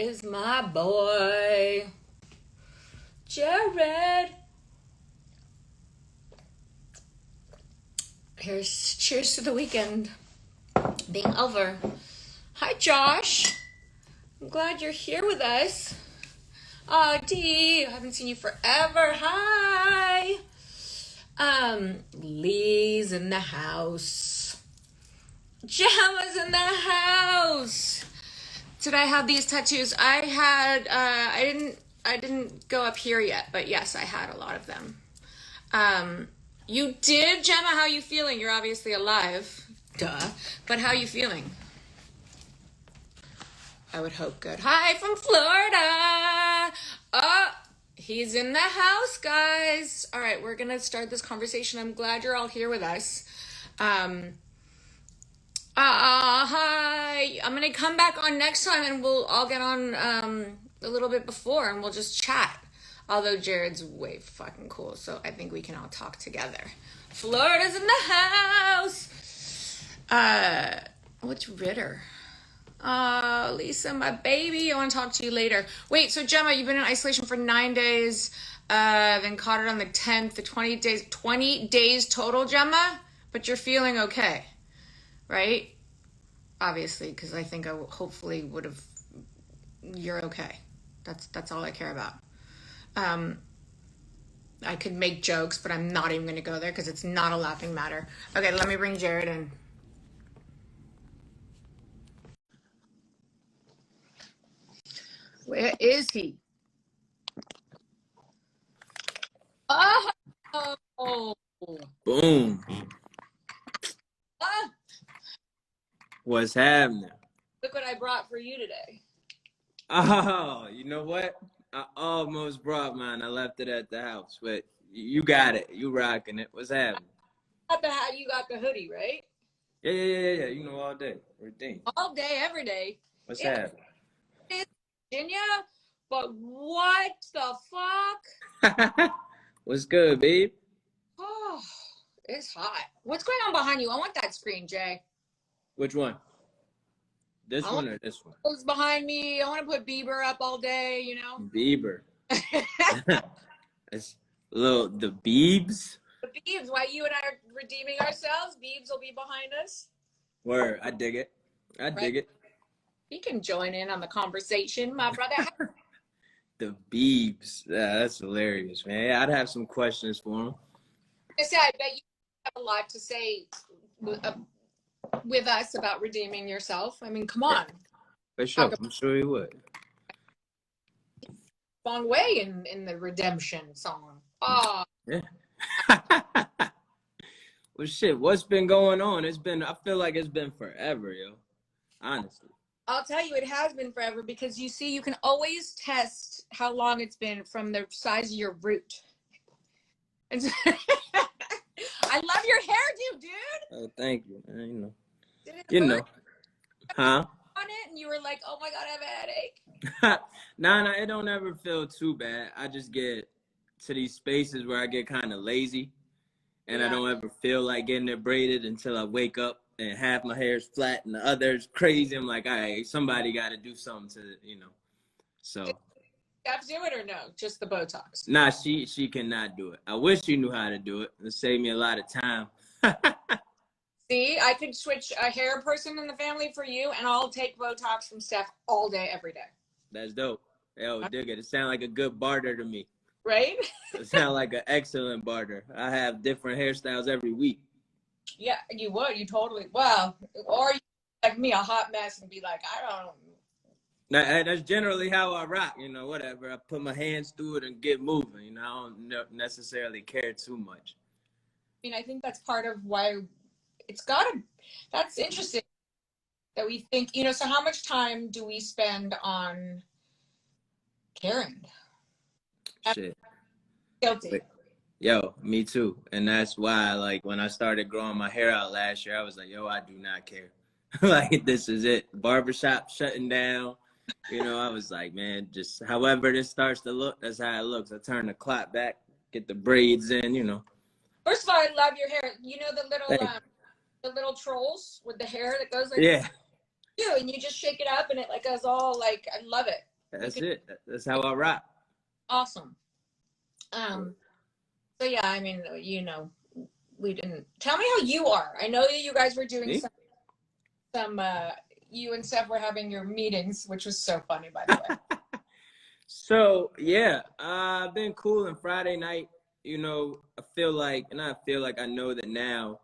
is my boy, Jarrod. Here's cheers to the weekend being over. Hi, Josh. I'm glad you're here with us. Dee, I haven't seen you forever. Hi. Lee's in the house. Gemma's in the house. Did I have these tattoos? I didn't go up here yet, but yes, I had a lot of them. You did, Gemma? How you feeling? You're obviously alive. Duh. But how you feeling? I would hope good. Hi from Florida. Oh, he's in the house, guys. All right, we're going to start this conversation. I'm glad you're all here with us. Hi. I'm going to come back on next time and we'll all get on a little bit before and we'll just chat. Although Jared's way fucking cool, so I think we can all talk together. Florida's in the house. What's Ritter? Lisa, my baby, I want to talk to you later. Wait, so Gemma, you've been in isolation for 9 days, then caught it on the 10th, the 20 days total, Gemma? But you're feeling okay, right? Obviously, because I think I hopefully would have, you're okay. That's all I care about. I could make jokes, but I'm not even going to go there because it's not a laughing matter. Okay, let me bring Jarrod in. Where is he? Oh! Boom. Ah, What's happening? look what I brought for you today. Oh, you know what? I almost brought mine. I left it at the house, but you got it. You rocking it. What's happening? You got the hoodie, right? Yeah. You know, all day. Everything. All day, every day. What's happening? It's Virginia, but what the fuck? What's good, babe? Oh, it's hot. What's going on behind you? I want that screen, Jay. Which one? This one or this one? Who's behind me? I want to put Bieber up all day, you know? Bieber. It's the Biebs. The Biebs, why you and I are redeeming ourselves, Biebs will be behind us. Word, I dig it. Dig it. He can join in on the conversation, my brother. The Biebs. Yeah, that's hilarious, man. I'd have some questions for him. I said, I bet you have a lot to say with us about redeeming yourself. I mean, come on. For sure. I'm sure he would. Long way in the redemption song. Oh. Yeah. Well, shit, what's been going on? I feel like it's been forever, yo. Honestly. I'll tell you, it has been forever because you see, you can always test how long it's been from the size of your root. And so, I love your hairdo, dude. Oh, thank you, man. You know. Huh? On it, and you were like, "Oh my god, I have a headache." Nah, it don't ever feel too bad. I just get to these spaces where I get kind of lazy, and I don't ever feel like getting it braided until I wake up and half my hair is flat and the other's crazy. I'm like, all right, somebody got to do something to, So. Have to do it or no? Just the Botox? Nah, she cannot do it. I wish she knew how to do it. It'd save me a lot of time. See, I could switch a hair person in the family for you, and I'll take Botox from Steph all day, every day. That's dope. Yo, dig it. It sounds like a good barter to me. Right? It sounds like an excellent barter. I have different hairstyles every week. Yeah, you would. You totally. Well, or you like me, a hot mess, and be like, I don't know. Now, that's generally how I rock, whatever. I put my hands through it and get moving, I don't necessarily care too much. I mean, I think that's part of why that's interesting that we think, so how much time do we spend on caring? Shit. Guilty. Yo, me too. And that's why, like, when I started growing my hair out last year, I was like, yo, I do not care. Like, this is it. Barbershop shutting down. I was like, man, just however this starts to look, that's how it looks. I turn the clock back, get the braids in, First of all, I love your hair. You know the little trolls with the hair that goes like yeah. you, and you just shake it up and it like goes all like, I love it. That's it. That's how I rock. Awesome. So yeah, I mean, we didn't tell me how you are. I know that you guys were doing Me? some you and Steph were having your meetings, which was so funny, by the way. So yeah, I've been cool. And Friday night, I feel like, and I feel like I know that now,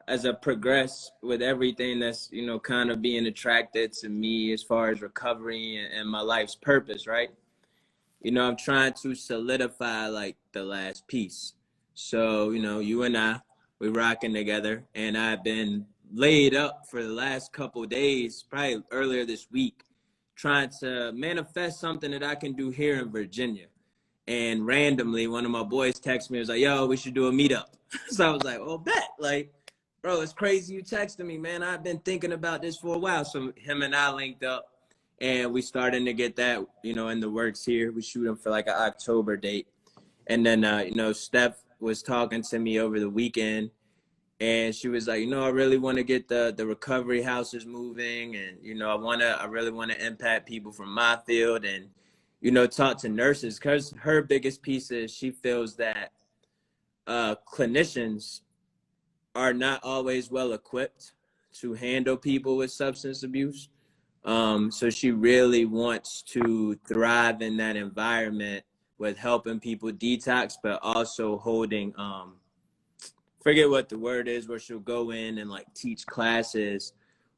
as I progress with everything that's, kind of being attracted to me as far as recovery and my life's purpose, right? I'm trying to solidify like the last piece. So, you and I, we're rocking together, and I've been laid up for the last couple of days, probably earlier this week, trying to manifest something that I can do here in Virginia. And randomly, one of my boys texted me, was like, yo, we should do a meetup. So I was like, oh, bet. Like, bro, it's crazy you texted me, man. I've been thinking about this for a while. So him and I linked up, and we starting to get that, in the works here. We shooting for like an October date. And then, Steph was talking to me over the weekend, and she was like, I really want to get the recovery houses moving. And, I really want to impact people from my field and, talk to nurses, because her biggest piece is she feels that clinicians are not always well equipped to handle people with substance abuse. So she really wants to thrive in that environment with helping people detox, but also holding, forget what the word is, where she'll go in and like teach classes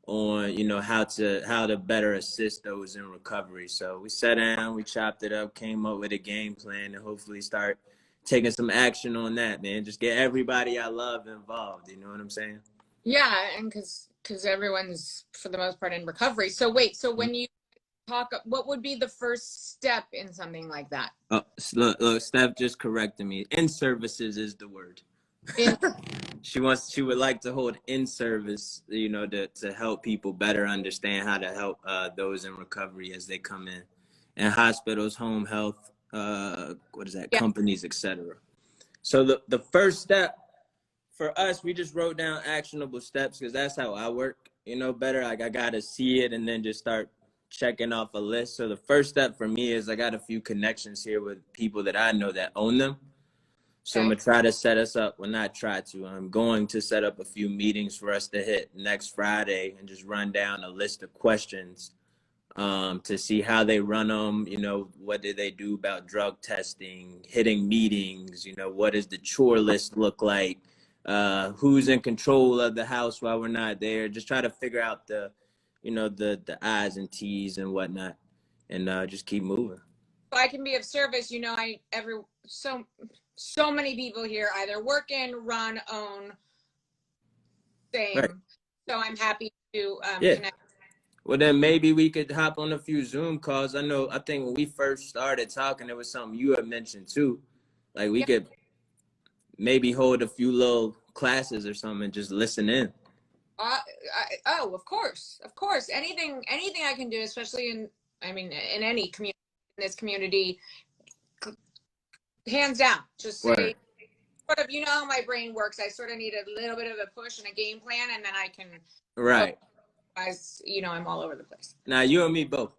on, how to better assist those in recovery. So we sat down, we chopped it up, came up with a game plan, and hopefully start taking some action on that, man. Just get everybody I love involved. You know what I'm saying? Yeah, and because everyone's for the most part in recovery. So wait, so when you talk, what would be the first step in something like that? Oh, look, Steph just corrected me. In services is the word. In She would like to hold in service, to help people better understand how to help those in recovery as they come in hospitals, home health, yeah. companies, etc. So the first step for us, we just wrote down actionable steps, because that's how I work, better. Like, I got to see it and then just start checking off a list. So the first step for me is I got a few connections here with people that I know that own them. So I'm going to try to set us up. Well, not try to. I'm going to set up a few meetings for us to hit next Friday and just run down a list of questions to see how they run them. What do they do about drug testing, hitting meetings? What does the chore list look like? Who's in control of the house while we're not there? Just try to figure out the I's and T's and whatnot, and just keep moving. So I can be of service. So many people here either work in, run, own, same. Right. So I'm happy to connect. Well, then maybe we could hop on a few Zoom calls. I think when we first started talking, it was something you had mentioned too. Like, we could maybe hold a few little classes or something and just listen in. Of course. Anything I can do, especially in any community, in this community, hands down. Just say, sort of, how my brain works. I sort of need a little bit of a push and a game plan, and then I can. Right. Guys, I'm all over the place. Now, you and me both.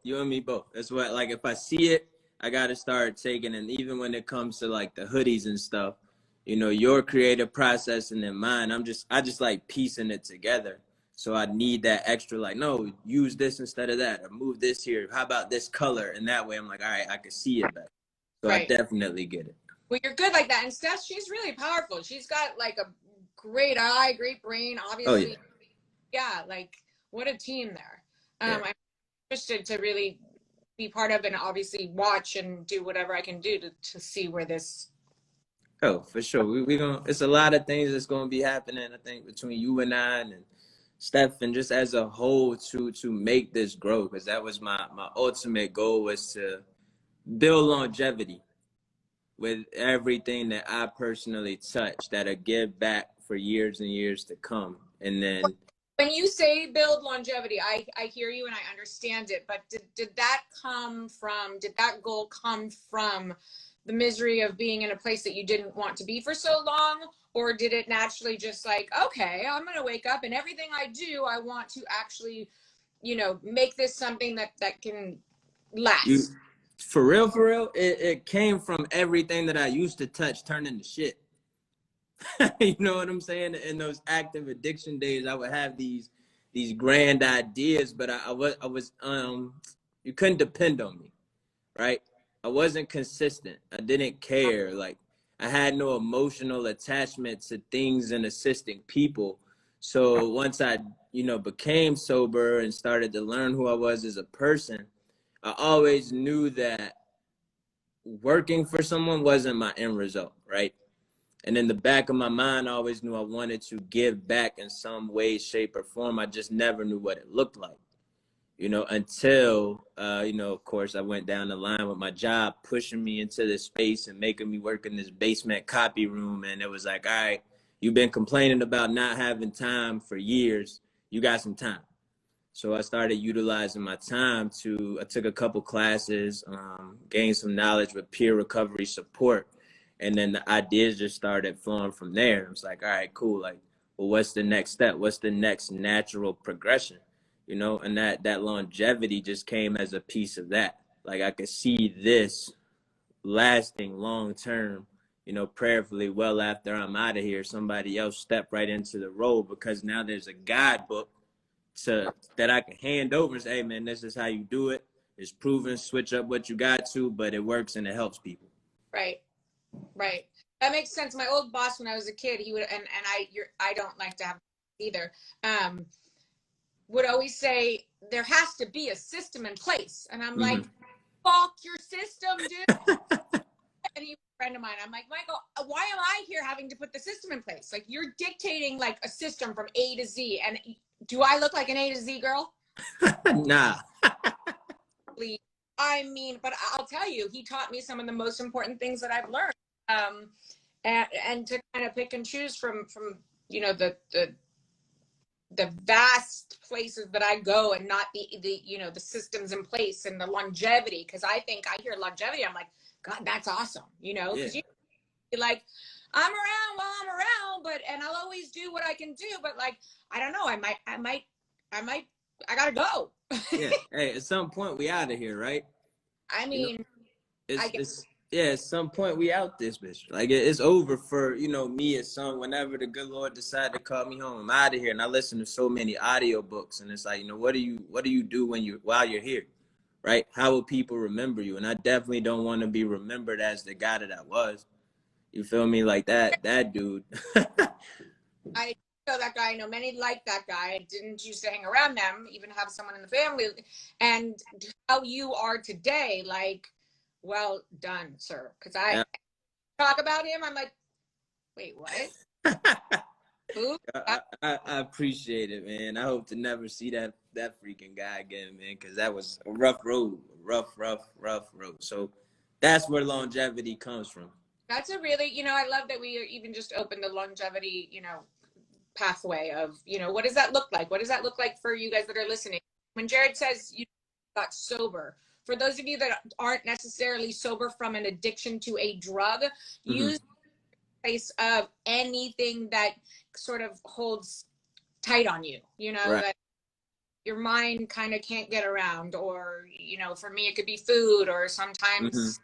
That's what, like, if I see it, I got to start taking, and even when it comes to like the hoodies and stuff, your creative process and then mine, I just like piecing it together. So I need that extra, like, no, use this instead of that, or move this here. How about this color? And that way I'm like, all right, I can see it better. So I definitely get it. Well, you're good like that. And Steph, she's really powerful. She's got like a great eye, great brain, obviously. Oh, yeah. Like, what a team there. I'm interested to really be part of and obviously watch and do whatever I can do to see where this. Oh, for sure. We gonna. It's a lot of things that's gonna be happening, I think, between you and I and Steph, and just as a whole to make this grow, because that was my ultimate goal, was to build longevity with everything that I personally touch, that'll give back for years and years to come. And then when you say build longevity, I hear you and I understand it, but did that goal come from the misery of being in a place that you didn't want to be for so long? Or did it naturally just like, okay, I'm going to wake up and everything I do, I want to actually, make this something that can You, Less. for real, it came from everything that I used to touch turning to shit. You know what I'm saying? In those active addiction days, I would have these grand ideas, but I was you couldn't depend on me, right? I wasn't consistent. I didn't care. Like I had no emotional attachment to things and assisting people. So once I, became sober and started to learn who I was as a person, I always knew that working for someone wasn't my end result, right? And in the back of my mind, I always knew I wanted to give back in some way, shape, or form. I just never knew what it looked like, until, of course, I went down the line with my job, pushing me into this space and making me work in this basement copy room. And it was like, all right, you've been complaining about not having time for years. You got some time. So I started utilizing my time I took a couple classes, gained some knowledge with peer recovery support. And then the ideas just started flowing from there. It was like, all right, cool. Like, well, what's the next step? What's the next natural progression? And that longevity just came as a piece of that. Like I could see this lasting long term, prayerfully well after I'm out of here, somebody else step right into the role, because now there's a guidebook that I can hand over and say, hey man, this is how you do it. It's proven, switch up what you got to, but it works and it helps people. Right. Right. That makes sense. My old boss, when I was a kid, he would, and I don't like to have either, would always say, there has to be a system in place. And I'm like, fuck your system, dude. And he was a friend of mine. I'm like, Michael, why am I here having to put the system in place? Like, you're dictating like a system from A to Z. And do I look like an A to Z girl? Nah. I mean, but I'll tell you, he taught me some of the most important things that I've learned. And to kind of pick and choose from the vast places that I go, and not the systems in place and the longevity. Because I hear longevity, I'm like, God, that's awesome. Because you like, I'm around while I'm around, and I'll always do what I can do. But like, I don't know, I gotta go. Yeah. Hey, at some point we out of here, right? I mean, at some point we out this bitch. Like it's over for, me as son. Whenever the good Lord decide to call me home, I'm out of here. And I listen to so many audiobooks, and it's like, what do you do while you're here? Right? How will people remember you? And I definitely don't want to be remembered as the guy that I was. You feel me? Like that dude. I know that guy. I know many like that guy. I didn't used to hang around them, even have someone in the family. And how you are today, like, well done, sir. Because I talk about him, I'm like, wait, what? Who? I appreciate it, man. I hope to never see that freaking guy again, man, because that was a rough road. Rough road. So that's where longevity comes from. That's a really, I love that we even just opened the longevity, pathway of, what does that look like? What does that look like for you guys that are listening? When Jarrod says you got sober, for those of you that aren't necessarily sober from an addiction to a drug, use the place of anything that sort of holds tight on you, right. that your mind kind of can't get around, or, for me, it could be food, or sometimes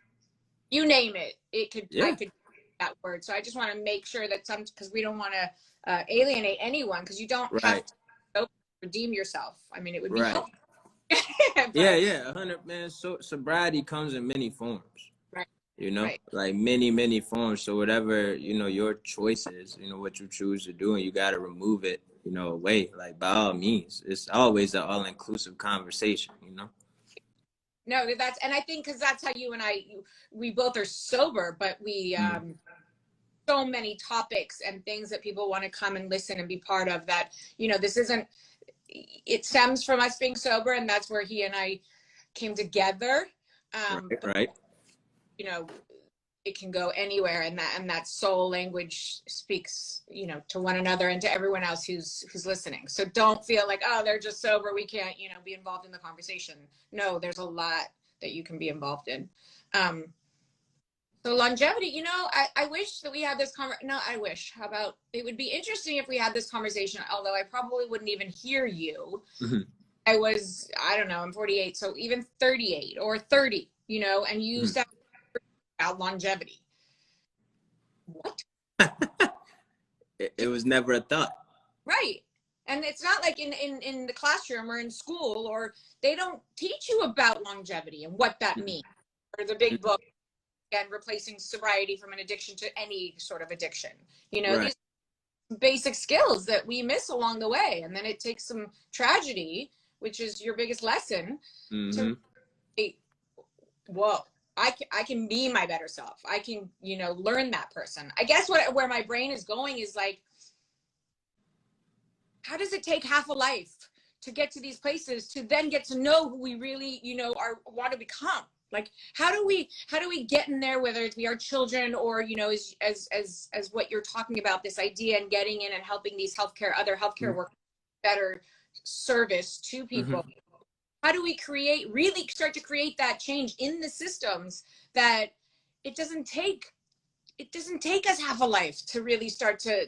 you name it. It could, I could that word. So I just want to make sure that because we don't want to alienate anyone, because you don't have to redeem yourself. I mean, it would be helpful. Yeah, 100, man. So sobriety comes in many forms, right? Like many forms. So whatever, your choice is, what you choose to do, and you got to remove it, away. Like by all means, it's always an all-inclusive conversation, No, and I think because that's how you and we both are sober, but we, so many topics and things that people want to come and listen and be part of, that, this isn't, it stems from us being sober, and that's where he and I came together. Right. It can go anywhere, and that soul language speaks, to one another and to everyone else who's listening. So don't feel like, oh, they're just sober, we can't, be involved in the conversation. No, there's a lot that you can be involved in. So longevity, I wish that we had this how about, it would be interesting if we had this conversation, although I probably wouldn't even hear you. I was, I don't know, I'm 48, so even 38 or 30, and you used that about longevity. What? It was never a thought. Right. And it's not like in the classroom or in school, or they don't teach you about longevity and what that means, or the big book, and replacing sobriety from an addiction to any sort of addiction. Right. These basic skills that we miss along the way. And then it takes some tragedy, which is your biggest lesson, to say, whoa, I can be my better self. I can, learn that person. I guess where my brain is going is like, how does it take half a life to get to these places, to then get to know who we really, want to become? Like, how do we get in there, whether it be our children or, as what you're talking about, this idea and getting in and helping these other healthcare workers better service to people. How do we really start to create that change in the systems, that it doesn't take us half a life to really start to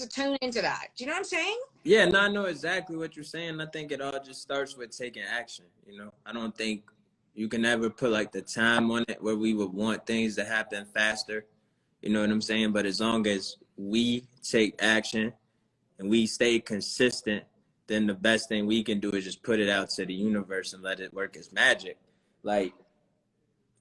tune into that? Do you know what I'm saying? Yeah, no, I know exactly what you're saying. I think it all just starts with taking action. I don't think you can ever put like the time on it where we would want things to happen faster. You know what I'm saying? But as long as we take action and we stay consistent, then the best thing we can do is just put it out to the universe and let it work as magic. Like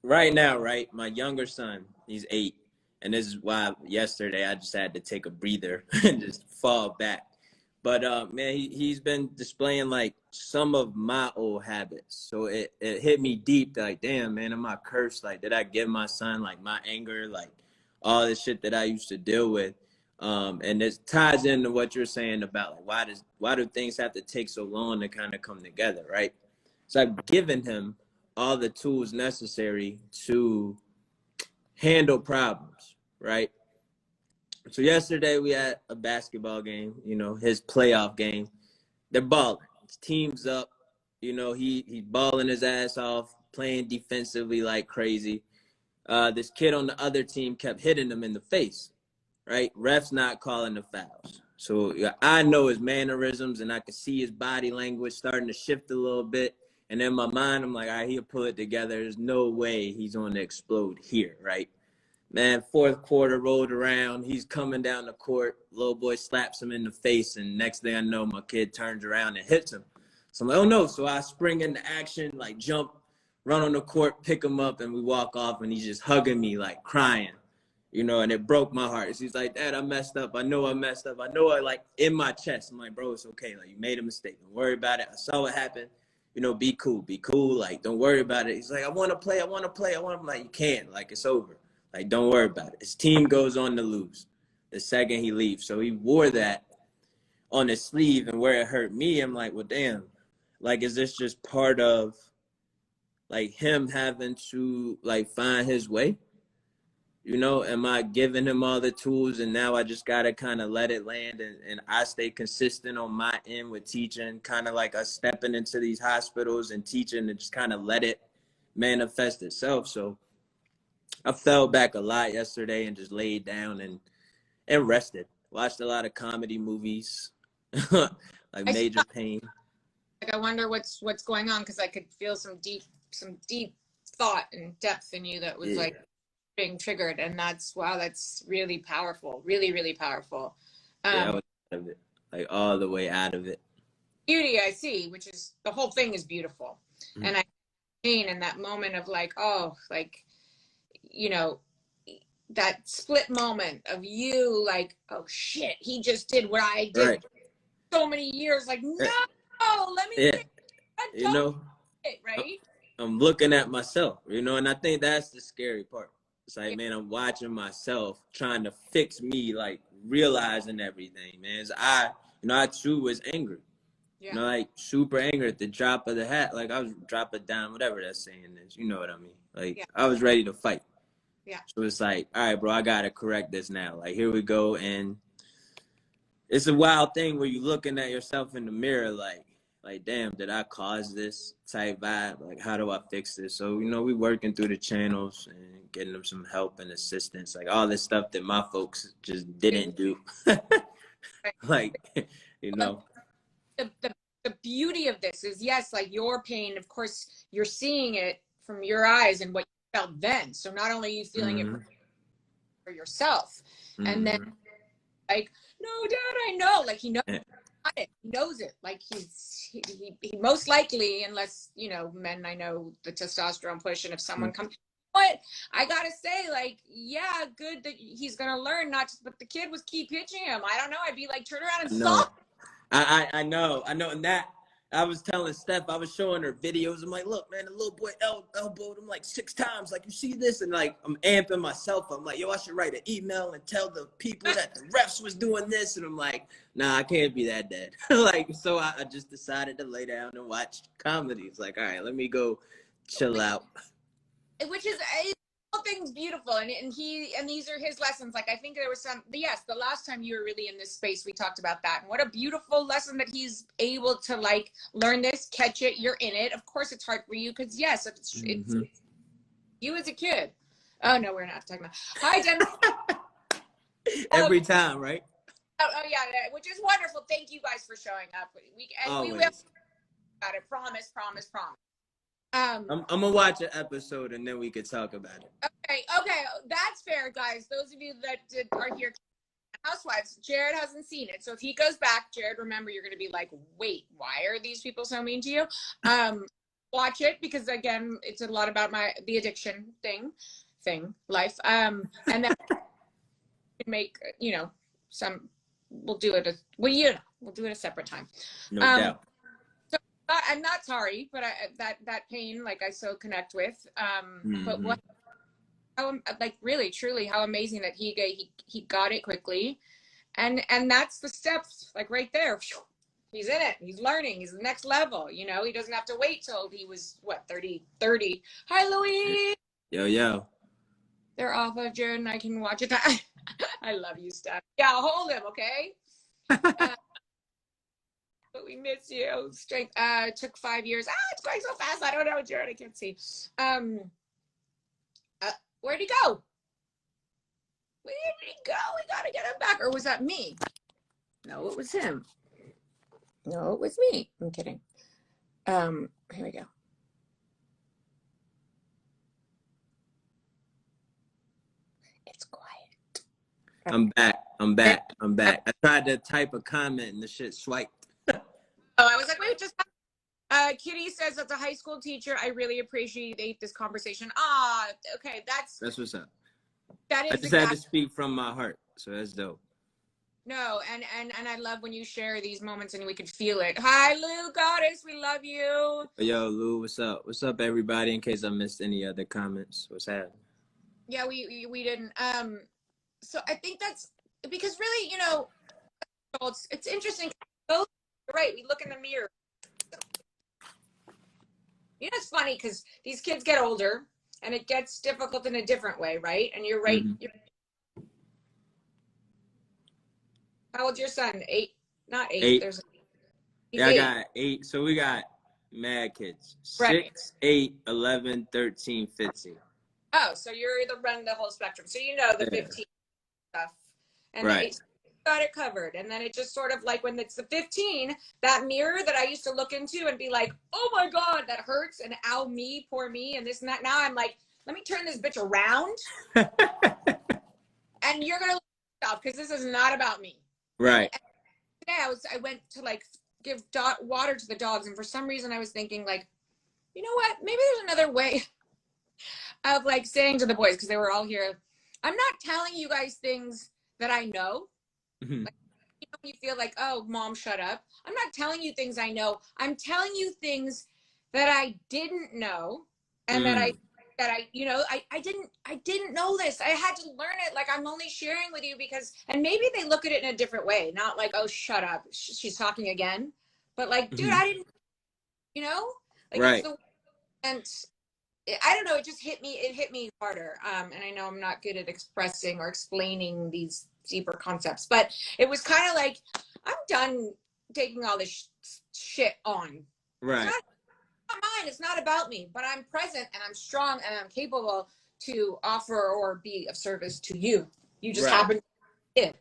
right now, right? My younger son, he's 8. And this is why yesterday I just had to take a breather and just fall back. But man, he's been displaying like some of my old habits. So it hit me deep, like, damn, man, am I cursed? Like, did I give my son like my anger, like all this shit that I used to deal with? And this ties into what you're saying about like why do things have to take so long to kind of come together, right? So I've given him all the tools necessary to handle problems, right? So yesterday we had a basketball game, his playoff game. They're balling. His team's up. He's balling his ass off, playing defensively like crazy. This kid on the other team kept hitting him in the face, right? Ref's not calling the fouls. So I know his mannerisms, and I could see his body language starting to shift a little bit. And in my mind, I'm like, all right, he'll pull it together. There's no way he's going to explode here, right? Man, fourth quarter rolled around. He's coming down the court. Little boy slaps him in the face, and next thing I know, my kid turns around and hits him. So I'm like, oh no. So I spring into action, like jump, run on the court, pick him up, and we walk off, and he's just hugging me, like crying, and it broke my heart. He's like, Dad, I messed up. I know I messed up. I know I like in my chest. I'm like, bro, it's okay. Like, you made a mistake. Don't worry about it. I saw what happened. Be cool. Be cool. Like, don't worry about it. He's like, I want to play. I'm like, you can't. Like, it's over. Like, don't worry about it. His team goes on to lose the second he leaves. So he wore that on his sleeve, and where it hurt me, I'm like, well, damn. Like, is this just part of, like, him having to, like, find his way? Am I giving him all the tools, and now I just got to kind of let it land, and I stay consistent on my end with teaching, kind of like us stepping into these hospitals and teaching and just kind of let it manifest itself. So I fell back a lot yesterday and just laid down and rested. Watched a lot of comedy movies, like Major Pain. Like, I wonder what's going on, because I could feel some deep thought and depth in you that was like being triggered, and that's really powerful, really, really powerful. I was out of it, like all the way out of it. Beauty, I see, which is, the whole thing is beautiful, and I mean, in that moment of like, oh, like, that split moment of you like, oh shit, he just did what I did so many years. Like, no, let me right? I'm looking at myself, and I think that's the scary part. It's like, man, I'm watching myself trying to fix me, like realizing everything, man. I too was angry. Like super angry at the drop of the hat. Like, I was drop it down, whatever that saying is. You know what I mean? Like, I was ready to fight. Yeah. So it's like, all right, bro, I got to correct this now. Like, here we go. And it's a wild thing where you're looking at yourself in the mirror, like, damn, did I cause this type vibe? Like, how do I fix this? So, we working through the channels and getting them some help and assistance, like all this stuff that my folks just didn't do. Like, The the beauty of this is, yes, like your pain, of course, you're seeing it from your eyes and what you felt then. So not only are you feeling it for yourself, and then like, no, Dad, I know, like he knows it, he knows it, like he most likely, unless men, I know the testosterone push, and if someone comes, but I gotta say, like, yeah, good that he's gonna learn not to, but the kid was keep hitching him. I don't know, I'd be like, turn around and stop. I know, and that I was telling Steph, I was showing her videos. I'm like, look, man, the little boy elbowed him like 6 times. Like, you see this? And like, I'm amping myself. I'm like, yo, I should write an email and tell the people that the refs was doing this. And I'm like, nah, I can't be that dead. Like, so I just decided to lay down and watch comedies. Like, all right, let me go chill out. Which is whole thing's beautiful, and these are his lessons. Like, I think there was the last time you were really in this space, we talked about that, and what a beautiful lesson that he's able to like learn this, catch it, you're in it. Of course it's hard for you, because yes, it's you as a kid. Oh no, we're not talking about. Hi, Jen. Every time, right? Oh yeah, which is wonderful. Thank you guys for showing up. We will about it. Promise. I'm gonna watch an episode and then we could talk about it. Okay, that's fair, guys. Those of you that are here, Housewives, Jarrod hasn't seen it, so if he goes back, Jarrod, remember, you're gonna be like, wait, why are these people so mean to you? Watch it, because again, it's a lot about the addiction life, and then make we'll do it a separate time. No doubt. I'm not sorry, but that pain, like, I so connect with. But really, truly, how amazing that he got it quickly, and that's the steps, like right there. He's in it. He's learning. He's the next level. He doesn't have to wait till he was 30. Hi, Louise. Yo. They're off of Jarrod, and I can watch it. I love you, Steph. Yeah, I'll hold him, okay? But we miss you. Strength. Took 5 years. It's going so fast. I don't know, Jarrod. I can't see. Where'd he go? We gotta get him back. Or was that me? No, it was him. No, it was me. I'm kidding. Here we go. It's quiet. I'm back. I tried to type a comment and the shit swiped. I was like, wait, just Kitty says, as a high school teacher, I really appreciate this conversation. Okay, that's what's up. That is. I just had to speak from my heart, so that's dope. No, and I love when you share these moments and we can feel it. Hi, Lou Goddess, we love you. Yo, Lou, what's up? What's up, everybody? In case I missed any other comments, what's happening? Yeah, we didn't. So I think that's because really, it's interesting. You're right. We look in the mirror. It's funny because these kids get older and it gets difficult in a different way, right? And you're right. How old's your son? 8? Not 8. 8. There's. Yeah, 8. I got 8. So we got mad kids. Right. 6, 8, 11, 13, 15. Oh, so you're running the whole spectrum. So the 15 stuff. And right. The 8 got it covered. And then it just sort of like when it's the 15, that mirror that I used to look into and be like, oh my God, that hurts. And ow, me, poor me, and this and that. Now I'm like, let me turn this bitch around. And you're going to stop because this is not about me. Right. And today I went to like give water to the dogs. And for some reason I was thinking like, you know what? Maybe there's another way of like saying to the boys, because they were all here, I'm not telling you guys things that I know. Like, you feel like, oh, mom, shut up. I'm not telling you things I know. I'm telling you things that I didn't know, and that I didn't know this. I had to learn it. Like, I'm only sharing with you because, and maybe they look at it in a different way, not like, oh, shut up, she's talking again, but like, dude, I didn't, like, right. And I don't know, it just hit me harder. And I know I'm not good at expressing or explaining these deeper concepts, but it was kind of like, I'm done taking all this shit on. Right. It's not mine. It's not about me, but I'm present and I'm strong and I'm capable to offer or be of service to you. You just happen to be it.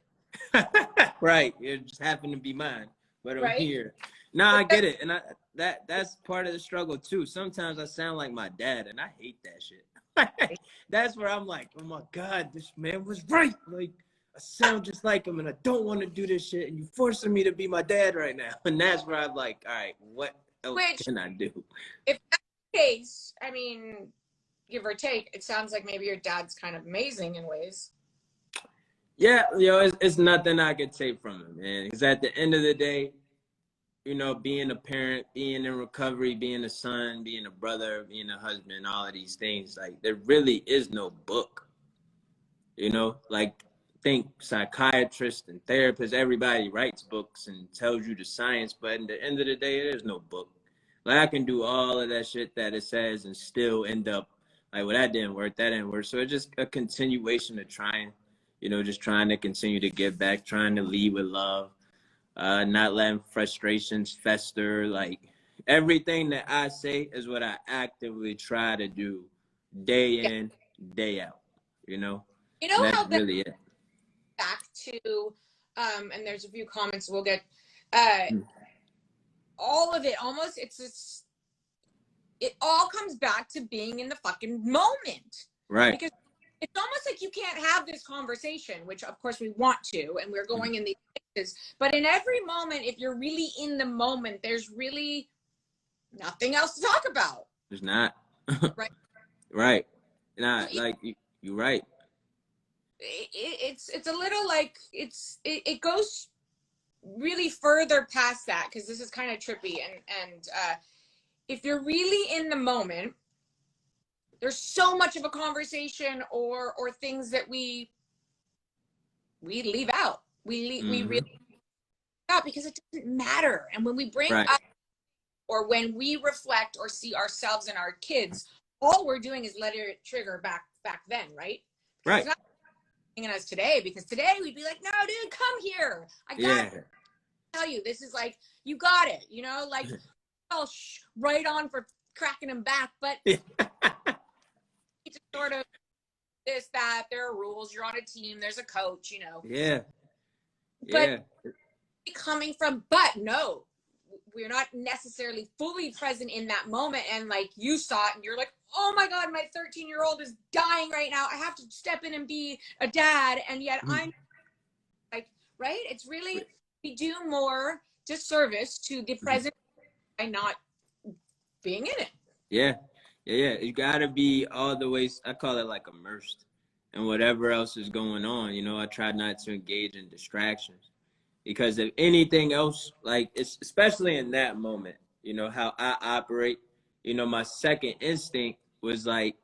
Right. You just happen to be mine, but I'm here. No, I get it, and that's part of the struggle too. Sometimes I sound like my dad, and I hate that shit. That's where I'm like, oh my god, this man was right. Like I sound just like him, and I don't want to do this shit, and you forcing me to be my dad right now. And that's where I'm like, all right, what else Which, can I do? if that's the case, I mean, give or take, it sounds like maybe your dad's kind of amazing in ways. Yeah, it's nothing I could take from him, man. Because at the end of the day, being a parent, being in recovery, being a son, being a brother, being a husband, all of these things, like there really is no book. Like think psychiatrists and therapists, everybody writes books and tells you the science, but at the end of the day, there's no book. Like I can do all of that shit that it says and still end up like, well, that didn't work, that didn't work. So it's just a continuation of trying, just trying to continue to give back, trying to lead with love, not letting frustrations fester. Like everything that I say is what I actively try to do day Yeah. in, day out, You and know that's how that really it. back to, and there's a few comments we'll get, all of it almost, it all comes back to being in the fucking moment. Right. Because it's almost like you can't have this conversation, which of course we want to, and we're going in these places. But in every moment, if you're really in the moment, there's really nothing else to talk about. There's not. Right. Right. Nah, like you're right. It's a little like it goes really further past that, because this is kind of trippy, and if you're really in the moment, there's so much of a conversation or things that we leave out. We really leave out because it doesn't matter. And when we bring up, or when we reflect or see ourselves and our kids, all we're doing is letting it trigger back then, right? Right. It's not in us today, because today we'd be like, no, dude, come here. I got to tell you, this is like, you got it, like, oh, right on for cracking them back, but it's sort of this, that, there are rules, you're on a team, there's a coach, Yeah. But coming from, but no, we're not necessarily fully present in that moment. And like you saw it and you're like, oh my God, my 13-year-old is dying right now. I have to step in and be a dad. And yet I'm like, right? It's really, we do more disservice to the present by not being in it. Yeah. You gotta be all the way, I call it like immersed in whatever else is going on. I try not to engage in distractions, because if anything else, like it's especially in that moment, how I operate, my second instinct was like,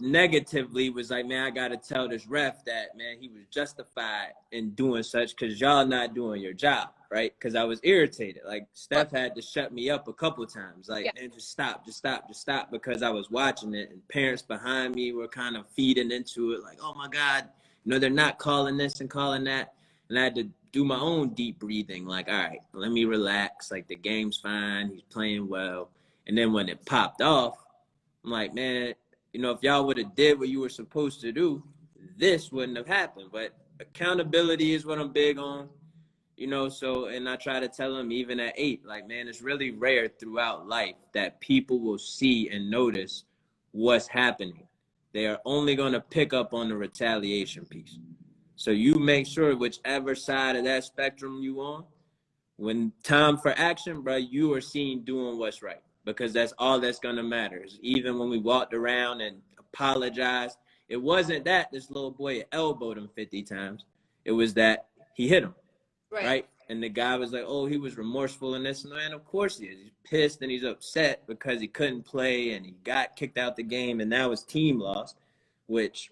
negatively was like, man, I gotta tell this ref that, man, he was justified in doing such, because y'all not doing your job, right? Because I was irritated. Like Steph had to shut me up a couple times, like, man, just stop, because I was watching it, and parents behind me were kind of feeding into it, like, oh my God, they're not calling this and calling that, and I had to do my own deep breathing, like, all right, let me relax, like the game's fine, he's playing well, and then when it popped off, I'm like, man, if y'all would have did what you were supposed to do, this wouldn't have happened. But accountability is what I'm big on, so, and I try to tell them even at 8, like, man, it's really rare throughout life that people will see and notice what's happening. They are only going to pick up on the retaliation piece. So you make sure whichever side of that spectrum you on, when time for action, bro, you are seen doing what's right, because that's all that's going to matter. Even when we walked around and apologized, it wasn't that this little boy elbowed him 50 times. It was that he hit him, right? And the guy was like, oh, he was remorseful in this. And of course he is. He's pissed and he's upset because he couldn't play and he got kicked out the game, and now his team lost, which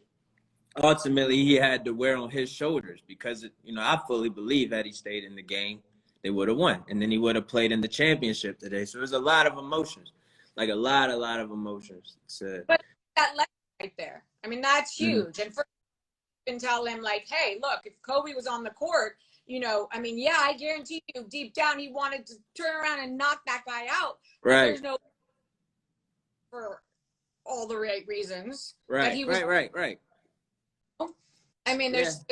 ultimately he had to wear on his shoulders, because, I fully believe had he stayed in the game, they would have won. And then he would have played in the championship today. So there's a lot of emotions, like a lot of emotions. But that lesson right there, I mean, that's huge. And for you can tell him, like, hey, look, if Kobe was on the court, I mean, yeah, I guarantee you deep down he wanted to turn around and knock that guy out. Right. There's no, for all the right reasons. Right, that he was, right. I mean, there's,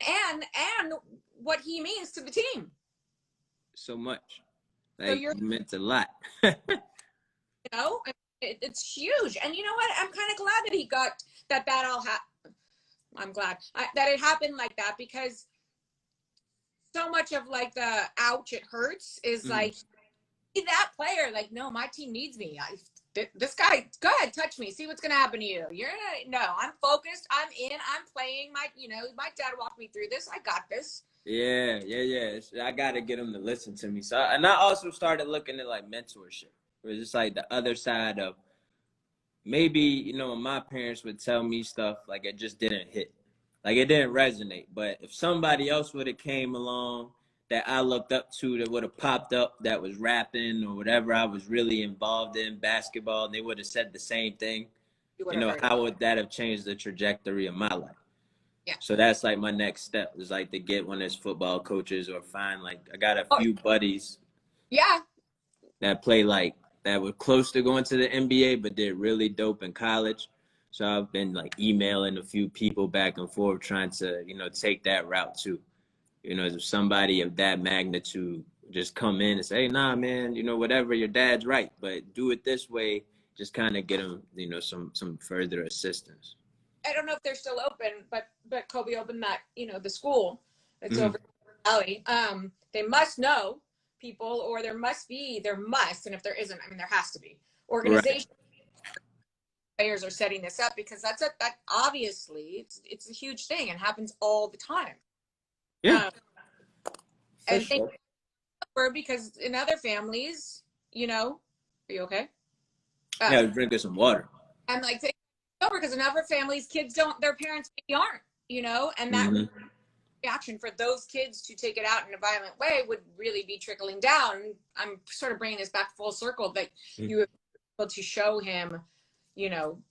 and what he means to the team. so much. So Like, you're, you meant a lot. you know, it's huge. And you know what? I'm kind of glad that he got that all happened. I'm glad that it happened like that, because so much of like the ouch, it hurts is Mm. like, that player, like, no, my team needs me. This guy, go ahead, touch me, see what's gonna happen to you. You're gonna, no, I'm focused, I'm in, I'm playing. My dad walked me through this. I got this. Yeah. I got to get him to listen to me. So, and I also started looking at like mentorship, where it's just like the other side of maybe, my parents would tell me stuff like it just didn't hit, like it didn't resonate. But if somebody else would have came along that I looked up to, that would have popped up, that was rapping or whatever I was really involved in, basketball, and they would have said the same thing, You would have heard it. how would that have changed the trajectory of my life? Yeah. So that's like my next step, is like to get one of his football coaches, or find, like, I got a Oh, few buddies yeah. that play like that were close to going to the NBA, but did really dope in college. So I've been like emailing a few people back and forth, trying to, take that route too. If somebody of that magnitude just come in and say, hey, nah, man, whatever, your dad's right, but do it this way, just kind of get them, some further assistance. I don't know if they're still open, but Kobe opened that, the school that's Mm-hmm. over the valley. They must know people, or there must, and if there isn't, I mean, there has to be Right. organization players are setting this up, because that obviously it's a huge thing and happens all the time. Yeah, Um, for and thank sure. you, because in other families, are you okay? Yeah, drinking some water. I'm like, thank you, because in other families, kids don't, their parents maybe aren't, and that Mm-hmm. reaction for those kids to take it out in a violent way would really be trickling down. I'm sort of bringing this back full circle, that you were able to show him,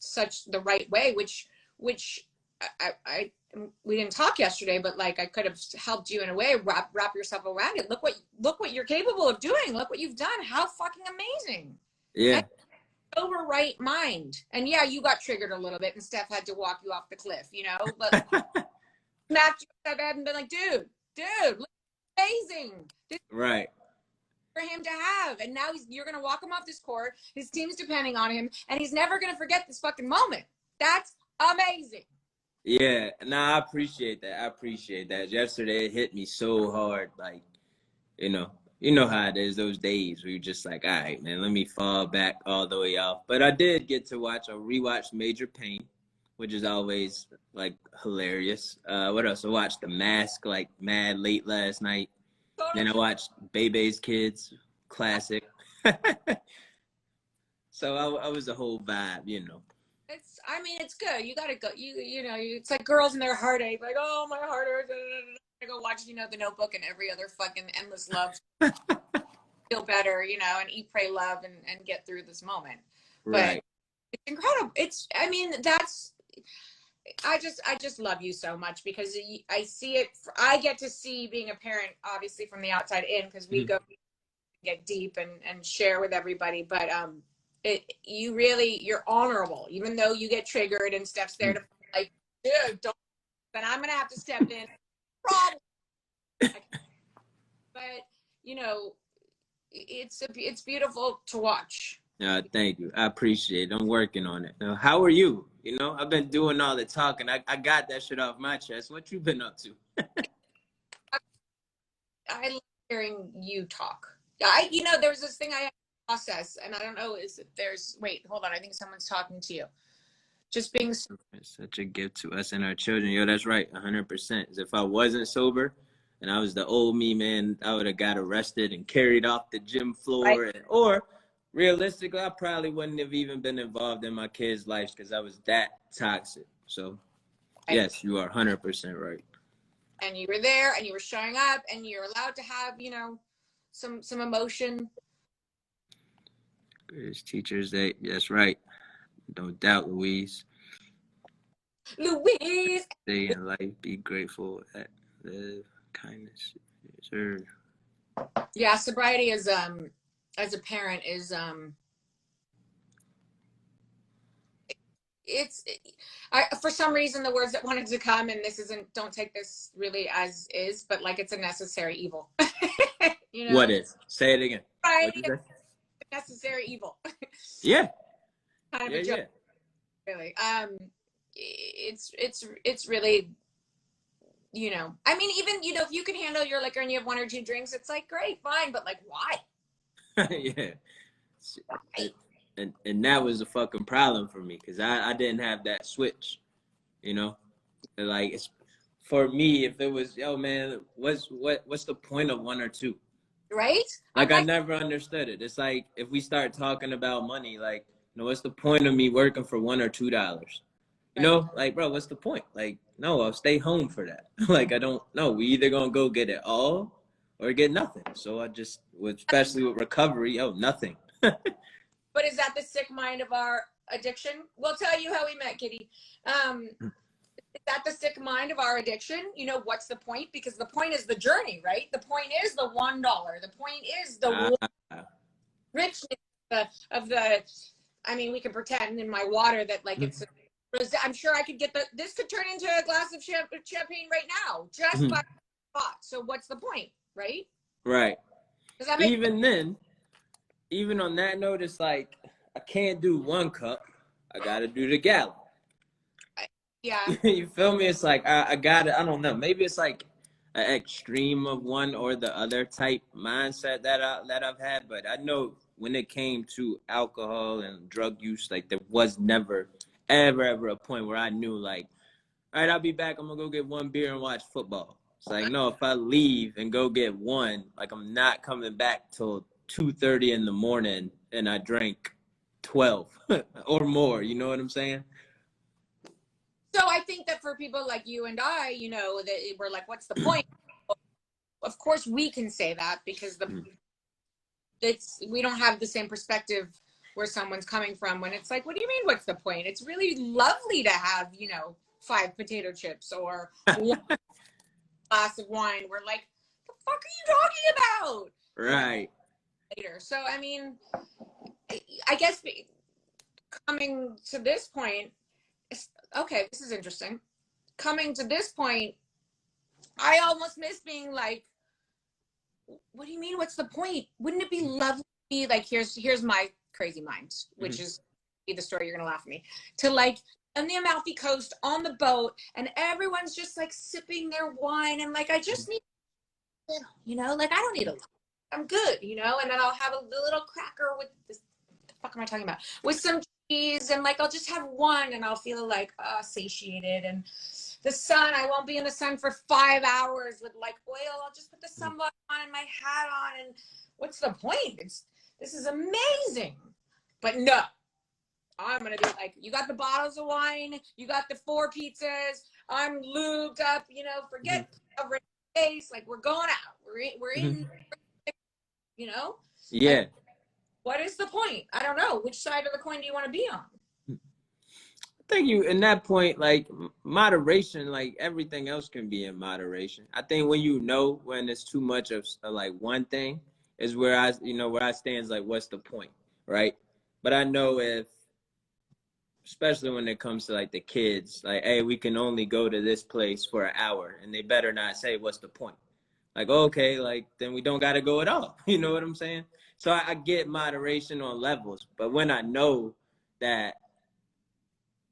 such the right way, which I we didn't talk yesterday, but like, I could have helped you in a way, wrap yourself around it. Look what you're capable of doing. Look what you've done. How fucking amazing. Yeah. And over right mind. And yeah, you got triggered a little bit, and Steph had to walk you off the cliff, but smacked you upside the head and been like, dude, look amazing. This is Right. for him to have. And now you're going to walk him off this court. His team's depending on him, and he's never going to forget this fucking moment. That's amazing. Yeah, no, I appreciate that. I appreciate that. Yesterday it hit me so hard, like, you know, how it is those days where you're just like, all right, man, let me fall back all the way off. But I did get to rewatch Major Pain, which is always like hilarious. What else? I watched The Mask like mad late last night. Then I Totally. watched Bebe's Kids, classic. So I was a whole vibe. I mean, it's good. You got to go. It's like girls and their heartache. Like, oh, my heart hurts. I go watch, The Notebook and every other fucking Endless Love. Feel better, and eat, pray, love, and get through this moment. But Right. it's incredible. I mean, I just love you so much, because I see it. I get to see being a parent, obviously, from the outside in, because we go get deep and share with everybody. But you're honorable, even though you get triggered and Steph's there to like, dude, don't. Then I'm gonna have to step in. Problem. But it's beautiful to watch. Thank you. I appreciate it. I'm working on it. How are you? I've been doing all the talking. I got that shit off my chest. What you been up to? I love hearing you talk. There's this thing I have to process, and I don't know, wait, hold on. I think someone's talking to you. Just being. It's such a gift to us and our children. Yo, that's right. 100%. If I wasn't sober and I was the old me, man, I would have got arrested and carried off the gym floor. Or realistically, I probably wouldn't have even been involved in my kids' lives, because I was that toxic. So, yes, you are 100% right. And you were there, and you were showing up, and you're allowed to have, some emotion. Greatest teachers, that's right. No doubt, Louise. Louise. Stay in life, be grateful, live kindness. Sure. Yeah, sobriety is as a parent is for some reason, the words that wanted to come, and this isn't, don't take this really as is, but like, it's a necessary evil. You know, What is? Say it again. What variety you of say? necessary evil. Yeah. Kind of Yeah, a joke, yeah. really. It's really, you know, I mean, even, you know, if you can handle your liquor and you have one or two drinks, it's like, great, fine, but like, why? Yeah. Why? And that was a fucking problem for me because I didn't have that switch, you know? And like, it's for me, if it was, yo, man, what's the point of one or two? Right? I'm Like, I like, never understood it. It's like, if we start talking about money, like, you know, what's the point of me working for $1 or $2? You right. know, like, bro, what's the point? Like, no, I'll stay home for that. Like, I don't know. We either gonna go get it all or get nothing. So I just, especially with recovery, oh, nothing. But is that the sick mind of our addiction? We'll tell you how we met, Kitty. Is that the sick mind of our addiction? You know, what's the point? Because the point is the journey, right? The point is the $1. The point is Ah, the richness of the, I mean, we can pretend in my water that like it's, I'm sure I could get this could turn into a glass of champagne right now just by thought. So what's the point, right? right. Does that make Even then, even on that note, it's like, I can't do 1 cup. I gotta do the gallon. yeah. You feel me? It's like I got it. I don't know. Maybe it's like an extreme of one or the other type mindset that I've had. But I know when it came to alcohol and drug use, like there was never ever a point where I knew like, all right, I'll be back. I'm gonna go get 1 beer and watch football. It's like no, if I leave and go get one, like I'm not coming back till 2:30 in the morning, and I drank 12 or more. You know what I'm saying? So I think that for people like you and I, you know, that we're like, what's the point? Of course we can say that because we don't have the same perspective where someone's coming from when it's like, what do you mean what's the point? It's really lovely to have, you know, 5 potato chips or 1 glass of wine. We're like, the fuck are you talking about? Right. Later. So I mean, I guess coming to this point, okay, this is interesting. Coming to this point, I almost miss being like, what do you mean? What's the point? Wouldn't it be lovely to be like, here's my crazy mind, which is the story, you're gonna laugh at me, to like on the Amalfi Coast on the boat, and everyone's just like sipping their wine, and like I just need, you know, like I don't need a lot. I'm good, you know, and then I'll have a little cracker with this. What the fuck am I talking about? With some cheese, and like I'll just have one, and I'll feel like satiated. And the sun, I won't be in the sun for 5 hours with like oil. I'll just put the sunblock on and my hat on, and what's the point? This is amazing. But no, I'm gonna be like, you got the bottles of wine, you got the 4 pizzas, I'm lubed up, you know, forget over face, like we're going out. We're in, you know? Yeah. Like, what is the point? I don't know. Which side of the coin do you want to be on? I think you, in that point, like moderation, like everything else can be in moderation. I think when you know when it's too much of like one thing is where where I stand is like, what's the point, right? But I know if, especially when it comes to like the kids, like, hey, we can only go to this place for an hour, and they better not say, what's the point? Like, okay, like then we don't got to go at all. You know what I'm saying? So I get moderation on levels, but when I know that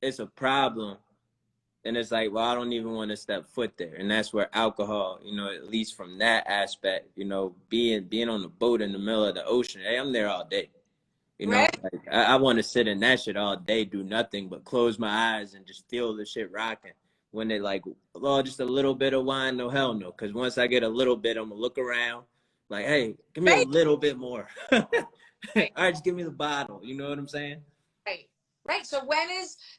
it's a problem, and it's like, well, I don't even want to step foot there. And that's where alcohol, at least from that aspect, being on the boat in the middle of the ocean, hey, I'm there all day. Right? Like I want to sit in that shit all day, do nothing but close my eyes and just feel the shit rocking. When they like, well, just a little bit of wine, no, hell no. Because once I get a little bit, I'm gonna look around, like, hey, give me a Right. little bit more. All Right. right, just give me the bottle. You know what I'm saying? Right. Right. So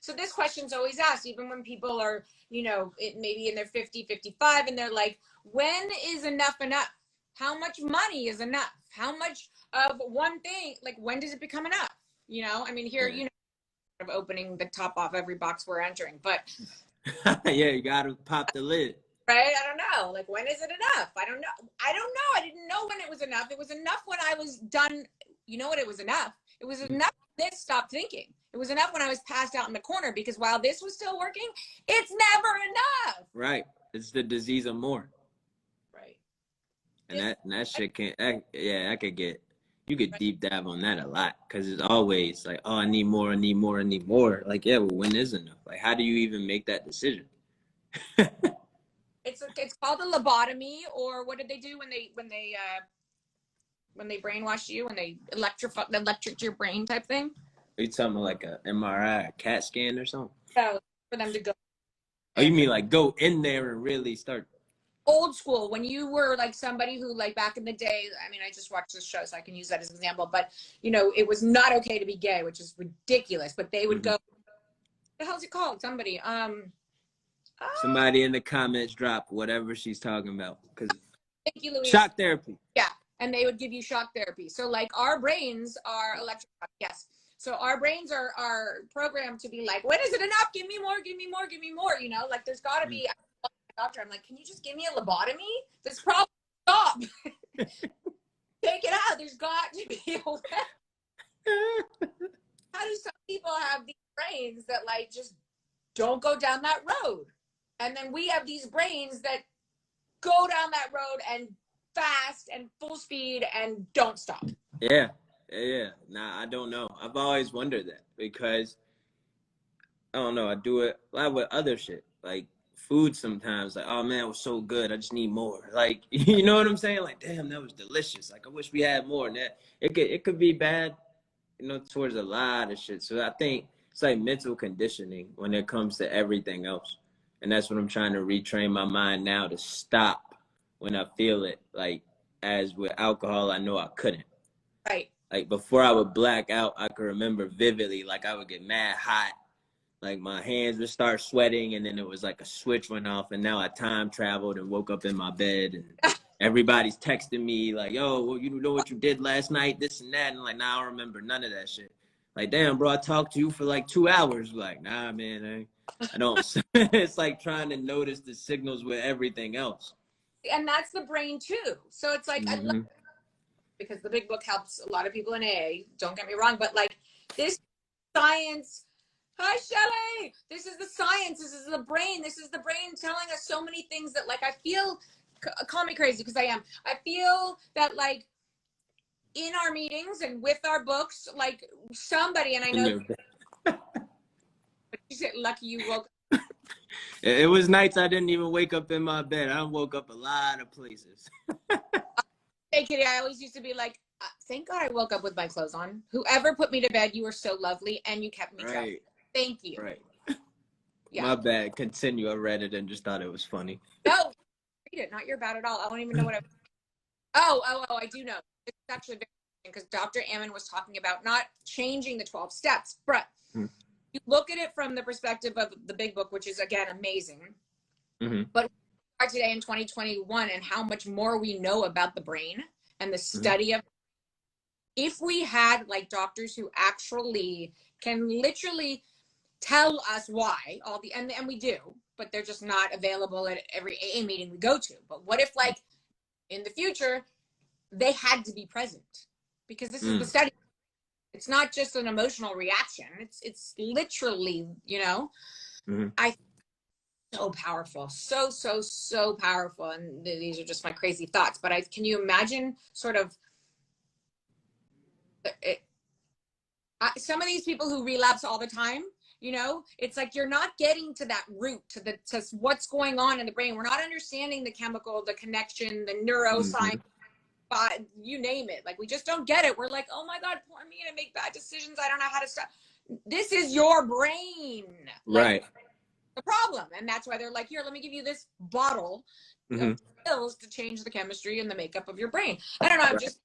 so this question's always asked, even when people are, maybe in their 50, 55, and they're like, when is enough enough? How much money is enough? How much of one thing? Like, when does it become enough? I mean, here, of opening the top off every box we're entering, but Yeah, you gotta pop the lid. right? I don't know. Like, when is it enough? I don't know. I don't know. I didn't know when it was enough. It was enough when I was done. You know what? It was enough. It was enough. This stopped thinking. It was enough when I was passed out in the corner, because while this was still working, it's never enough. Right. It's the disease of more. Right. And that shit I could get, you could deep dive on that a lot because it's always like, oh, I need more, I need more, I need more. Like, yeah, well, when is enough? Like, how do you even make that decision? It's called a lobotomy, or what did they do when they brainwash you, when they electric your brain type thing? Are you talking about like a MRI, a CAT scan or something? So for them to go. Oh, you mean like go in there and really start? Old school, when you were like somebody who, like, back in the day, I mean, I just watched this show, so I can use that as an example, but you know, it was not okay to be gay, which is ridiculous, but they would go, the hell's it called? Somebody in the comments drop whatever she's talking about, because thank you, Louise. shock therapy. Yeah, and they would give you shock therapy. So like our brains are electric. Yes. So our brains are programmed to be like, when is it enough? Give me more, give me more, give me more. You know, like there's got to be. Doctor, I'm like, can you just give me a lobotomy? This problem, stop. Take it out. There's got to be a way. How do some people have these brains that like just don't go down that road? And then we have these brains that go down that road and fast and full speed and don't stop. Yeah. Nah, I don't know. I've always wondered that because I don't know. I do it a lot with other shit, like food sometimes. Like, oh man, it was so good. I just need more. Like, you know what I'm saying? Like, damn, that was delicious. Like, I wish we had more. And that it could be bad, you know, towards a lot of shit. So I think it's like mental conditioning when it comes to everything else. And that's what I'm trying to retrain my mind now to stop when I feel it. Like, as with alcohol, I know I couldn't. Right. Like, before I would black out, I could remember vividly, like, I would get mad hot. Like, my hands would start sweating, and then it was like a switch went off, and now I time traveled and woke up in my bed, and everybody's texting me, like, yo, well, you know what you did last night, this and that, and like, nah, I don't remember none of that shit. Like, damn, bro, I talked to you for like 2 hours. Like, nah, man, I don't. It's like trying to notice the signals with everything else. And that's the brain too. So it's like, I love, because the big book helps a lot of people in AA, don't get me wrong, but like this science, hi Shelly, this is the science, this is the brain, this is the brain telling us so many things that like I feel, call me crazy because I am, I feel that like in our meetings and with our books, like somebody, and I know you said lucky you woke up. It was nights I didn't even wake up in my bed. I woke up a lot of places. Hey Kitty, I always used to be like, thank God I woke up with my clothes on. Whoever put me to bed, you were so lovely and you kept me trapped. Thank you. Right. Yeah. My bad. Continue. I read it and just thought it was funny. No, read it. Not your bad at all. I don't even know what I. Oh, I do know. It's actually very interesting because Dr. Ammon was talking about not changing the 12 steps, but you look at it from the perspective of the big book, which is again amazing. But today in 2021 and how much more we know about the brain and the study of, if we had like doctors who actually can literally tell us why all the, and we do, but they're just not available at every AA meeting we go to. But what if like in the future they had to be present, because this is the study. It's not just an emotional reaction. It's literally, you know, I so powerful, so powerful. And these are just my crazy thoughts, but can you imagine sort of some of these people who relapse all the time, you know, it's like you're not getting to that root, to what's going on in the brain. We're not understanding the chemical, the connection, the neuroscience, you name it. Like we just don't get it. We're like, oh my God, poor me, I make bad decisions, I don't know how to stop. This is your brain, like, the problem. And that's why they're like, here, let me give you this bottle of pills to change the chemistry and the makeup of your brain. I don't know, I'm just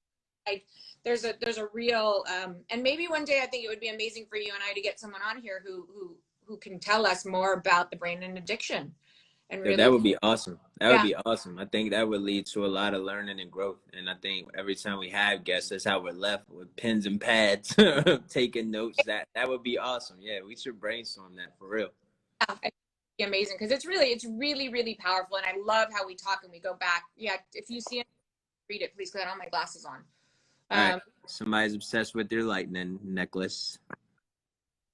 like, there's a real and maybe one day I think it would be amazing for you and I to get someone on here who can tell us more about the brain and addiction. And really, that would be awesome. That would be awesome. I think that would lead to a lot of learning and growth. And I think every time we have guests, that's how we're left, with pens and pads, taking notes. That would be awesome. Yeah, we should brainstorm that for real. Yeah, it'd be amazing because it's really powerful. And I love how we talk and we go back. Yeah, if you see it, read it, please, because I don't have my glasses on. All right. Somebody's obsessed with their lightning necklace.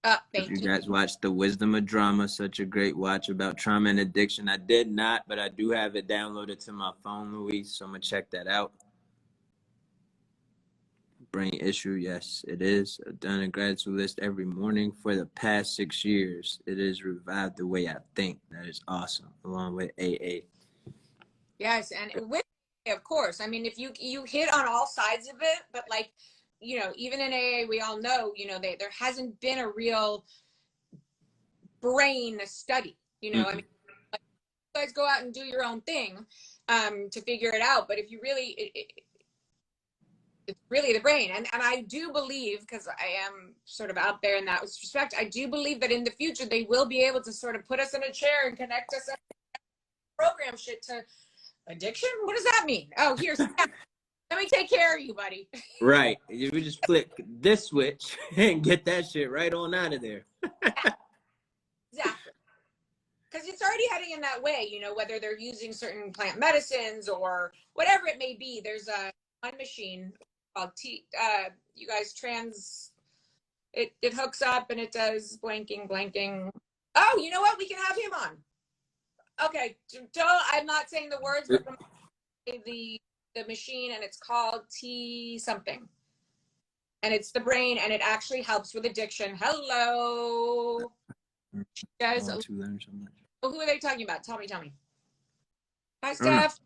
If you Thank you. guys watched The Wisdom of Drama, such a great watch about trauma and addiction. I did not, but I do have it downloaded to my phone, Louise, so I'm going to check that out. Brain issue, yes, it is. I've done a gratitude list every morning for the past 6 years. It has revived the way I think. That is awesome, along with AA. Yes, and with, of course, I mean, if you hit on all sides of it, but like, you know, even in AA, we all know, you know, there hasn't been a real brain study. You know, I mean, like, you guys go out and do your own thing to figure it out. But if you really, it's really the brain. And I do believe, because I am sort of out there in that respect, I do believe that in the future they will be able to sort of put us in a chair and connect us up program shit to addiction. What does that mean? Oh, here's let me take care of you, buddy. Right. You would just flick this switch and get that shit right on out of there. Exactly. Because it's already heading in that way, you know, whether they're using certain plant medicines or whatever it may be. There's a one machine called you guys it hooks up and it does blanking. Oh, you know what? We can have him on. Okay, I'm not saying the words, but the machine, and it's called T something, and it's the brain, and it actually helps with addiction. Hello, guys. To learn so much. Oh, who are they talking about? Tell me. Hi, Steph.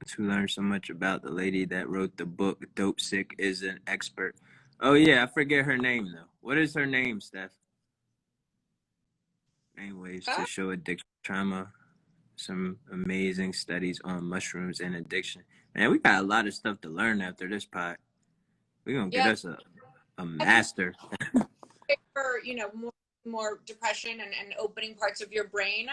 To learn so much about the lady that wrote the book Dope Sick is an Expert. Oh yeah, I forget her name though. What is her name, Steph? Anyways, to show addiction trauma, some amazing studies on mushrooms and addiction. Man, we got a lot of stuff to learn after this pod. We're gonna get us a master. For, you know, more depression and opening parts of your brain.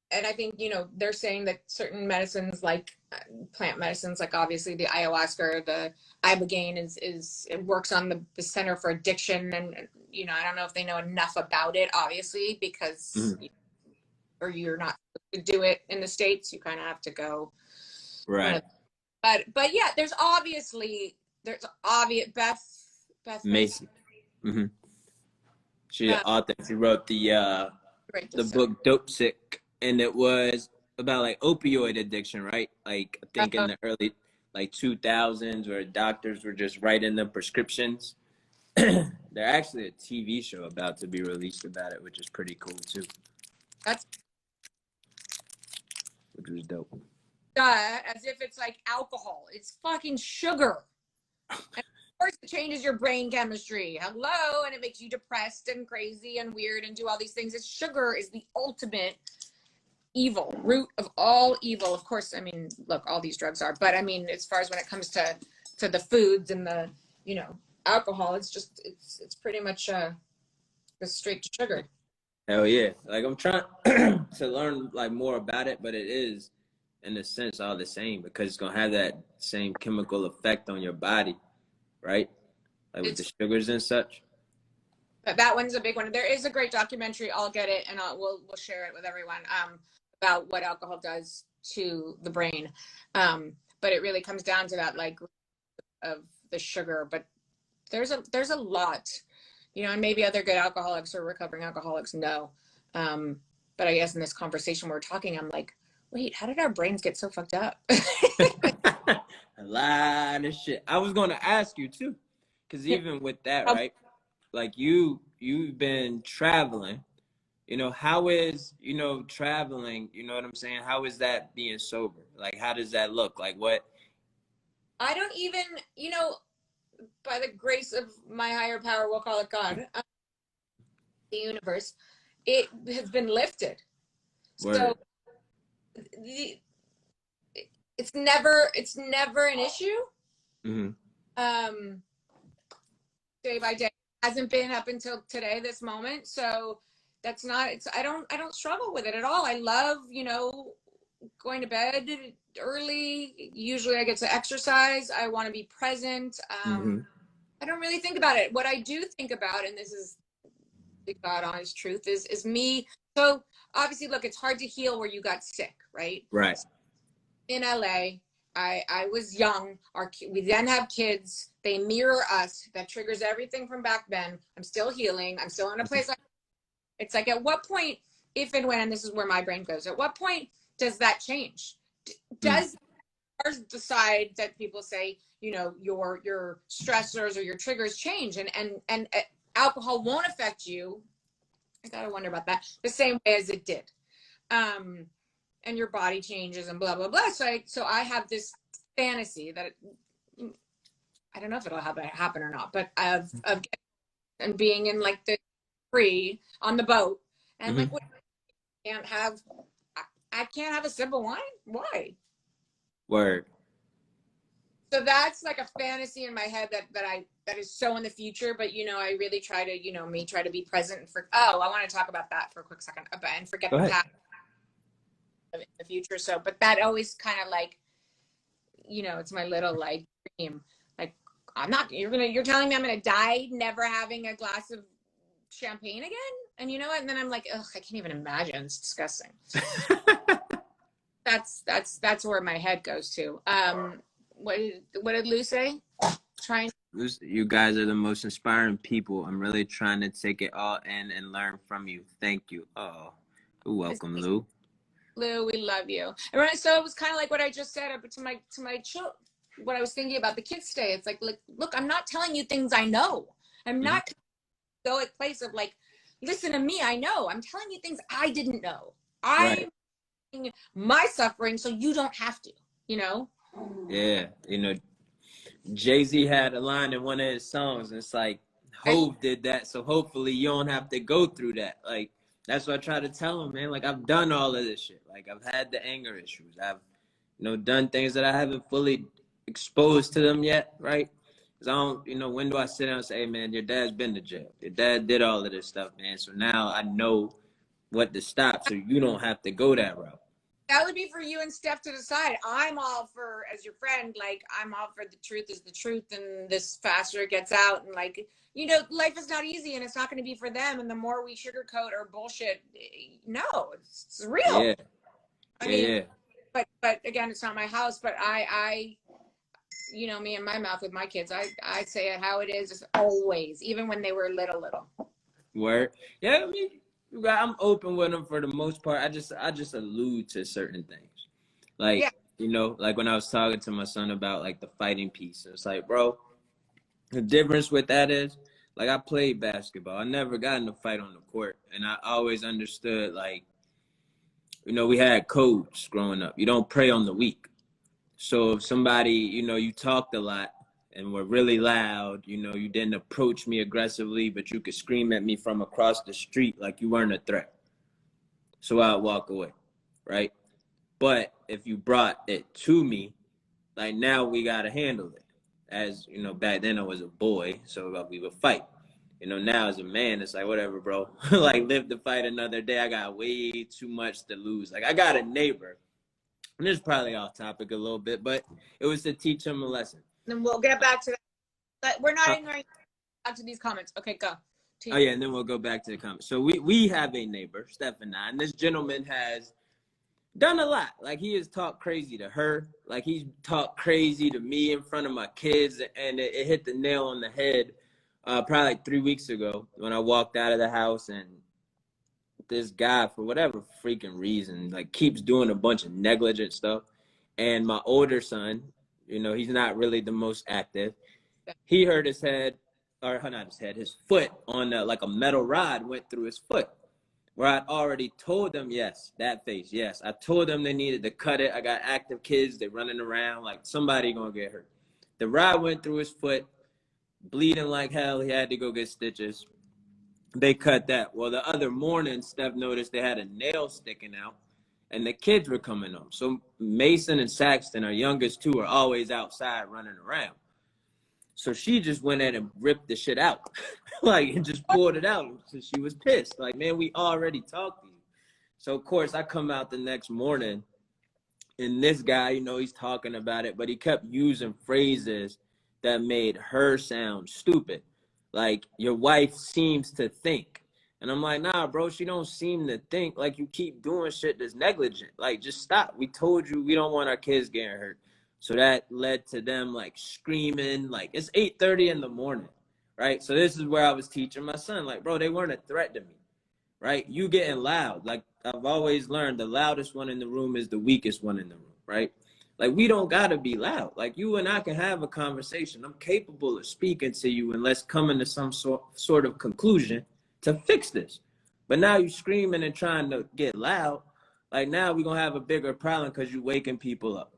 And I think, you know, they're saying that certain medicines, like plant medicines, like obviously the ayahuasca or the ibogaine it works on the center for addiction. And, you know, I don't know if they know enough about it, obviously, because or you're not supposed to do it in the States. You kind of have to go. Right. But yeah, there's obvious Beth Macy. She's an author. She wrote the book Dope Sick, and it was about like opioid addiction, right? Like I think in the early like 2000s, where doctors were just writing the prescriptions. There's actually a TV show about to be released about it, which is pretty cool too. Which was dope. As if it's like alcohol. It's fucking sugar. And of course, it changes your brain chemistry. Hello, and it makes you depressed and crazy and weird and do all these things. Sugar is the ultimate evil, root of all evil. Of course, I mean, look, all these drugs are, but I mean, as far as when it comes to the foods and the, you know, alcohol, it's just it's pretty much straight sugar. Hell yeah! Like I'm trying to learn like more about it, but it is, in a sense, all the same because it's gonna have that same chemical effect on your body, right? Like with the sugars and such. That one's a big one. There is a great documentary. I'll get it and we'll share it with everyone about what alcohol does to the brain. But it really comes down to that, like, of the sugar. But there's a lot, you know, and maybe other good alcoholics or recovering alcoholics know. But I guess in this conversation we're talking, I'm like, wait, how did our brains get so fucked up? A lot of shit. I was going to ask you too, because even with that, right? Like you've been traveling, you know, how is, you know, traveling, you know what I'm saying? How is that being sober? Like, how does that look? Like what? I don't even, you know, by the grace of my higher power, we'll call it God, the universe, it has been lifted. Word. So it's never an issue. Day by day, hasn't been up until today, this moment. So that's not, I don't struggle with it at all. I love, you know, going to bed early. Usually I get to exercise. I want to be present. I don't really think about it. What I do think about, and this is the God honest truth, is me. So obviously, look, it's hard to heal where you got sick, right? Right. In LA, I was young. We then have kids. They mirror us. That triggers everything from back then. I'm still healing. I'm still in a place. It's like, at what point, if and when, and this is where my brain goes, at what point does that change? Does ours decide that people say, you know, your stressors or your triggers change, and alcohol won't affect you? I gotta wonder about that. The same way as it did. And your body changes and blah blah blah. So I have this fantasy that I don't know if it'll happen or not, but of and being in like the free on the boat, and like, what, can't have I can't have a sip of wine. Why? Word. So that's like a fantasy in my head that is so in the future. But you know, I really try to, try to be present and I want to talk about that for a quick second and forget the past in the future. So, but that always kind of like, it's my little like dream. Like, you're telling me I'm gonna die never having a glass of champagne again? And you know what? And then I'm like, ugh, I can't even imagine. It's disgusting. That's where my head goes to. What did Lou say? You guys are the most inspiring people. I'm really trying to take it all in and learn from you. Thank you. Oh, welcome, Lou. Lou, we love you. And so it was kind of like what I just said to my children. What I was thinking about the kids today. It's like, look, I'm not telling you things I know. I'm not go at place of like, listen to me. I know. I'm telling you things I didn't know. I'm my suffering so you don't have to. Yeah, Jay-Z had a line in one of his songs, and it's like, Hov did that, so hopefully you don't have to go through that. Like, that's what I try to tell him, man. Like, I've done all of this shit. Like, I've had the anger issues. I've, done things that I haven't fully exposed to them yet, right? Because I don't, when do I sit down and say, hey, man, your dad's been to jail. Your dad did all of this stuff, man. So now I know what to stop so you don't have to go that route. That would be for you and Steph to decide. I'm all for, as your friend, like, I'm all for the truth is the truth, and this faster it gets out. And like, life is not easy, and it's not going to be for them. And the more we sugarcoat or bullshit, no, it's real. Yeah. I mean, but again, it's not my house, but I me and my mouth with my kids, I say it how it is always, even when they were little. Word. Yeah, I mean, I'm open with them for the most part. I just allude to certain things. Like, like when I was talking to my son about like the fighting piece, it's like, bro, the difference with that is, like, I played basketball. I never got in a fight on the court. And I always understood, like, we had codes growing up. You don't prey on the weak. So if somebody, you talked a lot and were really loud, you didn't approach me aggressively, but you could scream at me from across the street like you weren't a threat. So I'd walk away, right? But if you brought it to me, like, now we got to handle it. As, back then I was a boy, so we would fight. Now as a man, it's like, whatever, bro. Like, live to fight another day. I got way too much to lose. Like, I got a neighbor, and this is probably off topic a little bit, but it was to teach him a lesson. Then we'll get back to that. But we're not ignoring back to these comments. Okay, go. Oh, yeah, and then we'll go back to the comments. So we have a neighbor, Steph and I, and this gentleman has done a lot. Like, he has talked crazy to her. Like, he's talked crazy to me in front of my kids, and it hit the nail on the head probably like 3 weeks ago when I walked out of the house, and this guy, for whatever freaking reason, like, keeps doing a bunch of negligent stuff. And my older son, he's not really the most active. He hurt his head, or not his head, his foot on like a metal rod went through his foot. Where I'd already told them, yes, that face, yes. I told them they needed to cut it. I got active kids, they're running around, like, somebody gonna get hurt. The rod went through his foot, bleeding like hell. He had to go get stitches. They cut that. Well, the other morning, Steph noticed they had a nail sticking out, and the kids were coming home. So Mason and Saxton, our youngest two, are always outside running around. So she just went in and ripped the shit out, like, and just pulled it out. So she was pissed. Like, man, we already talked to you. So, of course, I come out the next morning, and this guy, he's talking about it, but he kept using phrases that made her sound stupid. Like, your wife seems to think. And I'm like, nah, bro, she don't seem to think. Like, you keep doing shit that's negligent. Like, just stop. We told you we don't want our kids getting hurt. So that led to them like screaming, like it's 8:30 in the morning, right? So this is where I was teaching my son, like, bro, they weren't a threat to me, right? You getting loud. Like I've always learned, the loudest one in the room is the weakest one in the room, right? Like we don't gotta be loud. Like you and I can have a conversation. I'm capable of speaking to you and let's come into some sort of conclusion to fix this. But now you screaming and trying to get loud. Like now we're gonna have a bigger problem because you waking people up.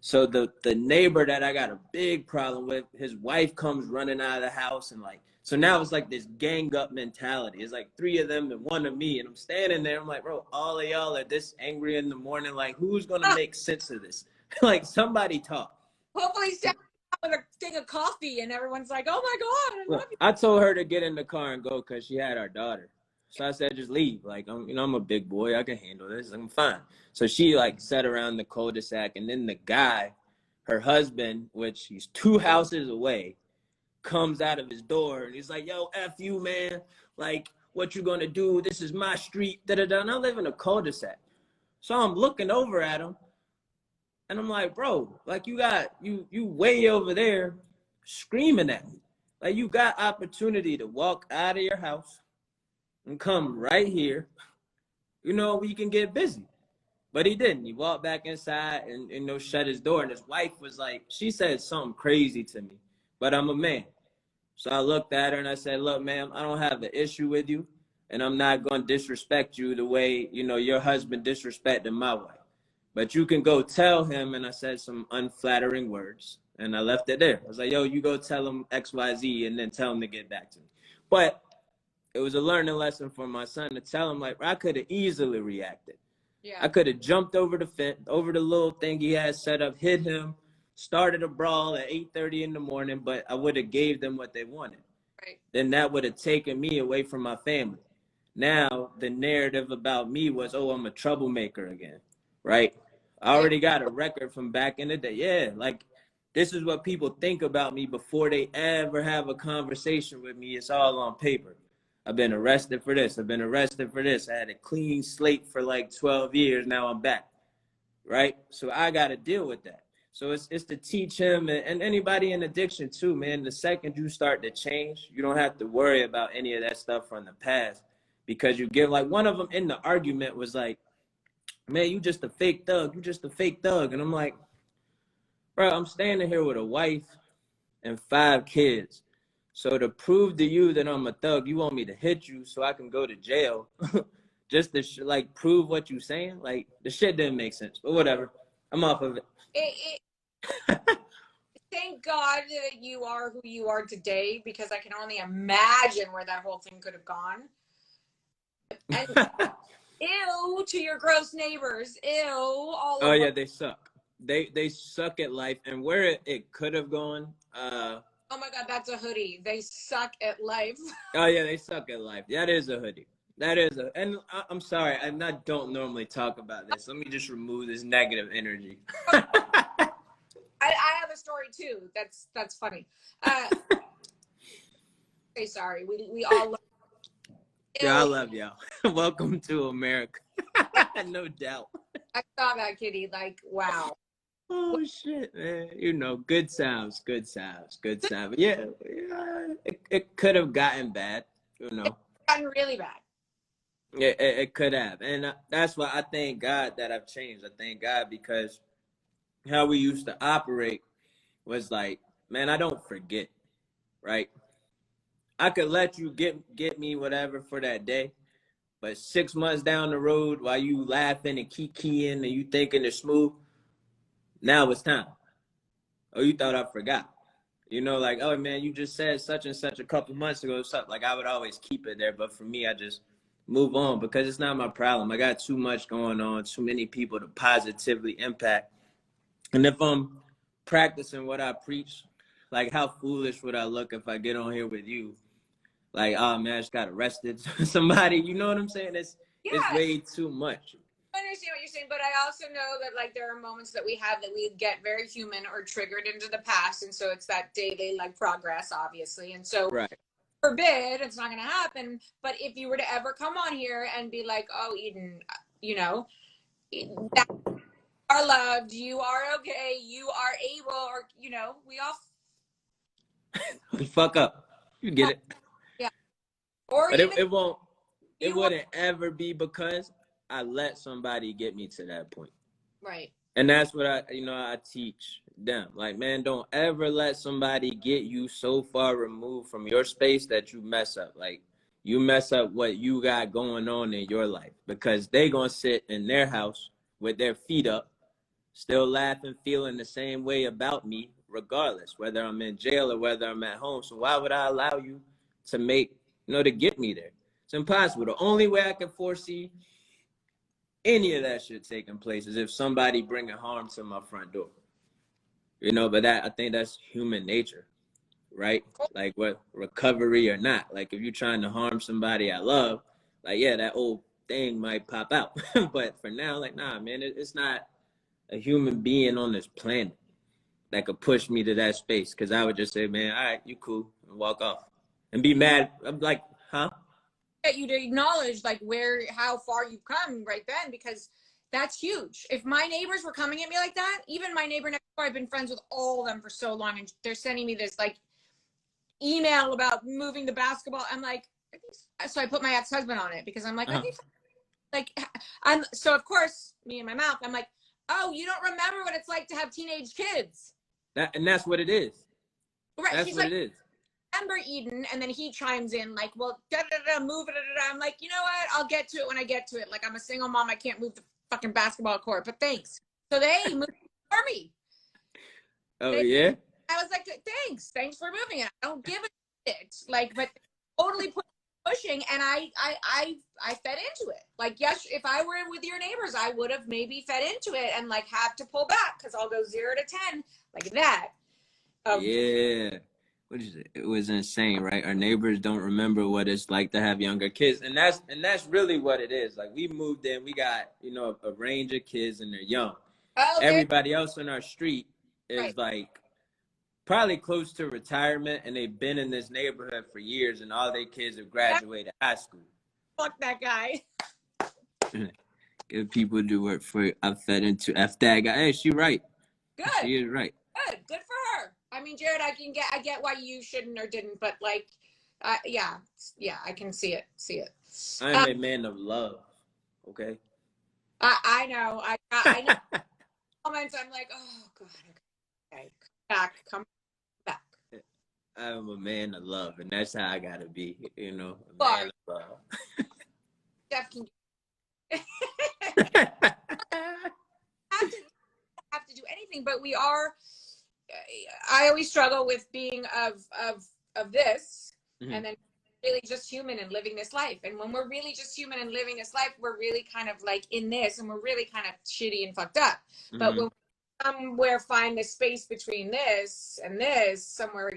So the neighbor that I got a big problem with, his wife comes running out of the house and like, so now it's like this gang up mentality. It's like three of them and one of me. And I'm standing there. I'm like, bro, all of y'all are this angry in the morning. Like, who's going to make sense of this? Like, somebody talk. Hopefully he's down with a thing of coffee and everyone's like, oh my God, I love you. I told her to get in the car and go because she had our daughter. So I said, just leave. Like, I'm a big boy. I can handle this. I'm fine. So she like sat around the cul-de-sac. And then the guy, her husband, which he's 2 houses away, comes out of his door and he's like, yo, F you, man. Like, what you gonna do? This is my street. Da-da-da. And I live in a cul-de-sac. So I'm looking over at him and I'm like, bro, like you way over there screaming at me. Like you got opportunity to walk out of your house and come right here. You know, we can get busy. But he didn't. He walked back inside and shut his door. And his wife was like, she said something crazy to me, but I'm a man. So I looked at her and I said, look, ma'am, I don't have an issue with you. And I'm not going to disrespect you the way, your husband disrespected my wife. But you can go tell him. And I said some unflattering words. And I left it there. I was like, yo, you go tell him X, Y, Z, and then tell him to get back to me. But it was a learning lesson for my son to tell him, like, I could have easily reacted. Yeah. I could have jumped over the fence, over the little thing he had set up, hit him, started a brawl at 8:30 in the morning, but I would have gave them what they wanted. Right. Then that would have taken me away from my family. Now the narrative about me was, oh, I'm a troublemaker again, right? I already got a record from back in the day. Yeah, like this is what people think about me before they ever have a conversation with me. It's all on paper. I've been arrested for this. I've been arrested for this. I had a clean slate for like 12 years. Now I'm back, right? So I got to deal with that. So it's to teach him and anybody in addiction too, man. The second you start to change, you don't have to worry about any of that stuff from the past because you get like one of them in the argument was like, man, you just a fake thug. You just a fake thug. And I'm like, bro, I'm standing here with a wife and 5 kids. So to prove to you that I'm a thug, you want me to hit you so I can go to jail just to like prove what you saying? Like the shit didn't make sense, but whatever. I'm off of it. Thank God that you are who you are today because I can only imagine where that whole thing could have gone. And ew to your gross neighbors. Ew. Oh yeah, they suck. They suck at life, and where it could have gone. Oh my God, that's a hoodie. They suck at life. Oh yeah, they suck at life. That is a hoodie. That is and I'm sorry, don't normally talk about this. Let me just remove this negative energy. I have a story too. That's funny. Say sorry. We all love yeah, I love y'all. Welcome to America. No doubt. I saw that, Kitty. Like, wow. Oh shit, man! Good sounds. Yeah, it could have gotten bad. It's gotten really bad. It could have, and that's why I thank God that I've changed. I thank God because how we used to operate was like, man, I don't forget, right? I could let you get me whatever for that day, but 6 months down the road, while you laughing and kikiing and you thinking it's smooth. Now it's time. Oh, you thought I forgot. Like, oh, man, you just said such and such a couple months ago. Something. Like, I would always keep it there. But for me, I just move on because it's not my problem. I got too much going on, too many people to positively impact. And if I'm practicing what I preach, like, how foolish would I look if I get on here with you? Like, oh, man, I just got arrested. Somebody, you know what I'm saying? It's way too much. I understand what you're saying, but I also know that like there are moments that we have that we get very human or triggered into the past, and so it's that daily like progress, obviously, and so right. Forbid it's not going to happen. But if you were to ever come on here and be like, "Oh, Eden, that are loved. You are okay. You are able, or, you know, we all. Fuck up. You get it. Yeah. Or But even it won't, it you want. wouldn't ever be because I let somebody get me to that point. Right. And that's what I teach them. Like, man, don't ever let somebody get you so far removed from your space that you mess up. Like, you mess up what you got going on in your life because they gonna sit in their house with their feet up, still laughing, feeling the same way about me, regardless, whether I'm in jail or whether I'm at home. So why would I allow you to to get me there? It's impossible. The only way I can foresee any of that shit taking place is if somebody bringing harm to my front door. But I think that's human nature, right? Like, what, recovery or not. Like, if you're trying to harm somebody I love, like, yeah, that old thing might pop out. But for now, like, nah, man, it's not a human being on this planet that could push me to that space. Because I would just say, man, all right, you cool, and walk off. And be mad. I'm like, huh? Get you to acknowledge like how far you've come right then, because that's huge. If my neighbors were coming at me like that, even my neighbor next door, I've been friends with all of them for so long, and they're sending me this like email about moving the basketball. I'm like, so I put my ex-husband on it because I'm like, so of course, me and my mouth, I'm like, oh, you don't remember what it's like to have teenage kids. That's what it is. Right. That's She's what like, it is. remember, Eden, and then he chimes in like, well, move it. I'm like, you know what? I'll get to it when I get to it. Like, I'm a single mom. I can't move the fucking basketball court, but thanks. So they moved for me. Yeah? I was like, thanks for moving it. I don't give a shit. Like, but totally pushing, and I fed into it. Like, yes, if I were with your neighbors, I would have maybe fed into it and like have to pull back because I'll go 0 to 10 like that. Yeah. What is it? It was insane, right? Our neighbors don't remember what it's like to have younger kids, and that's really what it is. Like, we moved in, we got a range of kids, and they're young. Everybody else on our street is like probably close to retirement, and they've been in this neighborhood for years, and all their kids have graduated high school. Fuck that guy. Give people do work for you. I fed into F that guy. Hey, she right. Good. She is right. Good for her. I mean, Jarrod, I get why you shouldn't or didn't, but like, yeah, I can see it. I'm a man of love. Okay. I know. I know. Comments. I'm like, oh god. Okay. Come back. I'm a man of love, and that's how I gotta be. A man of love. Jeff can. have to do anything, but we are. I always struggle with being of this, and then really just human and living this life. And when we're really just human and living this life, we're really kind of like in this, and we're really kind of shitty and fucked up. But when we somewhere find the space between this and this, somewhere,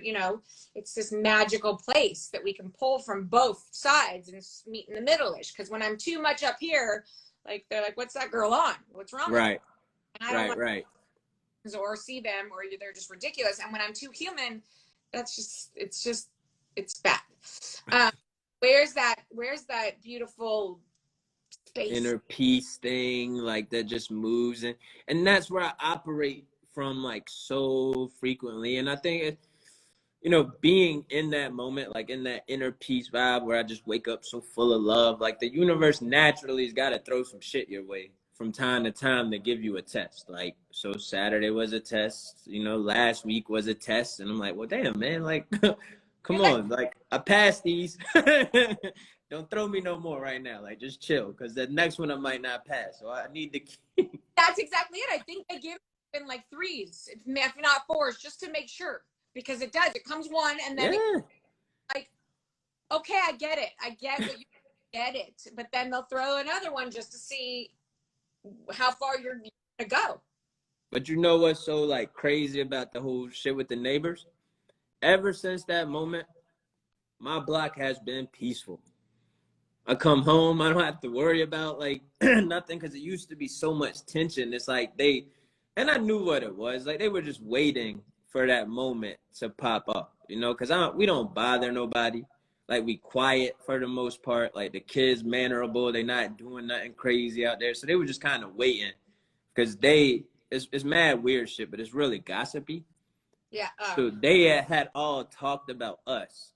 it's this magical place that we can pull from both sides and meet in the middle-ish. Because when I'm too much up here, like they're like, "What's that girl on? What's wrong?" Right. And I don't or see them, or they're just ridiculous. And when I'm too human, it's bad. Where's that beautiful space? Inner peace thing, like, that just moves, and that's where I operate from, like, so frequently. And I think being in that moment, like in that inner peace vibe where I just wake up so full of love, like the universe naturally has got to throw some shit your way from time to time to give you a test. Like, so Saturday was a test, last week was a test. And I'm like, well, damn, man, like, come on. Like, I passed these. Don't throw me no more right now. Like, just chill. Because the next one I might not pass. So I need to keep. That's exactly it. I think they give in like 3s, if not 4s, just to make sure. Because it does. It comes one and then like, okay, I get it. I get what you get it. But then they'll throw another one just to see how far you're gonna go. But you know what's so like crazy about the whole shit with the neighbors? Ever since that moment, my block has been peaceful. I come home, I don't have to worry about like nothing, because it used to be so much tension. It's like and I knew what it was. Like, they were just waiting for that moment to pop up, because we don't bother nobody. Like, we quiet for the most part. Like, the kids mannerable, they not doing nothing crazy out there. So they were just kind of waiting because it's mad weird shit, but it's really gossipy. Yeah. So they had all talked about us,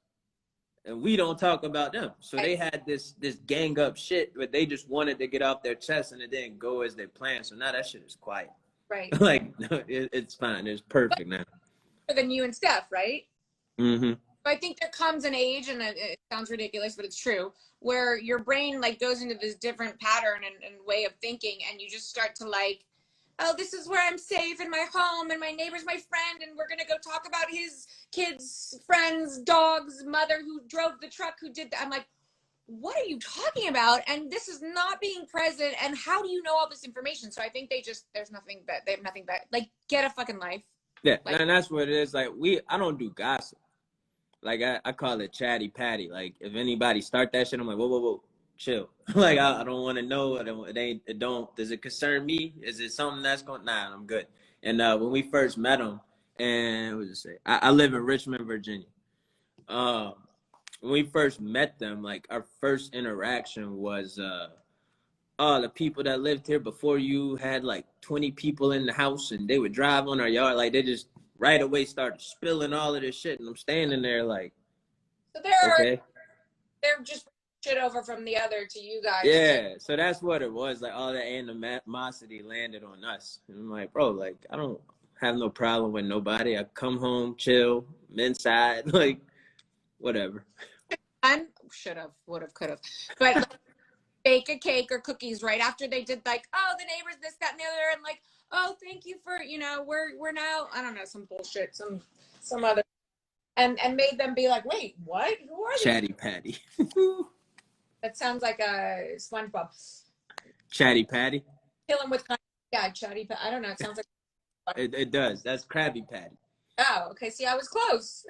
and we don't talk about them. So they had this gang up shit, but they just wanted to get off their chest, and it didn't go as they planned. So now that shit is quiet. Right. Like it's fine. It's perfect now. Than you and Steph, right? Mm-hmm. I think there comes an age, and it sounds ridiculous, but it's true, where your brain like goes into this different pattern and way of thinking, and you just start to like, oh, this is where I'm safe in my home, and my neighbor's my friend, and we're gonna go talk about his kids, friends, dogs, mother who drove the truck, who did that. I'm like, what are you talking about? And this is not being present. And how do you know all this information? So I think they have nothing but like, get a fucking life. Yeah, like, and that's what it is. Like I don't do gossip. Like I call it Chatty Patty. Like if anybody start that shit, I'm like, whoa, chill. Like I don't want to know. It don't. Does it concern me? Is it something that's going? Nah, I'm good. And when we first met him, and what was it say? I live in Richmond, Virginia. When we first met them, like our first interaction was, oh, the people that lived here before you had like 20 people in the house, and they would drive on our yard. Like they just right away started spilling all of this shit, and I'm standing there like, so they're just shit over from the other to you guys. Yeah, so that's what it was. Like all the animosity landed on us, and I'm like, bro, like I don't have no problem with nobody. I come home, chill, I'm inside, like whatever. I should have, would have, could have, but like, bake a cake or cookies right after they did like, oh, the neighbors, this, that, and the other, and like, oh, thank you for, we're now, I don't know, some bullshit, some other, and made them be like, wait, what? Who are you? Chatty Patty. That sounds like a SpongeBob. Chatty Patty. Kill him with, yeah, Chatty Patty. I don't know. It sounds like it does. That's Krabby Patty. Oh, okay. See, I was close.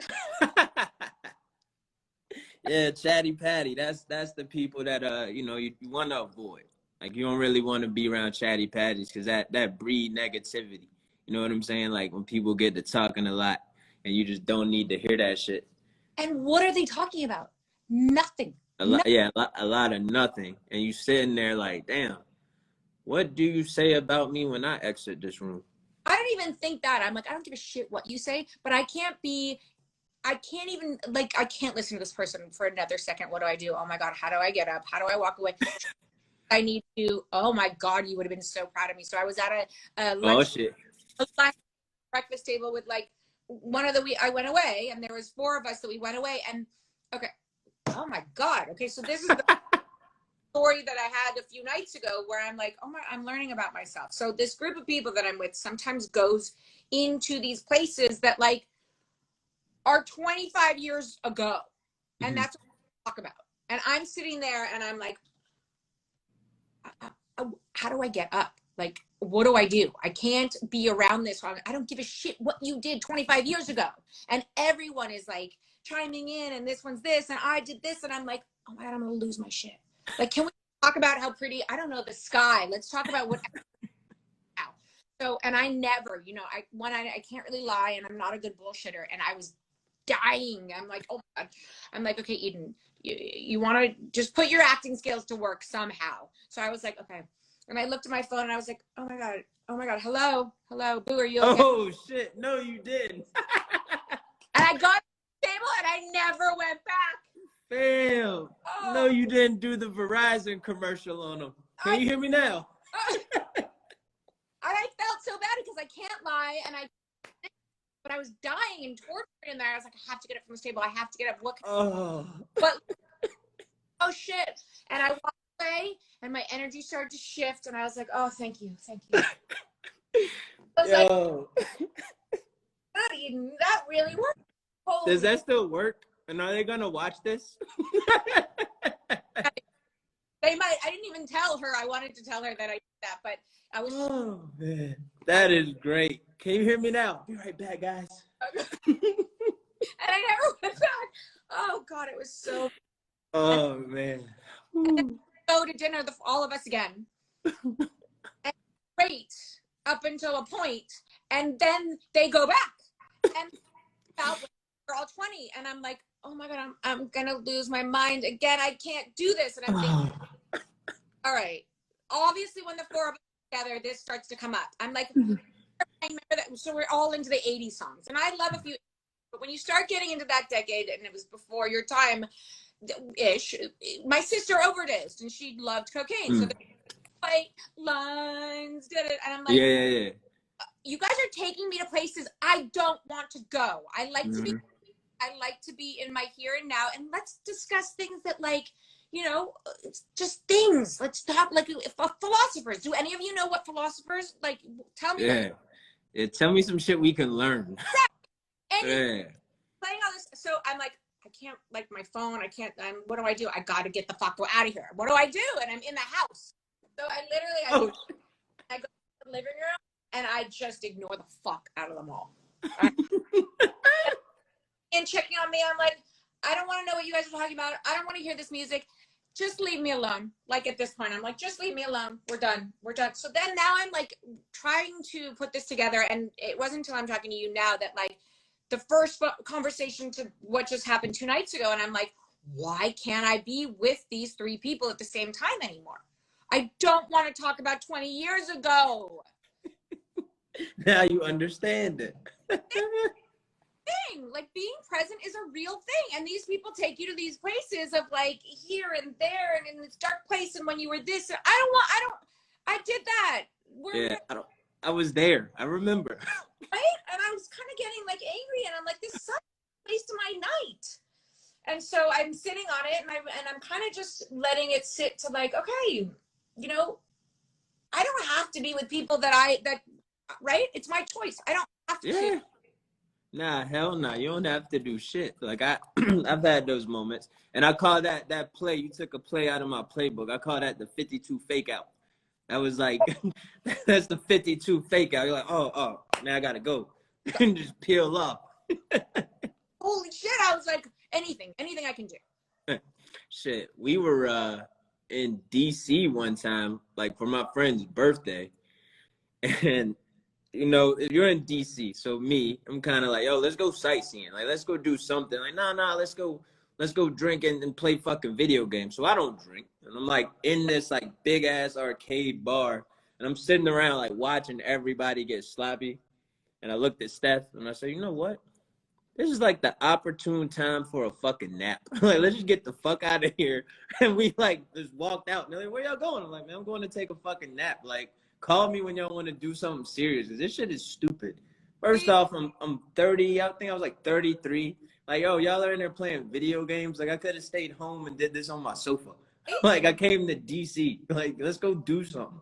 Yeah, Chatty Patty. That's the people that you want to avoid. Like you don't really want to be around Chatty Patties because that breed negativity. You know what I'm saying? Like when people get to talking a lot and you just don't need to hear that shit. And what are they talking about? Nothing. A lot of nothing. And you sitting there like, damn, what do you say about me when I exit this room? I don't even think that. I'm like, I don't give a shit what you say, but I can't even, like, I can't listen to this person for another second. What do I do? Oh my God, how do I get up? How do I walk away? I need to, oh my God, you would have been so proud of me. So I was at a lunch, breakfast table with like I went away, and there was 4 of us that we went away, and okay. Oh my God. Okay. So this is the story that I had a few nights ago where I'm like, I'm learning about myself. So this group of people that I'm with sometimes goes into these places that like are 25 years ago. And that's what we talk about. And I'm sitting there and I'm like, how do I get up? Like, what do I do? I can't be around this. I don't give a shit what you did 25 years ago. And everyone is like chiming in, and this one's this, and I did this. And I'm like, oh my God, I'm going to lose my shit. Like, can we talk about how pretty, I don't know, the sky. Let's talk about what. So, and I never, I can't really lie, and I'm not a good bullshitter. And I was dying. I'm like, oh my God. I'm like, okay, Eden, you want to just put your acting skills to work somehow. So I was like, okay. And I looked at my phone and I was like, oh my God, hello, Boo, are you okay? Oh shit, no you didn't. And I got the table and I never went back. Damn. Oh. No, you didn't do the Verizon commercial on them. Can you hear me now? And I felt so bad because I can't lie, but I was dying and tortured in there. I was like, I have to get up from this table. I have to get up. What? But oh shit! And I walked away, and my energy started to shift, and I was like, oh, thank you. I was like, God, Eden, that really worked. Holy Does that still work? And are they gonna watch this? They might. I didn't even tell her. I wanted to tell her that I did that, but I was. Oh man, that is great. Can you hear me now? Be right back, guys. And I never went back. Oh God, it was so. Oh man. And then go to dinner, all of us again. And great up until a point, and then they go back, and we're all 20, and I'm like, oh my God, I'm gonna lose my mind again. I can't do this, and I'm thinking, all right. Obviously, when the 4 of us together, this starts to come up. I'm like, I remember that. So we're all into the 80s songs. And I love a few, but when you start getting into that decade, and it was before your time ish, my sister overdosed and she loved cocaine. So the white lines did it. And I'm like, yeah. You guys are taking me to places I don't want to go. I like to be in my here and now, and let's discuss things that, like, you know, just things. Let's talk like philosophers. Do any of you know what philosophers like? Tell me. Yeah, tell me some shit we can learn. And playing all this, so I'm like, I can't, like, my phone. I can't. What do? I got to get the fuck out of here. What do I do? And I'm in the house. So I literally, I go to the living room and I just ignore the fuck out of them all. And checking on me, I'm like, I don't want to know what you guys are talking about. I don't want to hear this music. Just leave me alone. Like, at this point, I'm like, just leave me alone. We're done. So then now I'm like trying to put this together. And it wasn't until I'm talking to you now that, like, the first conversation to what just happened 2 nights ago. And I'm like, why can't I be with these 3 people at the same time anymore? I don't want to talk about 20 years ago. Now you understand it. Like, being present is a real thing, and these people take you to these places of, like, here and there and in this dark place, and when you were this, I did that. I was there. I remember. Right? And I was kind of getting, like, angry, and I'm like, this sucks. Waste of my night. And so I'm sitting on it, and I'm kind of just letting it sit to, like, okay, you know, I don't have to be with people that right? It's my choice. I don't have to. Yeah. Nah, hell nah. You don't have to do shit. Like, I've had those moments, and I call that play. You took a play out of my playbook. I call that the 52 fake out. That was like, that's the 52 fake out. You're like, oh, now I gotta go, and just peel off. Holy shit! I was like, anything I can do. Shit, we were in DC one time, like, for my friend's birthday, and, you know, if you're in DC, so I'm kind of like, yo, let's go sightseeing. Like, let's go do something. Like, nah, let's go drink and play fucking video games. So I don't drink. And I'm, like, in this, like, big ass arcade bar, and I'm sitting around, like, watching everybody get sloppy. And I looked at Steph and I said, you know what? This is, like, the opportune time for a fucking nap. Like, let's just get the fuck out of here. And we, like, just walked out. And they're like, where y'all going? I'm like, man, I'm going to take a fucking nap. Like, call me when y'all want to do something serious, because this shit is stupid. First off, I'm 30. I think I was like 33. Like, yo, y'all are in there playing video games. Like, I could have stayed home and did this on my sofa. Like, I came to DC. Like, let's go do something.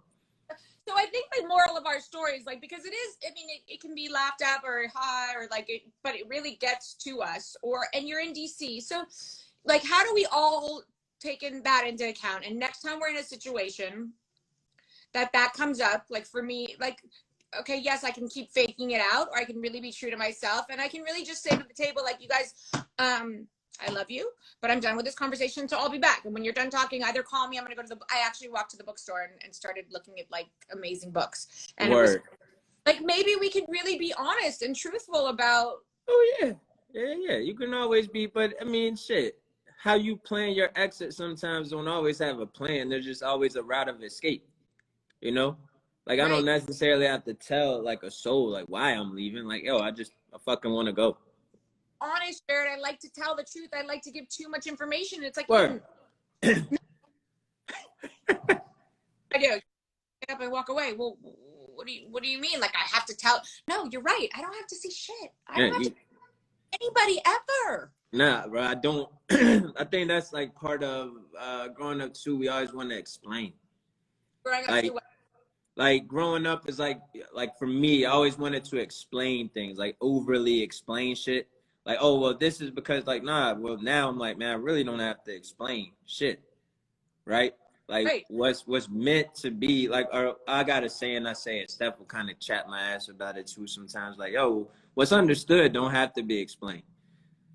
So I think the moral of our story is, like, because it is, I mean, it can be laughed at or high or, like, but it really gets to us. And you're in DC. So, like, how do we all take that into account? And next time we're in a situation that comes up, like, for me, like, okay, yes, I can keep faking it out, or I can really be true to myself, and I can really just say to the table, like, you guys, I love you, but I'm done with this conversation, so I'll be back. And when you're done talking, either call me. I'm gonna go to I actually walked to the bookstore and started looking at, like, amazing books. And Word. It was like, maybe we can really be honest and truthful about. Oh yeah. You can always be, but I mean, shit. How you plan your exit sometimes don't always have a plan. There's just always a route of escape. You know, like, right. I don't necessarily have to tell, like, a soul, like, why I'm leaving. Like, yo, I fucking want to go. Honest, Jarrod, I like to tell the truth. I like to give too much information. It's like, Word. I do. Get up and walk away. Well, what do you mean? Like, I have to tell? No, you're right. I don't have to see shit. I don't have to anybody ever. Nah, bro, I don't. I think that's, like, part of growing up too. We always want to explain. Like growing up is like for me, I always wanted to explain things, like overly explain shit. Like, oh, well, this is because, like, nah, well, now I'm like, man, I really don't have to explain shit. Right? Like, right. What's meant to be, like, or I got a saying, I say it, Steph will kind of chat my ass about it too sometimes. Like, yo, what's understood don't have to be explained.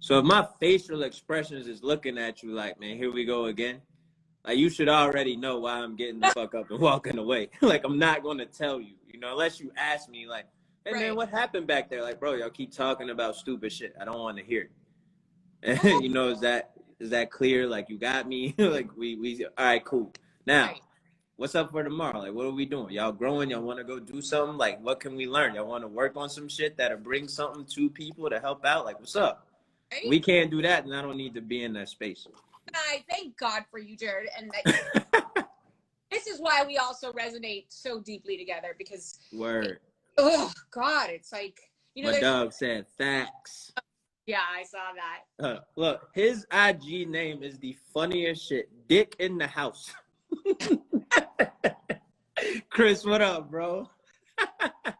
So if my facial expressions is looking at you like, man, here we go again. Like, you should already know why I'm getting the fuck up and walking away. Like, I'm not going to tell you, you know, unless you ask me, like, hey, right. Man, what happened back there? Like, bro, y'all keep talking about stupid shit. I don't want to hear it. And, you know, is that clear? Like, you got me? Like, we all right, cool. Now, right. what's up for tomorrow? Like, what are we doing? Y'all growing? Y'all want to go do something? Like, what can we learn? Y'all want to work on some shit that'll bring something to people to help out? Like, what's up? Right? We can't do that, and I don't need to be in that space. I thank God for you, Jarrod, and that this is why we also resonate so deeply together because Word. Oh God, it's like My dog said facts. Yeah, I saw that. Look, his IG name is the funniest shit. Dick in the house. Chris, what up, bro? Your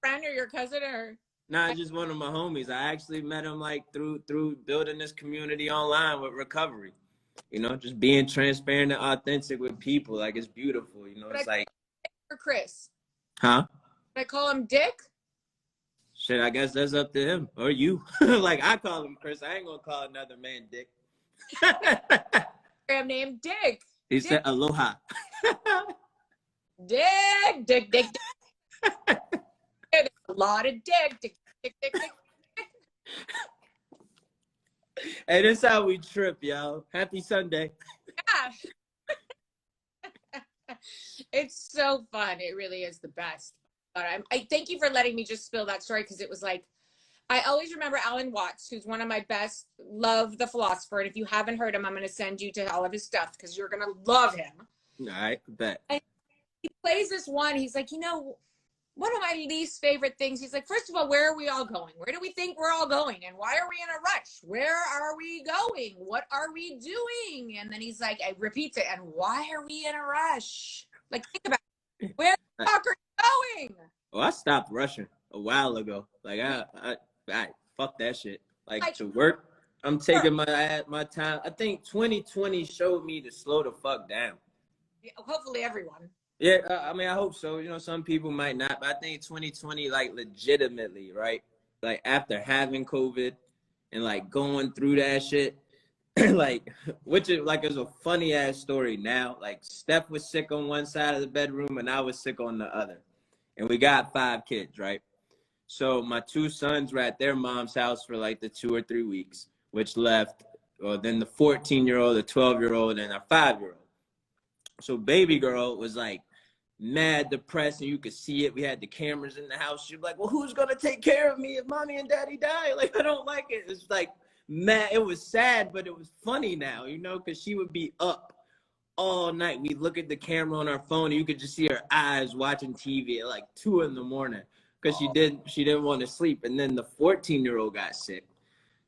friend or your cousin or? Nah, just one of my homies. I actually met him like through building this community online with recovery. You know, just being transparent and authentic with people. Like, it's beautiful. You know, it's like. Or Chris? Huh? Should I call him Dick? Shit, I guess that's up to him or you. Like, I call him Chris. I ain't gonna call another man Dick. Instagram name Dick. He said aloha. Dick, Dick, Dick, Dick. There's a lot of Dick, Dick, Dick, Dick, Dick. Hey, this is how we trip, y'all. Happy Sunday. Yeah. It's so fun. It really is the best. But I thank you for letting me just spill that story because it was like, I always remember Alan Watts, who's one of my best, love the philosopher. And if you haven't heard him, I'm going to send you to all of his stuff because you're going to love him. All right, bet. And he plays this one. He's like, one of my least favorite things. He's like, first of all, where are we all going? Where do we think we're all going? And why are we in a rush? Where are we going? What are we doing? And then he's like, I repeats it. And why are we in a rush? Like, think about it. Where the fuck are you going? Well, I stopped rushing a while ago. Like, I fuck that shit. Like, to work, I'm taking my time. I think 2020 showed me to slow the fuck down. Yeah, hopefully everyone. Yeah, I mean, I hope so. You know, some people might not, but I think 2020, like, legitimately, right? Like, after having COVID and, like, going through that shit, like, which is, like, is a funny-ass story now. Like, Steph was sick on one side of the bedroom, and I was sick on the other. And we got 5 kids, right? So my 2 sons were at their mom's house for, like, the 2 or 3 weeks, which left, then the 14-year-old, the 12-year-old, and a 5-year-old. So baby girl was, like, mad depressed, and you could see it. We had the cameras in the house. She was like, well, who's gonna take care of me if mommy and daddy die? Like, I don't like it. It's like, mad. It was sad, but it was funny now, you know, because she would be up all night. We look at the camera on our phone, and you could just see her eyes watching TV at like 2 a.m. because she didn't want to sleep. And then the 14-year-old got sick,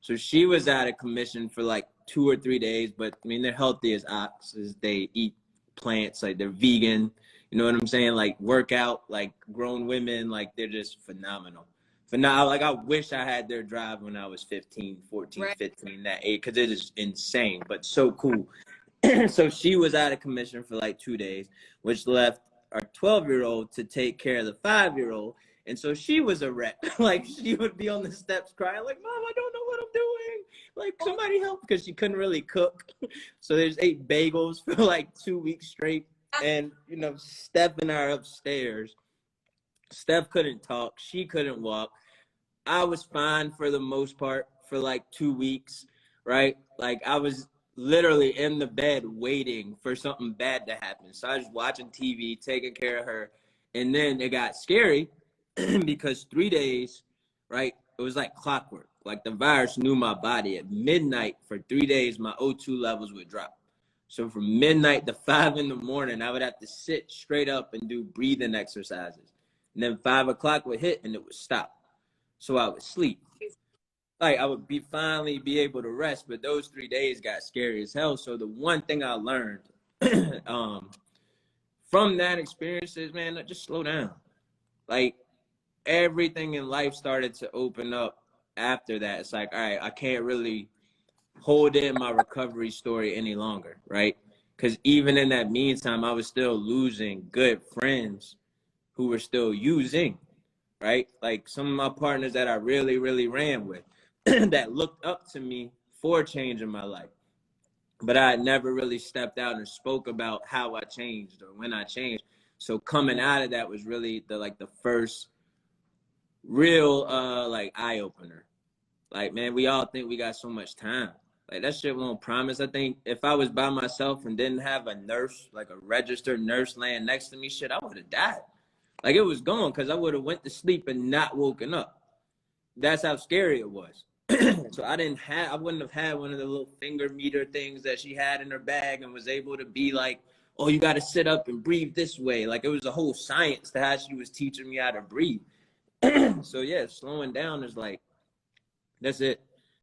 so she was out of commission for like 2 or 3 days. But I mean, they're healthy as oxes. They eat plants, like they're vegan. You know what I'm saying? Like, work out, like grown women, like they're just phenomenal. For now, like, I wish I had their drive when I was 15, 14, right. 15, that age, because it is insane, but so cool. So she was out of commission for like 2 days, which left our 12-year-old to take care of the 5-year-old. And so she was a wreck. Like, she would be on the steps crying, like, Mom, I don't know what I'm doing. Like, somebody help, because she couldn't really cook. So there's 8 bagels for like 2 weeks straight. And, you know, Steph and I are upstairs. Steph couldn't talk. She couldn't walk. I was fine for the most part for like 2 weeks, right? Like, I was literally in the bed waiting for something bad to happen. So I was watching TV, taking care of her. And then it got scary because 3 days, right, it was like clockwork. Like, the virus knew my body. At midnight for 3 days, my O2 levels would drop. So from midnight to 5 a.m, I would have to sit straight up and do breathing exercises. And then 5 o'clock would hit and it would stop. So I would sleep. Like, I would finally be able to rest, but those 3 days got scary as hell. So the one thing I learned from that experience is, man, just slow down. Like, everything in life started to open up after that. It's like, all right, I can't really hold in my recovery story any longer, right? Because even in that meantime, I was still losing good friends who were still using, right? Like, some of my partners that I really, really ran with that looked up to me for changing my life. But I had never really stepped out and spoke about how I changed or when I changed. So coming out of that was really the first real like eye opener. Like, man, we all think we got so much time. Like that shit won't promise. I think if I was by myself and didn't have a nurse, like a registered nurse laying next to me, shit, I would have died. Like it was gone because I would have went to sleep and not woken up. That's how scary it was. So I wouldn't have had one of the little finger meter things that she had in her bag and was able to be like, oh, you got to sit up and breathe this way. Like it was a whole science to how she was teaching me how to breathe. So yeah, slowing down is like, that's it.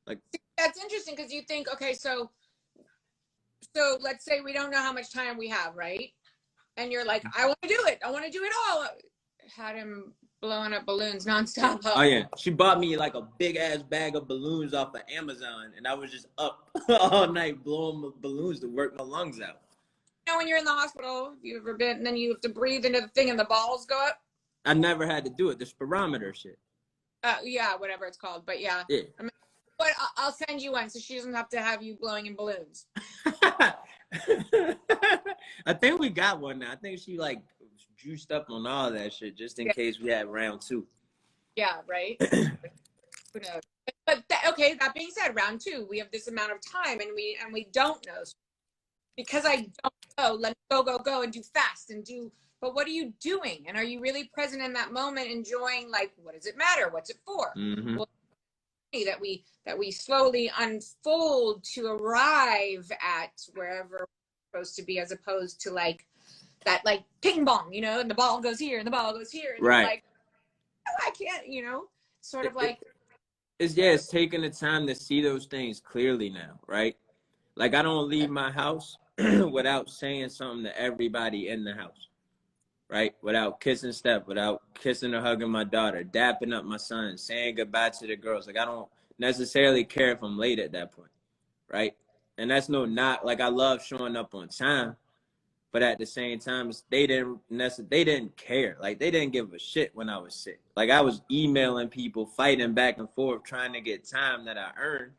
Like That's interesting because you think, okay, so let's say we don't know how much time we have, right? And you're like, I want to do it. I want to do it all. Had him blowing up balloons nonstop. oh yeah, she bought me like a big ass bag of balloons off of Amazon, and I was just up all night blowing balloons to work my lungs out. You know, when you're in the hospital, you ever been, and then you have to breathe into the thing and the balls go up? I never had to do it. The spirometer shit. Yeah, whatever it's called. But yeah. I mean, but I'll send you one so she doesn't have to have you blowing in balloons. I think we got one now. I think she like juiced up on all that shit just in case we had round 2. Yeah, right. Who knows? But okay, that being said, round 2, we have this amount of time and we don't know. Because I don't know, let me go and do fast and do, but what are you doing? And are you really present in that moment, enjoying, like, what does it matter? What's it for? Mm-hmm. Well, that we slowly unfold to arrive at wherever we're supposed to be, as opposed to like that, like ping pong, you know, and the ball goes here and the ball goes here, and right. you're like, oh, I can't, you know, sort of like. It's taking the time to see those things clearly now, right? Like I don't leave my house without saying something to everybody in the house, right? Without kissing Steph, without kissing or hugging my daughter, dapping up my son, saying goodbye to the girls. Like I don't necessarily care if I'm late at that point, right? And that's not like I love showing up on time, but at the same time, they didn't care. Like they didn't give a shit when I was sick. Like I was emailing people, fighting back and forth, trying to get time that I earned.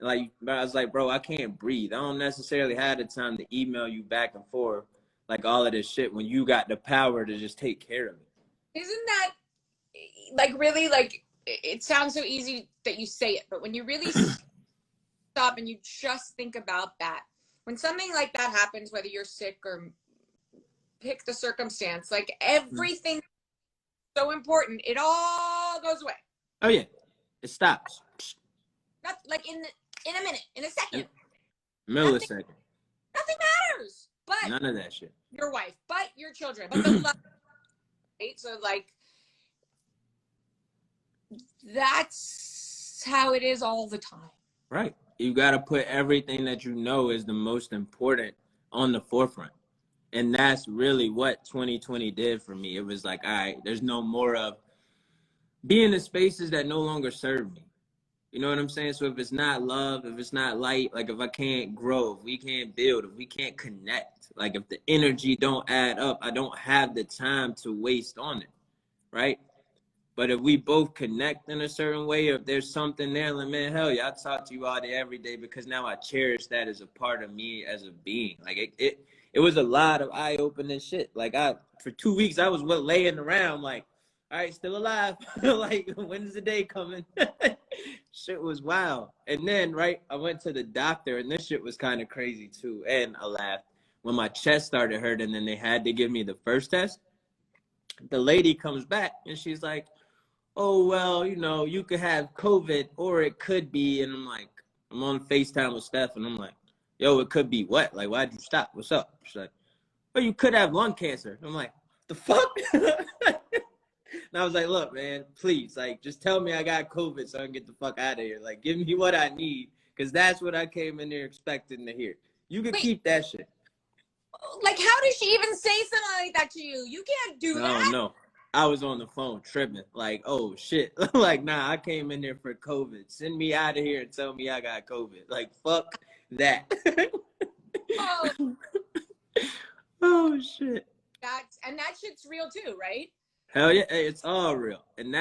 Like I was like, bro, I can't breathe. I don't necessarily have the time to email you back and forth like all of this shit when you got the power to just take care of it. Isn't that like really, like, it sounds so easy that you say it, but when you really stop and you just think about that, when something like that happens, whether you're sick or pick the circumstance, like everything so important, it all goes away. Oh yeah, it stops. Not like in a minute, in a second, millisecond. Nothing matters. But none of that shit. Your wife, but your children, but the love, right? So like, that's how it is all the time. Right. You got to put everything that you know is the most important on the forefront. And that's really what 2020 did for me. It was like, all right, there's no more of being in spaces that no longer serve me. You know what I'm saying? So if it's not love, if it's not light, like if I can't grow, if we can't build, if we can't connect, like if the energy don't add up, I don't have the time to waste on it, right? But if we both connect in a certain way, or if there's something there, like, man, hell yeah, I talk to you all day, every day, because now I cherish that as a part of me as a being. Like it was a lot of eye-opening shit. Like for 2 weeks, I was laying around like, all right, still alive. Like, when's the day coming? Shit was wild. And then, right, I went to the doctor, and this shit was kind of crazy too. And I laughed. When my chest started hurting, and they had to give me the first test, the lady comes back, and she's like, oh, well, you know, you could have COVID, or it could be. And I'm like, I'm on FaceTime with Steph, and I'm like, yo, it could be what? Like, why'd you stop? What's up? She's like, oh, you could have lung cancer. I'm like, the fuck? And I was like, look, man, please, like, just tell me I got COVID so I can get the fuck out of here. Like, give me what I need, because that's what I came in there expecting to hear. You can keep that shit. Like, how did she even say something like that to you? You can't do that. No. I was on the phone tripping. Like, oh, shit. Like, nah, I came in there for COVID. Send me out of here and tell me I got COVID. Like, fuck that. Oh. Oh, shit. That shit's real too, right? Hell yeah, it's all real. And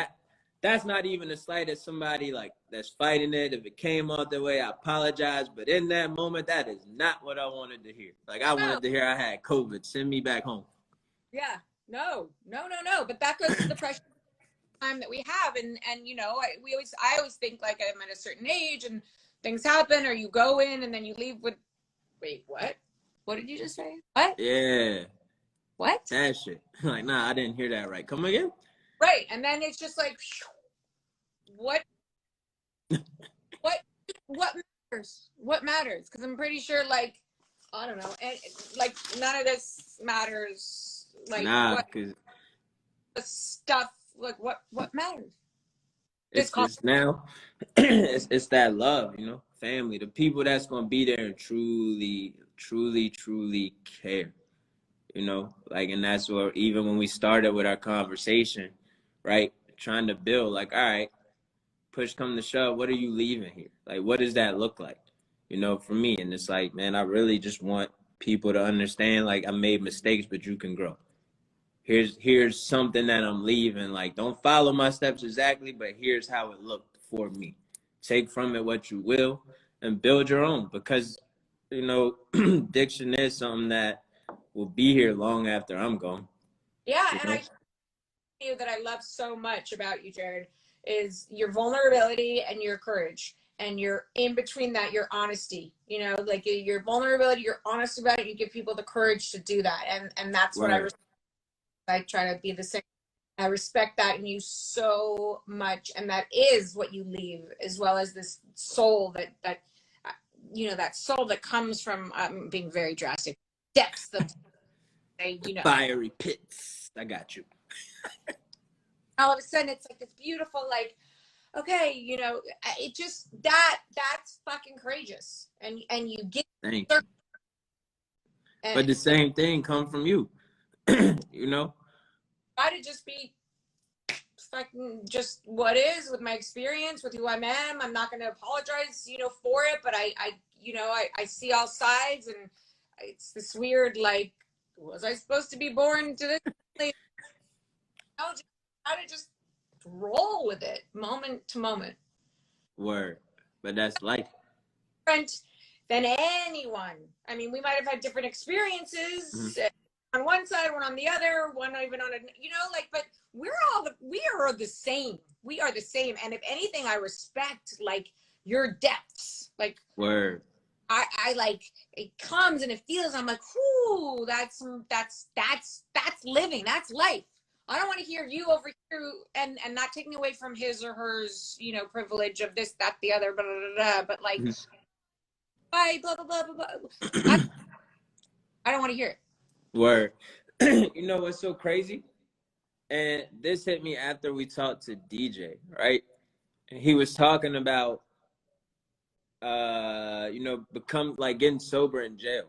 that's not even the slight of somebody like that's fighting it. If it came out that way, I apologize. But in that moment, that is not what I wanted to hear. Like I wanted to hear I had COVID. Send me back home. Yeah. No. But that goes to the pressure time that we have, and you know, I always think like I'm at a certain age, and things happen, or you go in and then you leave with, wait, what did you just say? What? Yeah. What? That shit. Like, nah, I didn't hear that right. Come again? Right. And then it's just like, what what what matters? What matters? Because I'm pretty sure, like, I don't know, and like none of this matters. Like, Nah, what because stuff? Like, what matters? This it's now it's that love, you know, family, the people that's gonna be there and truly care, you know, like, and that's where even when we started with our conversation, right, trying to build, like, all right, push come to shove, what are you leaving here? Like, what does that look like? You know, for me, and it's like, man, I really just want people to understand, like, I made mistakes, but you can grow. Here's something that I'm leaving. Like, don't follow my steps exactly, but here's how it looked for me. Take from it what you will and build your own, because, you know, addiction is something that will be here long after I'm gone. Yeah, You and know? I you that I love so much about you, Jarrod, is your vulnerability and your courage. And you're in between that, your honesty, you know, like your vulnerability, you're honest about it. You give people the courage to do that. And that's what Word. I try to be the same. I respect that in you so much. And that is what you leave, as well as this soul that, you know, that soul that comes from being very drastic depths of, you know, Fiery pits. I got you. all of a sudden it's like this beautiful, like, okay, you know, it just that's fucking courageous, and you get Thank you. and But the same thing come from you. You know? try to just be fucking just what is with my experience with who I am. I'm not going to apologize, you know, for it, but I you know, I see all sides, and it's this weird, like, was I supposed to be born to this? No, just try to just roll with it moment to moment. Word. But that's life. Different than anyone. I mean, we might have had different experiences on one side, one on the other, one even on a, you know, like, but we are the same. We are the same. And if anything, I respect, like, your depths. Like, Word. I like, it comes and it feels, I'm like, whoo, that's living. That's life. I don't want to hear you over here and not taking away from his or hers, you know, privilege of this, that, the other, blah, blah, blah, blah, but like, bye, blah, blah, blah, blah, blah. I don't want to hear it. Word. You know what's so crazy? And this hit me after we talked to DJ, right? And he was talking about you know, become like getting sober in jail.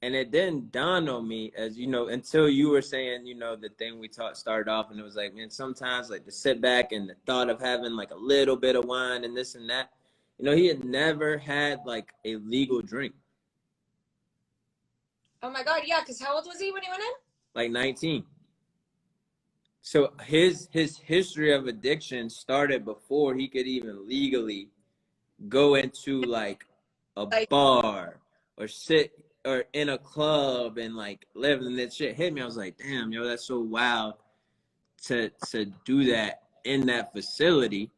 And it didn't dawn on me, as you know, until you were saying, you know, the thing we started off, and it was like, man, sometimes like the sit back and the thought of having like a little bit of wine and this and that. You know, he had never had like a legal drink. Oh my God, yeah, because how old was he when he went in? Like 19. So his history of addiction started before he could even legally go into like a Like, bar or sit or in a club and like live, and that shit hit me. I was like, damn, yo, that's so wild to do that in that facility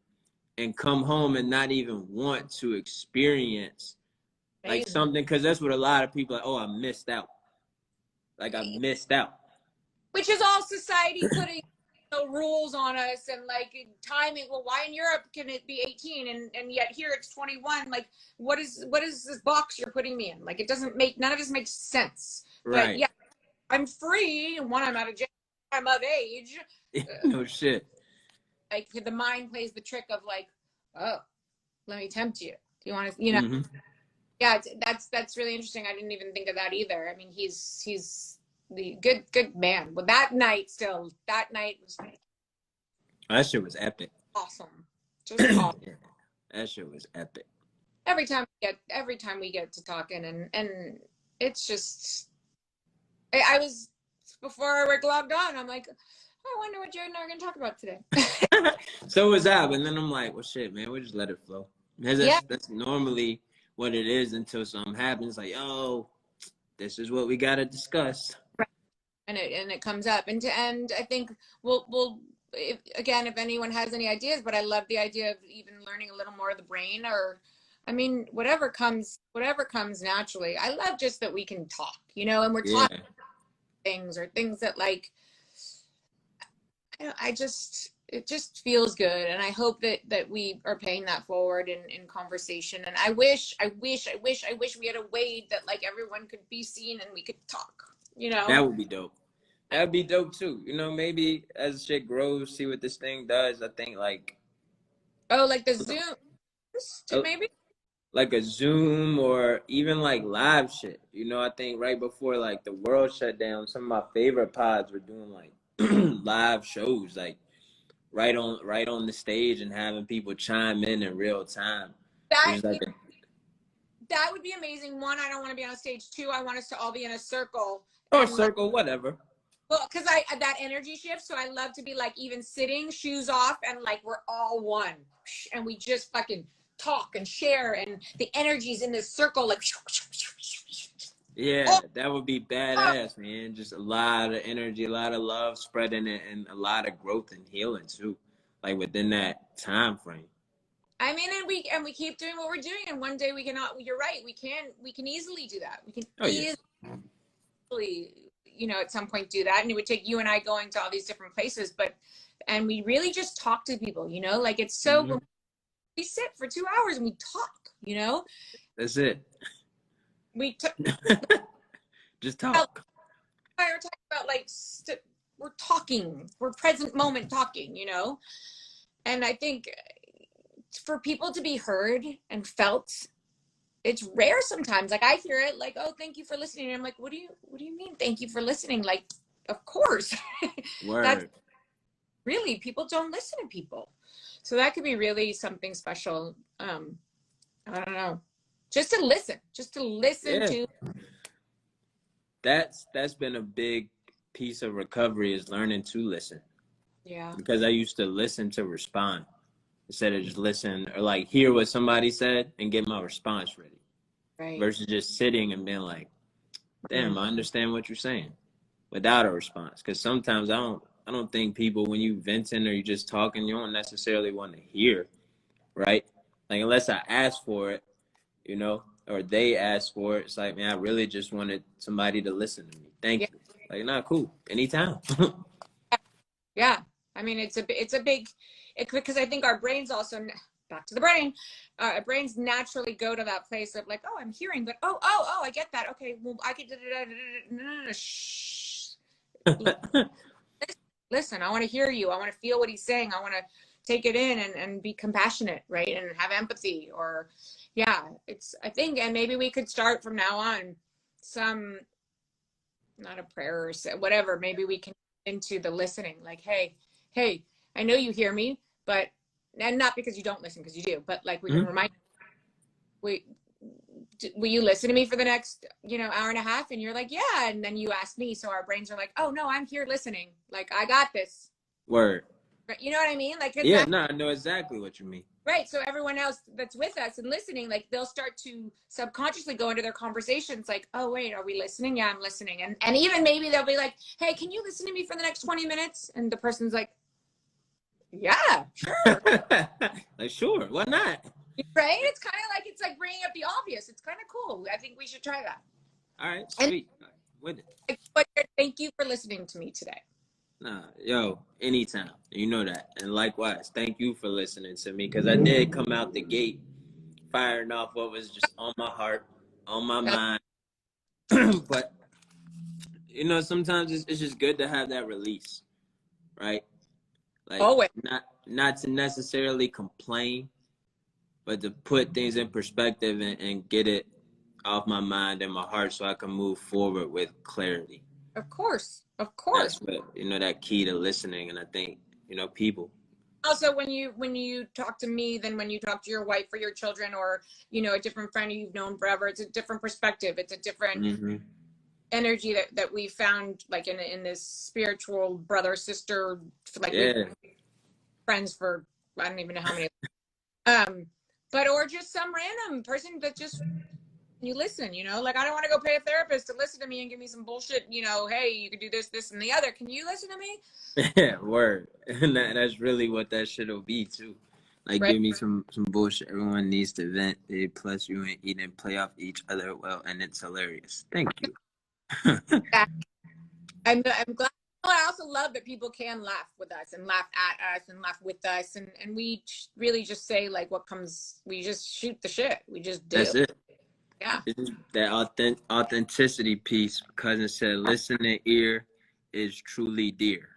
and come home and not even want to experience like amazing. something, because that's what a lot of people are, like, oh, I missed out. Like, I missed out. Which is all society putting, you know, rules on us and like timing. Well, why in Europe can it be 18 and yet here it's 21? Like, what is this box you're putting me in? Like, it doesn't make, none of this makes sense. But Right. yeah, I'm free. One, I'm out of jail. I'm of age. No shit. Like, the mind plays the trick of like, oh, let me tempt you. Do you want to, you know? Mm-hmm. Yeah, that's really interesting. I didn't even think of that either. I mean, he's the good man. Well, that night was That shit was epic. awesome. Just awesome. Yeah, that shit was epic. Every time we get to talking, and it's just, I was, before we're logged on, I'm like, I wonder what Jarrod and I are gonna talk about today. So was I, but then I'm like, well, shit, man, we just let it flow. Because Yeah. that's normally what it is until something happens. Like, oh, this is what we gotta discuss. And it comes up, and I think we'll if anyone has any ideas, but I love the idea of even learning a little more of the brain, or I mean, whatever comes naturally. I love just that we can talk, you know, and we're Yeah, talking things or things that like I just it just feels good, and I hope that we are paying that forward in conversation. And I wish we had a way that like everyone could be seen and we could talk, you know. that would be dope. That'd be dope too. You know, maybe as shit grows, see what this thing does. I think Oh, like the Zoom, uh, maybe. like a Zoom or even like live shit. You know, I think right before like the world shut down, some of my favorite pods were doing like live shows, like right on the stage and having people chime in real time. That Which is like a, that would be amazing. One, I don't want to be on stage. Two, I want us to all be in a circle or and like, circle, whatever. well, because I that energy shift. So I love to be like even sitting, shoes off, and like we're all one, and we just fucking talk and share, and the energy's in this circle, like. Yeah, that would be badass, man. Just a lot of energy, a lot of love spreading it, and a lot of growth and healing too, like within that time frame. I mean, and we keep doing what we're doing, and one day we cannot. You're right. We can easily do that. We can Oh yeah. easily, you know, at some point do that, and it would take you and I going to all these different places, but and we really just talk to people, you know, like it's so Mm-hmm. we sit for 2 hours and we talk, you know, That's it. we talk. Just talk. We're talking about like we're talking, we're present moment talking, you know, and I think for people to be heard and felt, it's rare sometimes. Like I hear it like, oh, thank you for listening, and I'm like, what do you mean thank you for listening? Like, of course. That's Word. really, people don't listen to people, so that could be really something special. I don't know, just to listen Yeah. to. That's been a big piece of recovery is learning to listen. Yeah, Because I used to listen to respond instead of just listen or like hear what somebody said and get my response ready. right. Versus just sitting and being like, damn, I understand what you're saying without a response. Because sometimes I don't think people when you venting or you just talking, you don't necessarily want to hear, right? Like unless I ask for it, you know, or they ask for it. It's like, man, I really just wanted somebody to listen to me. Yeah, Thank you. Like, nah, cool. Anytime. yeah. I mean, it's a big because I think our brains also, back to the brain, our brains naturally go to that place of like, oh, I'm hearing, but oh, I get that. Okay, well, I could shh. Listen, I want to hear you. I want to feel what he's saying. I want to take it in and be compassionate, right? And have empathy. Or, yeah, it's, I think, and maybe we could start from now on some, not a prayer or whatever. Maybe we can into the listening. Like, hey, I know you hear me, but, and not because you don't listen, because you do, but like we can Mhm. remind, we, will you listen to me for the next, you know, hour and a half? And you're like, yeah. And then you ask me. So our brains are like, oh no, I'm here listening. Like, I got this. Word. You know what I mean? Like, it's Yeah, that, no, I know exactly what you mean. right. So everyone else that's with us and listening, like they'll start to subconsciously go into their conversations like, oh wait, are we listening? Yeah, I'm listening. And even maybe they'll be like, hey, can you listen to me for the next 20 minutes? And the person's like, yeah, sure. Like, sure, why not? Right? It's like bringing up the obvious. It's kind of cool. I think we should try that. All right, And sweet. With it. but thank you for listening to me today. Nah, yo, anytime. You know that. And likewise, thank you for listening to me because I did come out the gate firing off what was just on my heart, on my mind. But, you know, sometimes it's just good to have that release, right? Like, Always. not to necessarily complain, but to put things in perspective and get it off my mind and my heart so I can move forward with clarity. Of course. Of That's course. what, you know, that key to listening. And I think, you know, people. Also, when you talk to me than when you talk to your wife or your children or, you know, a different friend you've known forever, it's a different perspective. It's a different Mm-hmm. energy that we found like in this spiritual brother, sister, like we've Yeah. been friends for, I don't even know how many. But, or just some random person that just, you listen, you know, like I don't want to go pay a therapist to listen to me and give me some bullshit, you know, hey, you could do this and the other. Can you listen to me? Yeah, word. And that's really what that shit'll be too. Like, Right? give me some bullshit. Everyone needs to vent. Plus, you and Eden play off each other well, and it's hilarious. Thank you. Yeah. I'm glad. I also love that people can laugh with us and laugh at us and laugh with us, and we really just say like what comes. We just shoot the shit. We just do. That's it. Yeah. It's that authenticity piece. Cousin said, "Listening ear is truly dear."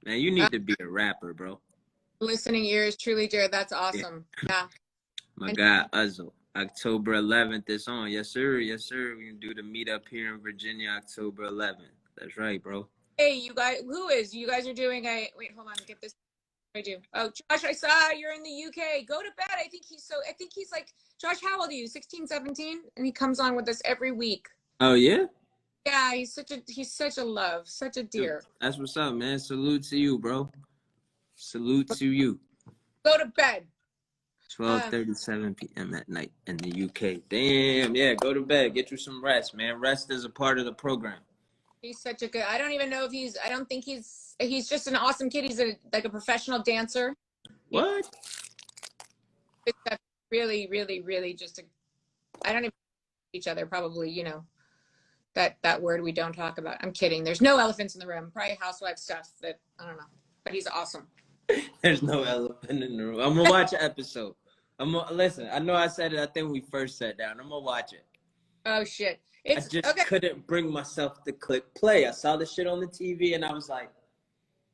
Man, you need to be a rapper, bro. Listening ears, truly, Jarrod. That's Yeah. awesome. Yeah. My And guy Uzzle. October 11th is on. Yes, sir. Yes, sir. We can do the meetup here in Virginia, October 11th. That's right, bro. hey, you guys, you guys are doing a, wait, hold on, get this. I do. Oh, Josh, I saw you're in the UK. Go to bed. I think he's like, Josh, how old are you? 16, 17? And he comes on with us every week. Oh, yeah? Yeah, he's such a love, such a dear. That's what's up, man. Salute to you, bro. Salute to you. Go to bed. 12:37 p.m. at night in the UK. Damn, yeah, go to bed. Get you some rest, man. Rest is a part of the program. He's such a good, I don't even know if I don't think he's just an awesome kid. He's like a professional dancer. What? Really, really, really just I don't even each other probably, that word we don't talk about. I'm kidding. There's no elephants in the room. Probably housewife stuff that I don't know. But he's awesome. There's no elephant in the room. I'm gonna watch an episode. Listen. I know I said it. I think we first sat down. I'm gonna watch it. Oh shit! I just couldn't bring myself to click play. I saw the shit on the TV and I was like,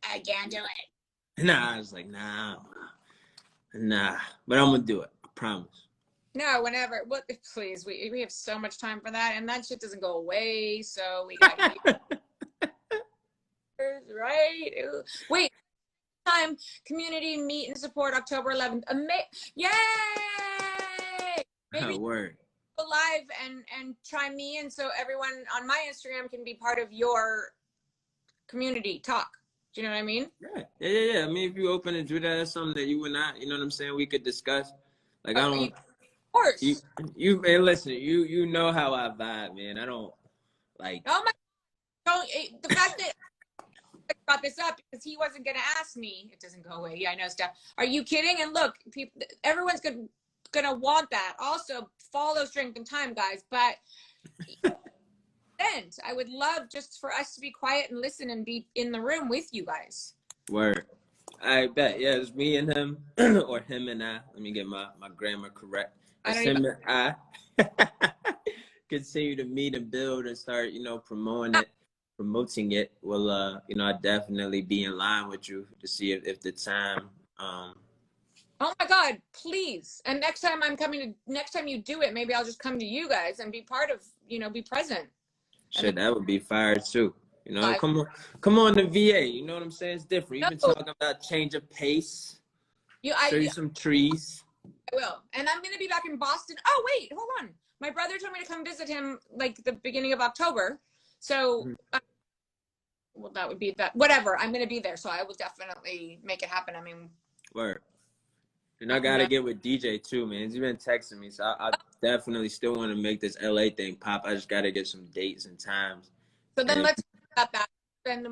I can't do it. Nah. I was like, nah. But I'm gonna do it. I promise. No, whenever. What? Please, we have so much time for that, and that shit doesn't go away. So we got right. Wait. Time community meet and support October 11th. Yay! Maybe Word. Go live and chime me in so everyone on my Instagram can be part of your community talk. Do you know what I mean? Yeah. I mean, if you open and do that, that's something that you and I, you know what I'm saying, we could discuss. Like, I don't. Of course. You man, listen. You know how I vibe, man. I don't like. Oh my! The fact that I brought this up because he wasn't going to ask me. It doesn't go away. Yeah, I know stuff. Are you kidding? And look, people, everyone's gonna want that. Also, follow Strength and Time, guys. But I would love just for us to be quiet and listen and be in the room with you guys. Word. I bet. Yeah, it's me and him, or him and I. Let me get my grammar correct. It's him and I. Continue to meet and build and start, promoting it. Will I definitely be in line with you to see if the time. Oh my God, please! And next time you do it, maybe I'll just come to you guys and be part of, be present. Shit, that would be fire too. Come on to VA. You know what I'm saying? It's different. You've been talking about change of pace. Show you some trees. I will. And I'm going to be back in Boston. Oh, wait, hold on. My brother told me to come visit him like the beginning of October. So, well, that would be that. Whatever. I'm going to be there. So I will definitely make it happen. I mean. Word. And I got to get with DJ too, man. He's been texting me. So I definitely still want to make this LA thing pop. I just got to get some dates and times. So then let's talk about that. And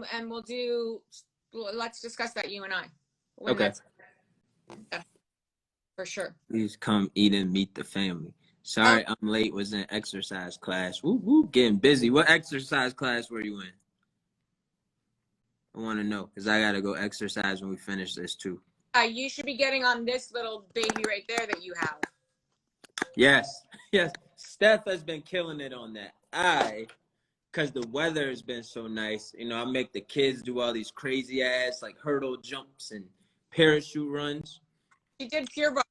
let's discuss that, you and I. Okay. For sure. Please come eat and meet the family. Sorry, I'm late. Was in exercise class. Woo, getting busy. What exercise class were you in? I want to know because I got to go exercise when we finish this too. You should be getting on this little baby right there that you have. Yes. Steph has been killing it on that. Because the weather has been so nice. I make the kids do all these crazy ass like hurdle jumps and parachute runs. She did Pure Barre.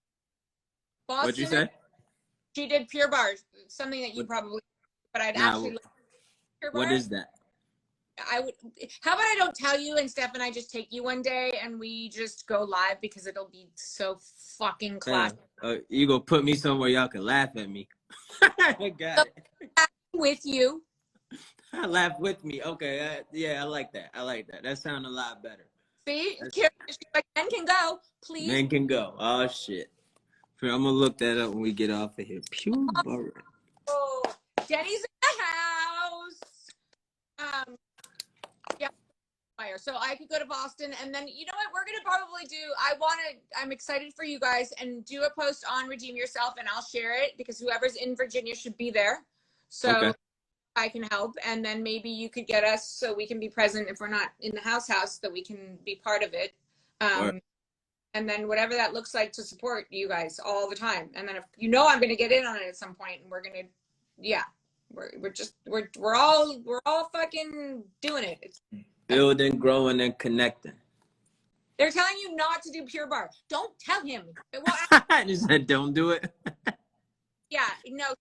What'd you say? She did Pure Barre, something that you probably, but I'd actually. Pure Barre. What is that? I would. How about I don't tell you, and Steph and I just take you one day, and we just go live because it'll be so fucking classic. You gonna put me somewhere y'all can laugh at me? Got it. With you. Laugh with me. Okay. I like that. That sounds a lot better. See, she's like, men can go, please. Men can go. Oh shit. I'm gonna look that up when we get off of here. Pure Barre. Oh, Jenny's in the house. Yeah. fire. So I could go to Boston, and then you know what we're gonna probably do. I'm excited for you guys, and do a post on Redeem Yourself, and I'll share it because whoever's in Virginia should be there. So Okay. I can help, and then maybe you could get us so we can be present if we're not in the house, that we can be part of it. Word. And then whatever that looks like to support you guys all the time. And then if you know I'm gonna get in on it at some point, and we're gonna, yeah, we're all fucking doing it. It's Building, growing, and connecting. They're telling you not to do Pure Barre. Don't tell him. I just said, don't do it. Yeah, no.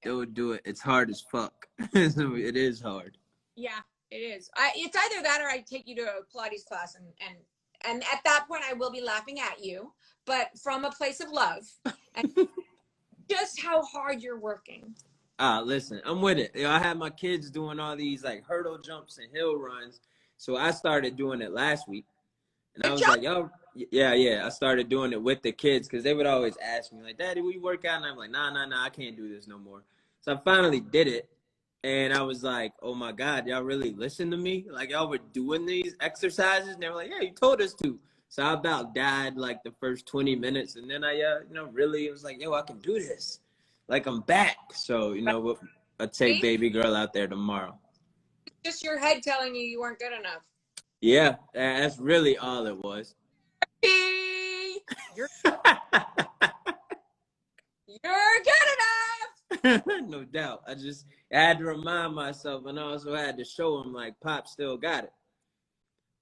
Don't do it. It's hard as fuck. It is hard. Yeah, it is. It's either that or I take you to a Pilates class, and at that point I will be laughing at you, but from a place of love, and just how hard you're working. Listen, I'm with it. I had my kids doing all these like hurdle jumps and hill runs, so I started doing it last week, and I was like, yo, yeah. I started doing it with the kids because they would always ask me like, Daddy, will you work out? And I'm like, nah, I can't do this no more. So I finally did it, and I was like, oh my God, y'all really listen to me? Like y'all were doing these exercises, and they were like, yeah, you told us to. So I about died like the first 20 minutes, and then I, really was like, yo, I can do this. Like I'm back. So, I'll take baby girl out there tomorrow. Just your head telling you weren't good enough. Yeah, that's really all it was. You're good enough. No doubt. I had to remind myself, and I also had to show him like Pop still got it.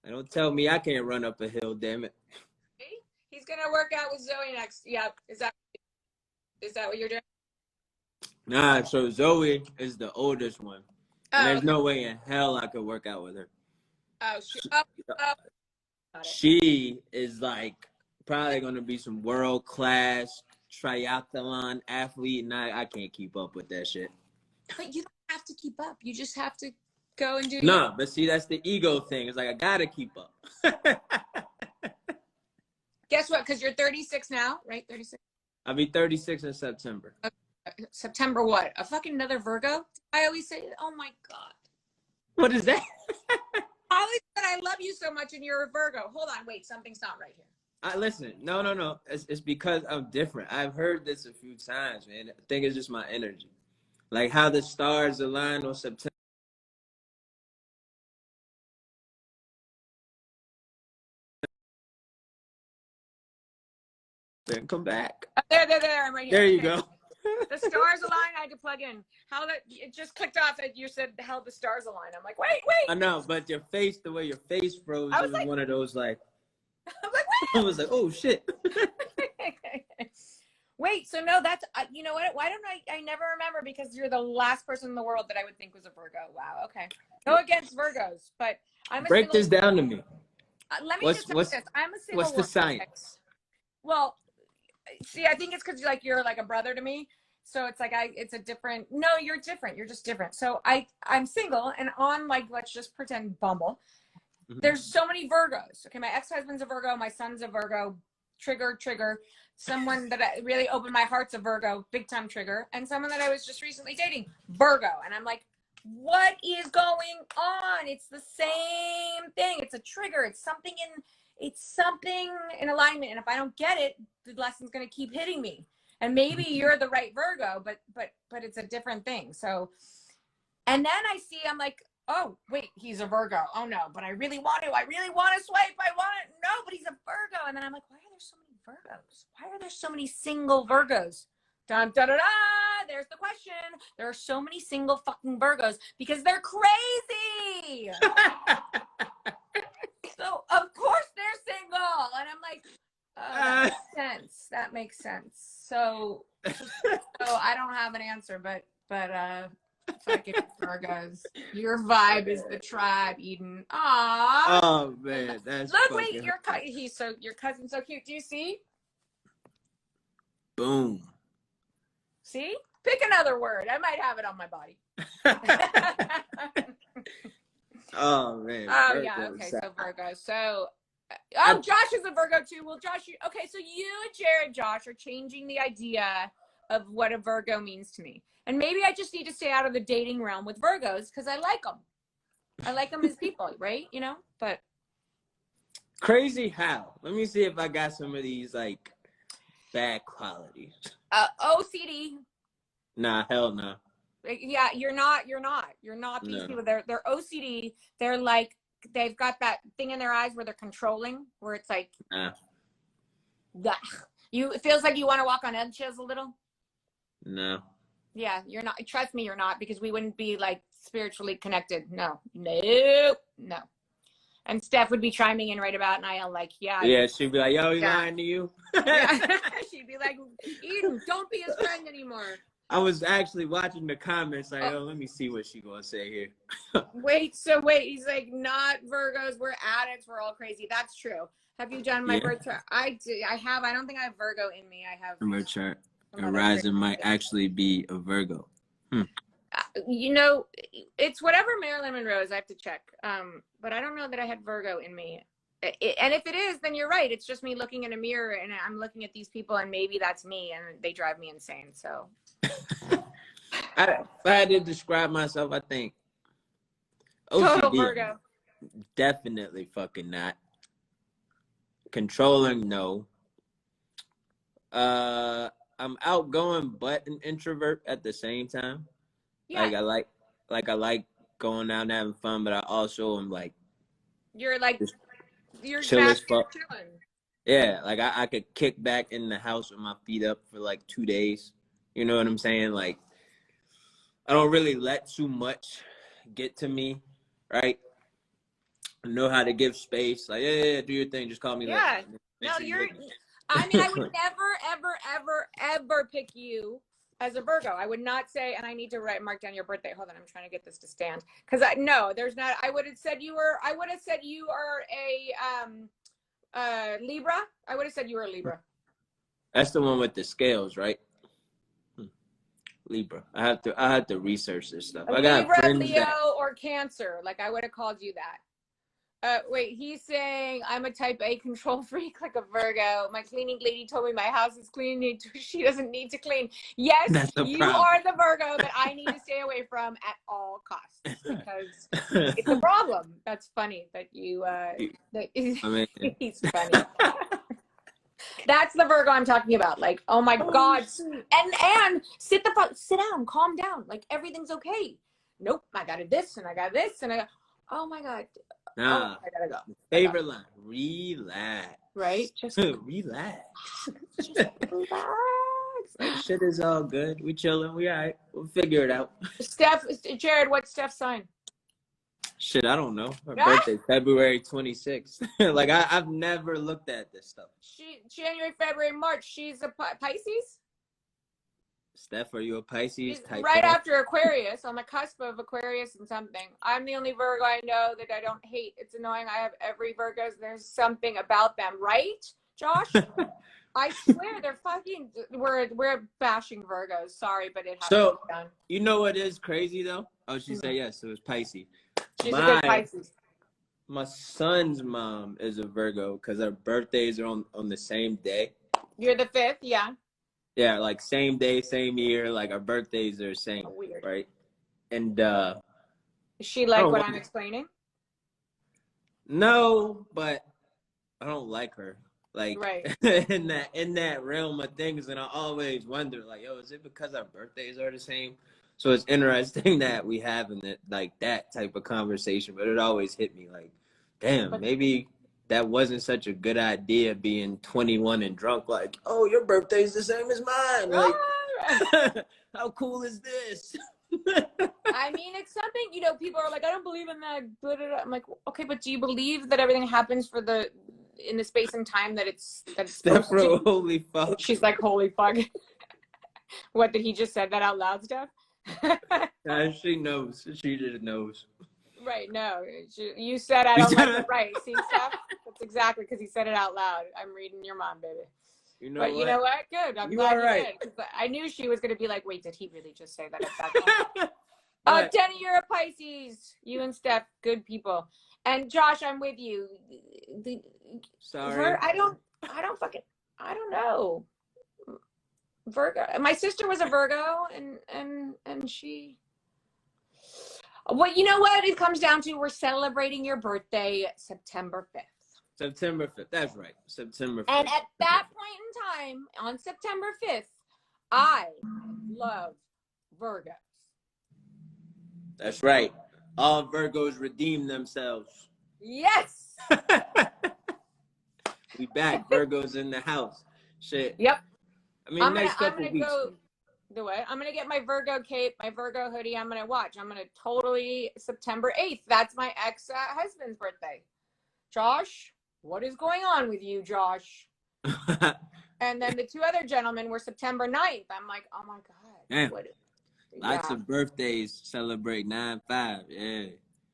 Don't tell me I can't run up a hill, damn it. He's gonna work out with Zoe next. Yeah, is that what you're doing? Nah, so Zoe is the oldest one. And there's no way in hell I could work out with her. She is like probably gonna be some world class triathlon athlete, and I can't keep up with that shit. But you don't have to keep up. You just have to go and do. No, but see, that's the ego thing. It's like I gotta keep up. Guess what? Because you're 36 now, right? 36. I'll be 36 in September. September what? A fucking another Virgo? I always say, oh my God. What is that? I always said I love you so much and you're a Virgo. Hold on, wait, something's not right here. Listen, no. It's because I'm different. I've heard this a few times, man. I think it's just my energy. Like how the stars align on September. Then come back. There. I'm right here. There you go. The stars align. I had to plug in. It just clicked off. And you said how the stars align. I'm like, wait. I know, but your face, the way your face froze, it was like, one of those like. I'm like, I was like, oh shit. Wait, so no, that's you know what? Why don't I never remember because you're the last person in the world that I would think was a Virgo. Wow. Okay. Go against Virgos, but I'm break this down to me. Let me just tell you this. I'm a single. What's the science? Well, see, I think it's because you're like a brother to me. So it's like it's a different. No, you're different. You're just different. So I'm single and on like let's just pretend Bumble. Mm-hmm. There's so many Virgos. Okay, my ex-husband's a Virgo. My son's a Virgo. Trigger. Someone that I really opened my heart's a Virgo, big time trigger, and someone that I was just recently dating, Virgo. And I'm like, what is going on? It's the same thing. It's a trigger. It's something in alignment. And if I don't get it, the lesson's going to keep hitting me. And maybe you're the right Virgo, but it's a different thing. So, and then I'm like, oh, wait, he's a Virgo. Oh no, but I really want to swipe. No, but he's a Virgo. And then I'm like, why are there so many Virgos? Why are there so many single Virgos? Dun, da, da, da. There's the question. There are so many single fucking Virgos because they're crazy. So of course they're single. And I'm like, oh, that makes sense. So I don't have an answer, but fucking Virgos. Your vibe is the tribe, Eden. Aww. Oh man, that's look. Wait, your cousin's so cute. Do you see? Boom. See? Pick another word. I might have it on my body. Oh man. Oh Virgo, yeah. Okay. So Virgo. So. Oh, Josh is a Virgo too. Well, Josh, okay. So you and Jarrod, Josh, are changing the idea of what a Virgo means to me. And maybe I just need to stay out of the dating realm with Virgos because I like them. I like them as people, right? You know, but Crazy how? Let me see if I got some of these like bad qualities. OCD. Nah, hell no. Yeah, you're not these No. people. They're OCD. They're like, they've got that thing in their eyes where they're controlling, where it's like, Nah. it feels like you want to walk on eggshells a little. No. Yeah, you're not. Trust me, you're not, because we wouldn't be like spiritually connected. No, no, no. And Steph would be chiming in right about now, like, yeah. Yeah, she'd be like, yo, he Yeah. lying to you? Yeah. She'd be like, Eden, don't be his friend anymore. I was actually watching the comments like, oh, let me see what she gonna say here. Wait, he's like, not Virgos, we're addicts, we're all crazy. That's true. Have you done my birth chart? I have. I don't think I have Virgo in me. I have birth chart. Horizon might actually be a Virgo. You know, it's whatever Marilyn Monroe's. I have to check. But I don't know that I had Virgo in me. And if it is, then you're right. It's just me looking in a mirror and I'm looking at these people and maybe that's me and they drive me insane. So If I had to describe myself, I think total OCD. Virgo. Definitely fucking not. Controlling, no. I'm outgoing but an introvert at the same time. Yeah. I like going out and having fun, but I also am like you're back chill as fuck. chilling. Yeah, like I could kick back in the house with my feet up for like 2 days. You know what I'm saying? Like I don't really let too much get to me, right? I know how to give space. Like, yeah, do your thing. Just call me later. Yeah. No, I mean, I would never, ever, ever, ever pick you as a Virgo. I would not say, and I need to mark down your birthday. Hold on, I'm trying to get this to stand. Because there's not. I would have said you are a Libra. I would have said you were a Libra. That's the one with the scales, right? Libra. I have to research this stuff. I got Libra, friends Leo, or Cancer. Like I would have called you that. Wait, he's saying I'm a type A control freak, like a Virgo. My cleaning lady told me my house is clean. She doesn't need to clean. Yes, you are the Virgo that I need to stay away from at all costs because it's a problem. That's funny that you. He's funny. That's the Virgo I'm talking about. Like, oh my God, and sit down, calm down. Like everything's okay. Nope, I got this and I got this and I got. Oh my God. Nah, I gotta go. Favorite line: relax. Right? Just relax. Just relax. Like, shit is all good. We chilling. We all right. We'll figure it out. Jarrod, what's Steph's sign? Shit, I don't know. Her birthday, February 26th. Like, I've never looked at this stuff. January, February, March. She's a Pisces? Steph, are you a Pisces? Type right after Aquarius, on the cusp of Aquarius and something. I'm the only Virgo I know that I don't hate. It's annoying. I have every Virgo. There's something about them, right, Josh? I swear they're fucking. We're bashing Virgos. Sorry, but it has to be done. You know what is crazy though? Oh, she said yes. It was Pisces. She's a good Pisces. My son's mom is a Virgo because our birthdays are on the same day. You're the 5th, yeah. Yeah, like same day, same year. Like our birthdays are the same, weird, right? And is she like what I'm explaining? No, but I don't like her. Like right. in that realm of things, and I always wonder, like, yo, is it because our birthdays are the same? So it's interesting that we having that type of conversation, but it always hit me like, damn, maybe that wasn't such a good idea being 21 and drunk. Like, oh, your birthday's the same as mine. Like, how cool is this? I mean, it's something, people are like, I don't believe in that. I'm like, okay, but do you believe that everything happens in the space and time that it's holy fuck. She's like, holy fuck. What, did he just said that out loud, Steph? She knows. She just knows. Right, no. You said I don't like it, right. See, Steph? That's exactly because he said it out loud. I'm reading your mom, baby. You know what? Good. I'm glad you did. I knew she was going to be like, wait, did he really just say that at that time? Denny, you're a Pisces. You and Steph, good people. And Josh, I'm with you. Sorry. I don't know. Virgo. My sister was a Virgo, and she. Well, you know what it comes down to? We're celebrating your birthday September 5th. September 5th. That's right. September 5th. And at that point in time, on September 5th, I love Virgos. That's right. All Virgos redeem themselves. Yes. We back. Virgos in the house. Shit. Yep. I mean, next couple weeks. Go the way. I'm gonna get my Virgo cape, my Virgo hoodie. I'm gonna totally September 8th. That's my ex-husband's birthday. Josh, what is going on with you, Josh? And then the two other gentlemen were September 9th. I'm like, oh my God. Lots of birthdays celebrate 9/5. Yeah.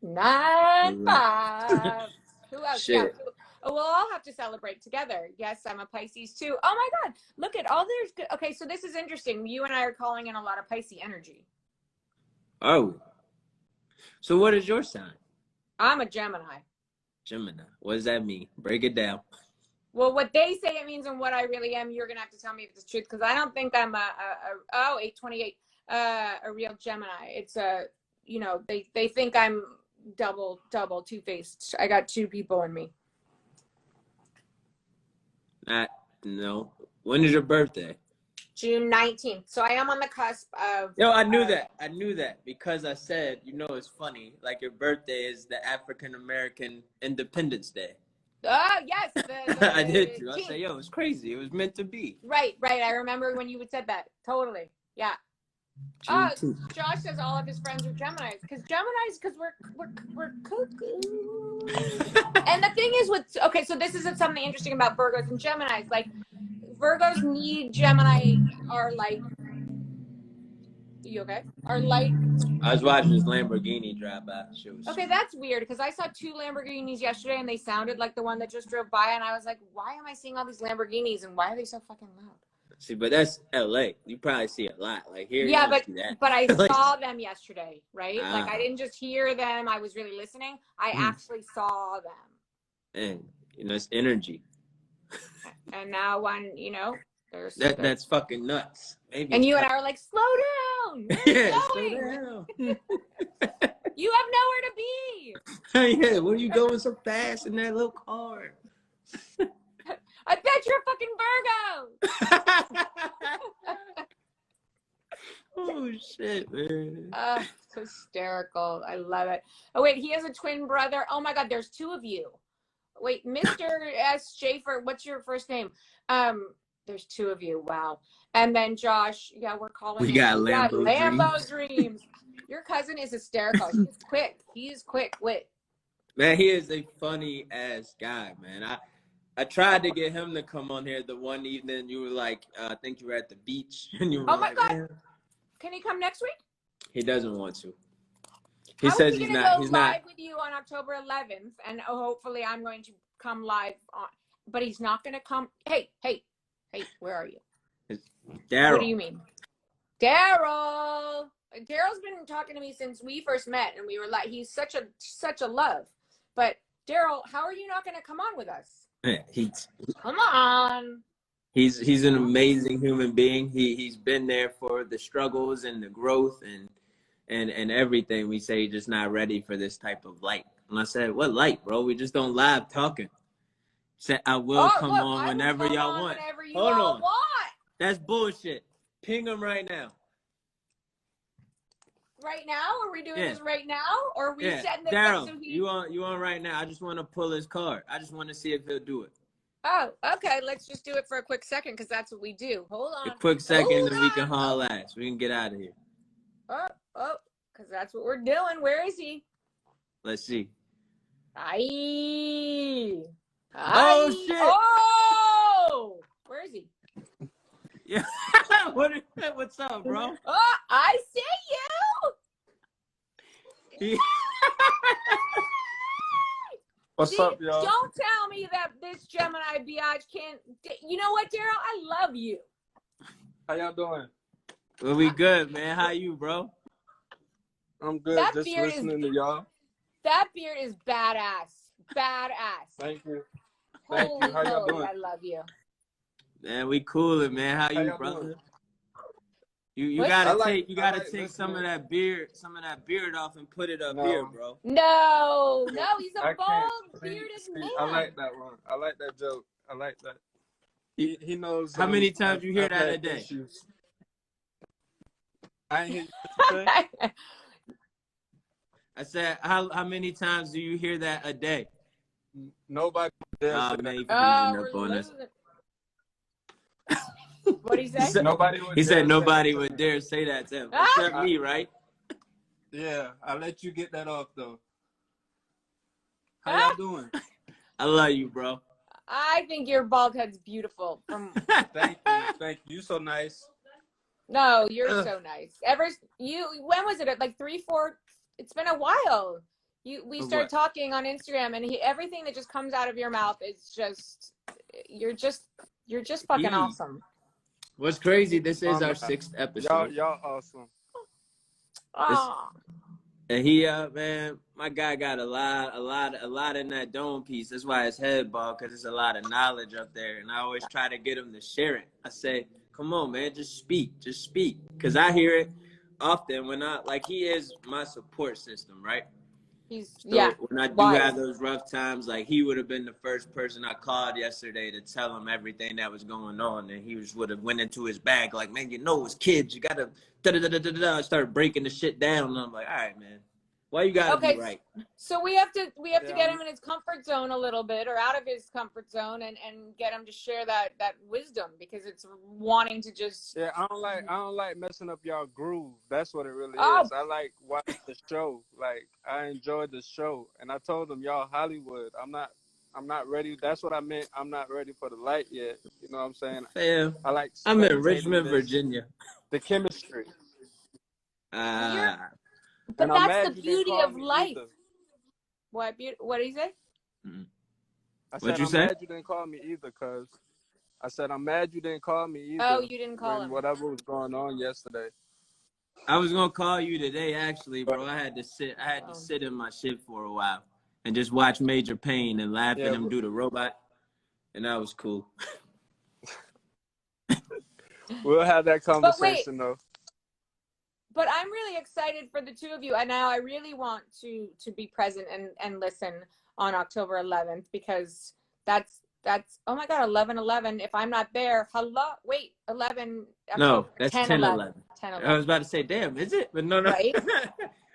9/5. Who else? Shit. Yeah. We'll all have to celebrate together. Yes, I'm a Pisces too. Oh my God. Look at all there's good. Okay, so this is interesting. You and I are calling in a lot of Pisces energy. Oh. So what is your sign? I'm a Gemini. Gemini. What does that mean? Break it down. Well, what they say it means and what I really am, you're going to have to tell me if it's truth, because I don't think I'm 828, a real Gemini. It's they think I'm double, two-faced. I got two people in me. No. When is your birthday? June 19th. So I am on the cusp of... Yo, I knew that. I knew that because I said, it's funny. Like your birthday is the African-American Independence Day. Oh, yes. I did too. I said, yo, it's crazy. It was meant to be. Right. I remember when you had said that. Totally. Yeah. Josh says all of his friends are Geminis. Because we're cuckoo. And the thing is so this is something interesting about Virgos and Geminis. Like, Virgos need Gemini are like... You okay? Are like... I was watching this Lamborghini drive by. Okay, that's weird because I saw two Lamborghinis yesterday and they sounded like the one that just drove by, and I was like, why am I seeing all these Lamborghinis and why are they so fucking loud? See, but that's LA. You probably see a lot. Like here, yeah, you don't see that. But I saw them yesterday, right? Like I didn't just hear them. I was really listening. I actually saw them. And it's energy. And now that's fucking nuts. Maybe and you and I were like, slow down. Yeah, slow down. You have nowhere to be. Yeah, where you going so fast in that little car? I bet you're a fucking Virgo. Oh shit, man. It's hysterical. I love it. Oh wait, he has a twin brother. Oh my God, there's two of you. Wait, Mr. S. Schaefer, what's your first name? There's two of you. Wow. And then Josh, yeah, we're calling. We got Lambo dreams. Your cousin is hysterical. He's quick. He's quick wit. Man, he is a funny ass guy, man. I tried to get him to come on here the one evening. You were like, I think you were at the beach, and you were oh my like, God. man. Can he come next week? He doesn't want to. He says he's not. He's live not. With you on October 11th, and hopefully I'm going to come live on. But he's not going to come. Hey, where are you? Daryl. What do you mean, Daryl? Daryl's been talking to me since we first met, and we were like, he's such a love. But Daryl, how are you not going to come on with us? Yeah, come on. He's an amazing human being. He's been there for the struggles and the growth and everything. We say just not ready for this type of light. And I said, what light, bro? We just don't live talking. Said I will come on whenever y'all want. Hold on. That's bullshit. Ping him right now. Right now? Are we doing this right now? Or are we setting this Daryl, up so you on right now. I just want to pull his card. I just want to see if he'll do it. Oh, okay. Let's just do it for a quick second because that's what we do. Hold on. A quick second and we can haul ass. We can get out of here. Oh, because that's what we're doing. Where is he? Let's see. Aye. Oh, shit. Oh! Where is he? Yeah. What's up, bro? Oh, I see you. What's up, y'all? Don't tell me that this Gemini biatch can't. You know what, Daryl? I love you. How y'all doing? Well, we good, man. How you, bro? I'm good. Just listening to y'all. That beard is badass. Thank you. Holy How y'all doing? I love you. Man, we coolin', man. How you, y'all brother? doing? You What? gotta like take some listening. of that beard off and put it up here, No, bro. No, he's a I can't. bald, bearded I man. like that one. I like that joke. I like that. You, He knows. how many times you hear I've that a had day? issues. I ain't hear you say. I said, how many times do you hear that a day? Nobody dare say Oh that. man, you freezing We're up on us. losing. What'd he say? Nobody He would said dare say that nobody to would me. dare say that to him, except I, me, right? yeah, I let you get that off though. How y'all doing? I love you, bro. I think your bald head's beautiful. Thank you. You so nice. No, you're so nice. When was it? Like 3, 4? It's been a while. We started talking on Instagram, and everything that just comes out of your mouth is just, you're just fucking awesome. What's crazy? This is our 6th episode. Y'all awesome. And he, man, my guy got a lot in that dome piece. That's why his head bald, because there's a lot of knowledge up there. And I always try to get him to share it. I say, come on, man, just speak. Because I hear it often when he is my support system, right? When I do have those rough times, like he would have been the first person I called yesterday to tell him everything that was going on, and he would have went into his bag like, man, it's kids, you gotta I started breaking the shit down, and I'm like, all right, man, why you gotta be right? So we have to get him in his comfort zone a little bit, or out of his comfort zone, and get him to share that wisdom, because it's wanting to just. Yeah, I don't like messing up y'all groove. That's what it really is. I like watching the show. Like, I enjoyed the show, and I told them, y'all Hollywood. I'm not ready. That's what I meant. I'm not ready for the light yet. You know what I'm saying? Fam, I like. I'm in Richmond, Virginia. The chemistry. But that's the beauty of life. Either. What did he say? I said, I'm mad you didn't call me either, cuz. I said, I'm mad you didn't call me either. Oh, you didn't call him. Whatever was going on yesterday. I was gonna call you today, actually, bro. I had to sit in my shit for a while and just watch Major Pain and laugh at him do the robot, and that was cool. We'll have that conversation, though. But I'm really excited for the two of you, and now I really want to be present and listen on October 11th, because that's oh my God, 11/11. If I'm not there, 11. No, that's 10/11. 10/11. I was about to say, damn, is it? But no. Right?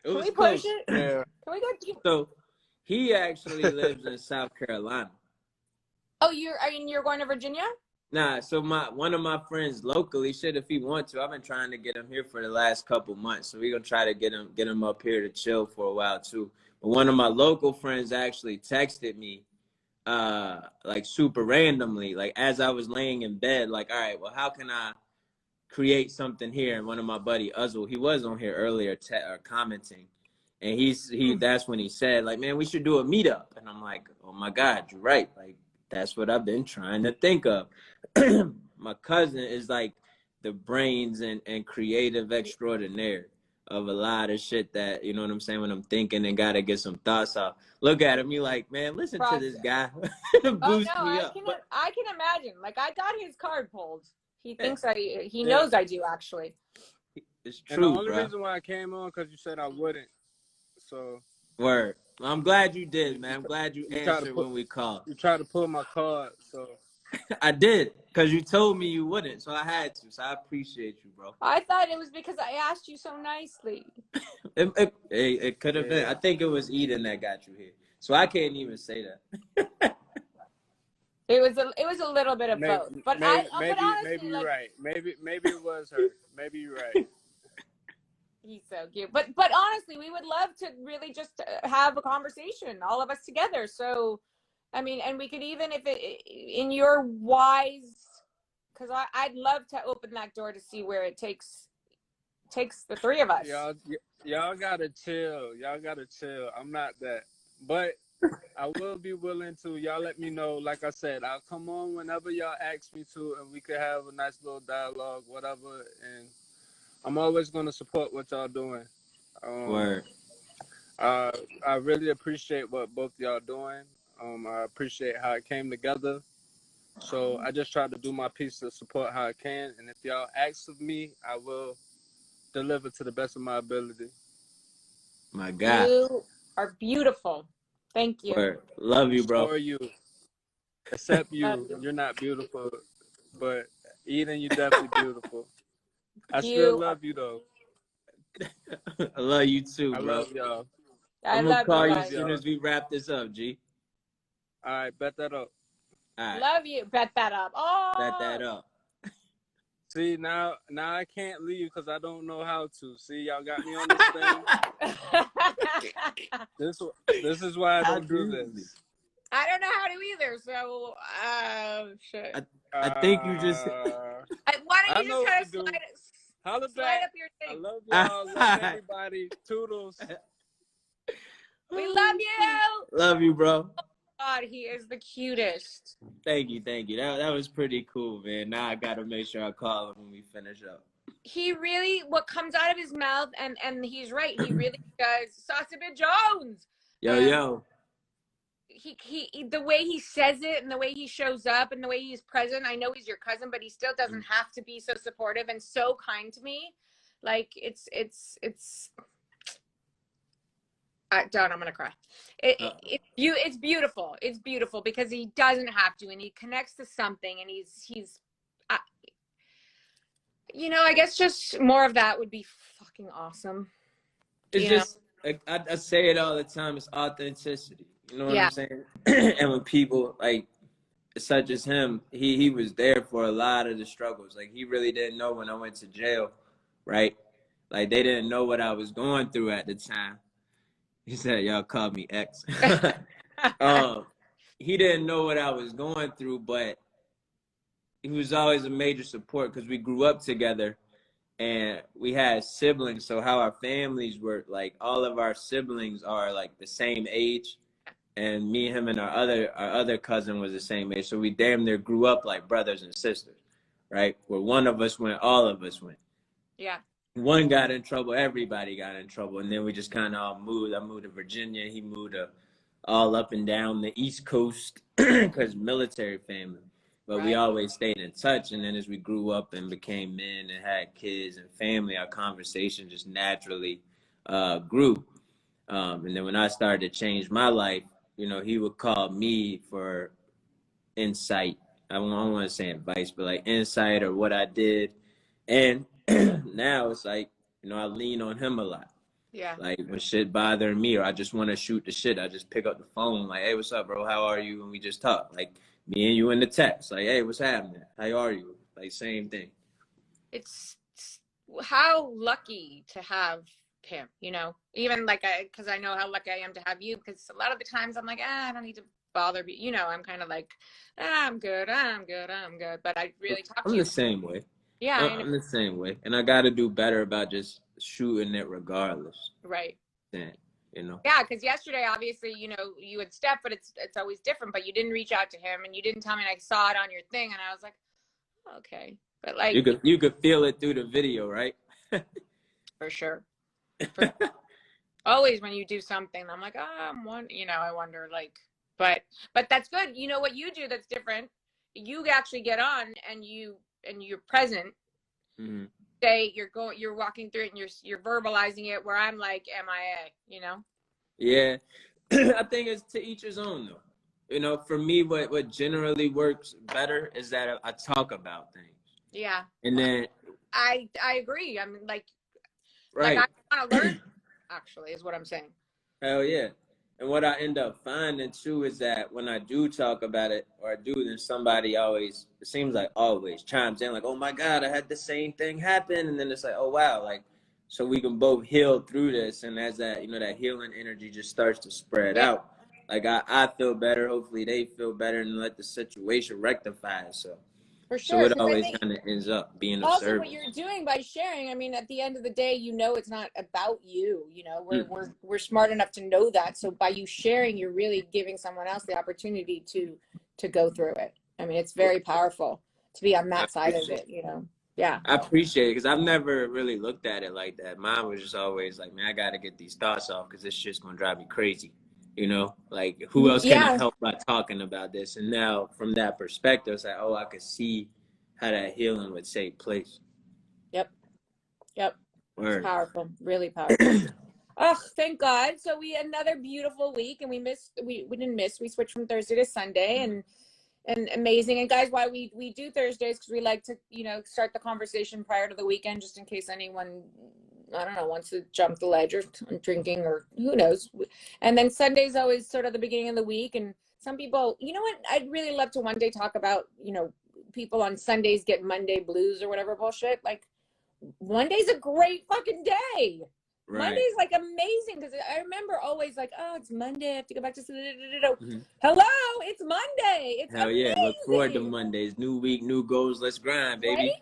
Can we push it? Yeah. Can we go? So he actually lives in South Carolina. Oh, you're going to Virginia? Nah, so one of my friends locally, if he wants to, I've been trying to get him here for the last couple months. So we're gonna try to get him up here to chill for a while too. But one of my local friends actually texted me, like super randomly, like as I was laying in bed, like, all right, well, how can I create something here? And one of my buddy Uzzle, he was on here earlier commenting, and that's when he said, like, man, we should do a meetup. And I'm like, oh my God, you're right. Like, that's what I've been trying to think of. My cousin is like the brains and creative extraordinaire of a lot of shit that, you know what I'm saying, when I'm thinking and gotta get some thoughts out. Look at him, you like, man, listen to this guy. Boost me up. I can imagine. Like, I got his card pulled. He thinks he knows I do, actually. It's true, and the only bro. reason why I came on, because you said I wouldn't. So. Word. I'm glad you did, man. I'm glad you answered when we called. You tried to pull my card, so. I did, because you told me you wouldn't, so I had to. So I appreciate you, bro. I thought it was because I asked you so nicely. It could have been. I think it was Eden that got you here. So I can't even say that. It was a little bit of both. But honestly, maybe you're right. Maybe it was her. Maybe you're right. He's so cute. But honestly, we would love to really just have a conversation, all of us together. So, I mean, and we could even, if it in your wise, because I'd love to open that door to see where it takes the three of us. Y'all gotta chill. I'm not that, but I will be willing to. Y'all let me know. Like I said, I'll come on whenever y'all ask me to, and we could have a nice little dialogue, whatever. And I'm always gonna support what y'all doing. Word. I really appreciate what both y'all doing. I appreciate how it came together. So I just try to do my piece to support how I can. And if y'all ask of me, I will deliver to the best of my ability. My God. You are beautiful. Thank you. Word. Love you, So bro. are you. Except Love you. you. You're not beautiful. But Eden, you're definitely beautiful. I still You are, love you though. I love you too, I bro. love y'all. I I'm gonna love I you call you love as guys. soon y'all. as we wrap this up, G. All right, bet that up. All right, Love you. Bet that up. bet Oh. that up. See, now I can't leave because I don't know how to. See, y'all got me on this thing. This this is why I How don't do do you? this. I don't know how to either. So, shit. I think you just. Why don't I you just know what kind to of do. slide, Holla slide back. up your I thing? love y'all. Love everybody. Toodles. We love you. Love you, bro. God, he is the cutest. Thank you, thank you. That was pretty cool, man. Now I gotta make sure I call him when we finish up. He really, what comes out of his mouth, and he's right. He really does. Sasha Jones. Yo, yo. He the way he says it and the way he shows up and the way he's present. I know he's your cousin, but he still doesn't have to be so supportive and so kind to me. Like it's Don, I'm gonna cry. It's beautiful. It's beautiful because he doesn't have to, and he connects to something, and he's I guess just more of that would be fucking awesome. It's just I say it all the time. It's authenticity. You know what I'm Yeah. saying? And when people like such as him, he was there for a lot of the struggles. Like he really didn't know when I went to jail, right? Like they didn't know what I was going through at the time. He said, "Y'all called me X." He didn't know what I was going through, but he was always a major support because we grew up together and we had siblings. So how our families were, like all of our siblings are like the same age, and me, him, and our other cousin was the same age. So we damn near grew up like brothers and sisters, right? Where one of us went, all of us went. Yeah. One got in trouble, everybody got in trouble, and then we just kind of all moved. I moved to Virginia. He moved all up and down the East Coast because military family. But we Right. always stayed in touch. And then as we grew up and became men and had kids and family, our conversation just naturally grew. And then when I started to change my life, he would call me for insight. I don't want to say advice, but like insight or what I did. And now it's like, I lean on him a lot. Yeah. Like when shit bothering me or I just want to shoot the shit, I just pick up the phone like, hey, what's up, bro? How are you? And we just talk. Like me and you in the text. Like, hey, what's happening? How are you? Like same thing. It's how lucky to have him, even like because I know how lucky I am to have you, because a lot of the times I'm like, I don't need to bother you. I'm kind of like, I'm good. But I really talk to I'm you. the same way. Yeah. I'm the same way. And I got to do better about just shooting it regardless. Right. Then, Yeah, because yesterday, obviously, you had Steph, but it's always different. But you didn't reach out to him, and you didn't tell me. And I saw it on your thing, and I was like, okay. But like you could feel it through the video, right? for sure. Always when you do something, I'm like, I wonder, like, but that's good. You know what you do that's different? You actually get on and you're present. Mm-hmm. Say you're walking through it and you're verbalizing it, where I'm like MIA. Yeah. I think it's to each his own though. For me, what generally works better is that I talk about things. Yeah. And then I agree. I mean, like right. I want to learn, actually, is what I'm saying. Hell yeah. And what I end up finding too is that when I do talk about it or I do, then somebody always, it seems like always chimes in like, oh my God, I had the same thing happen. And then it's like, oh wow, like, so we can both heal through this. And as that, that healing energy just starts to spread out, like I feel better. Hopefully they feel better and let the situation rectify itself. For sure. So it always kind of ends up being of service. Also, what you're doing by sharing, I mean, at the end of the day, it's not about you. We're smart enough to know that. So by you sharing, you're really giving someone else the opportunity to go through it. I mean, it's very powerful to be on that side of it. Yeah. I appreciate it because I've never really looked at it like that. Mine was just always like, man, I got to get these thoughts off because this shit's gonna drive me crazy. Like who else can I help by talking about this? And now from that perspective, it's like, oh, I could see how that healing would take place. Yep. It's Word. powerful, really powerful. Oh, thank God. So another beautiful week, and we didn't miss. We switched from Thursday to Sunday, and amazing. And guys, why we do Thursdays, because we like to, start the conversation prior to the weekend, just in case anyone, I don't know, wants to jump the ledge or drinking or who knows. And then Sunday's always sort of the beginning of the week. And some people, you know what, I'd really love to one day talk about, people on Sundays get Monday blues or whatever bullshit. Like, Monday's a great fucking day. Right. Monday's like amazing, because I remember always like, oh, it's Monday, I have to go back to hello, it's Monday. It's Hell amazing. yeah, look forward to Mondays. New week, new goals. Let's grind, baby. Right?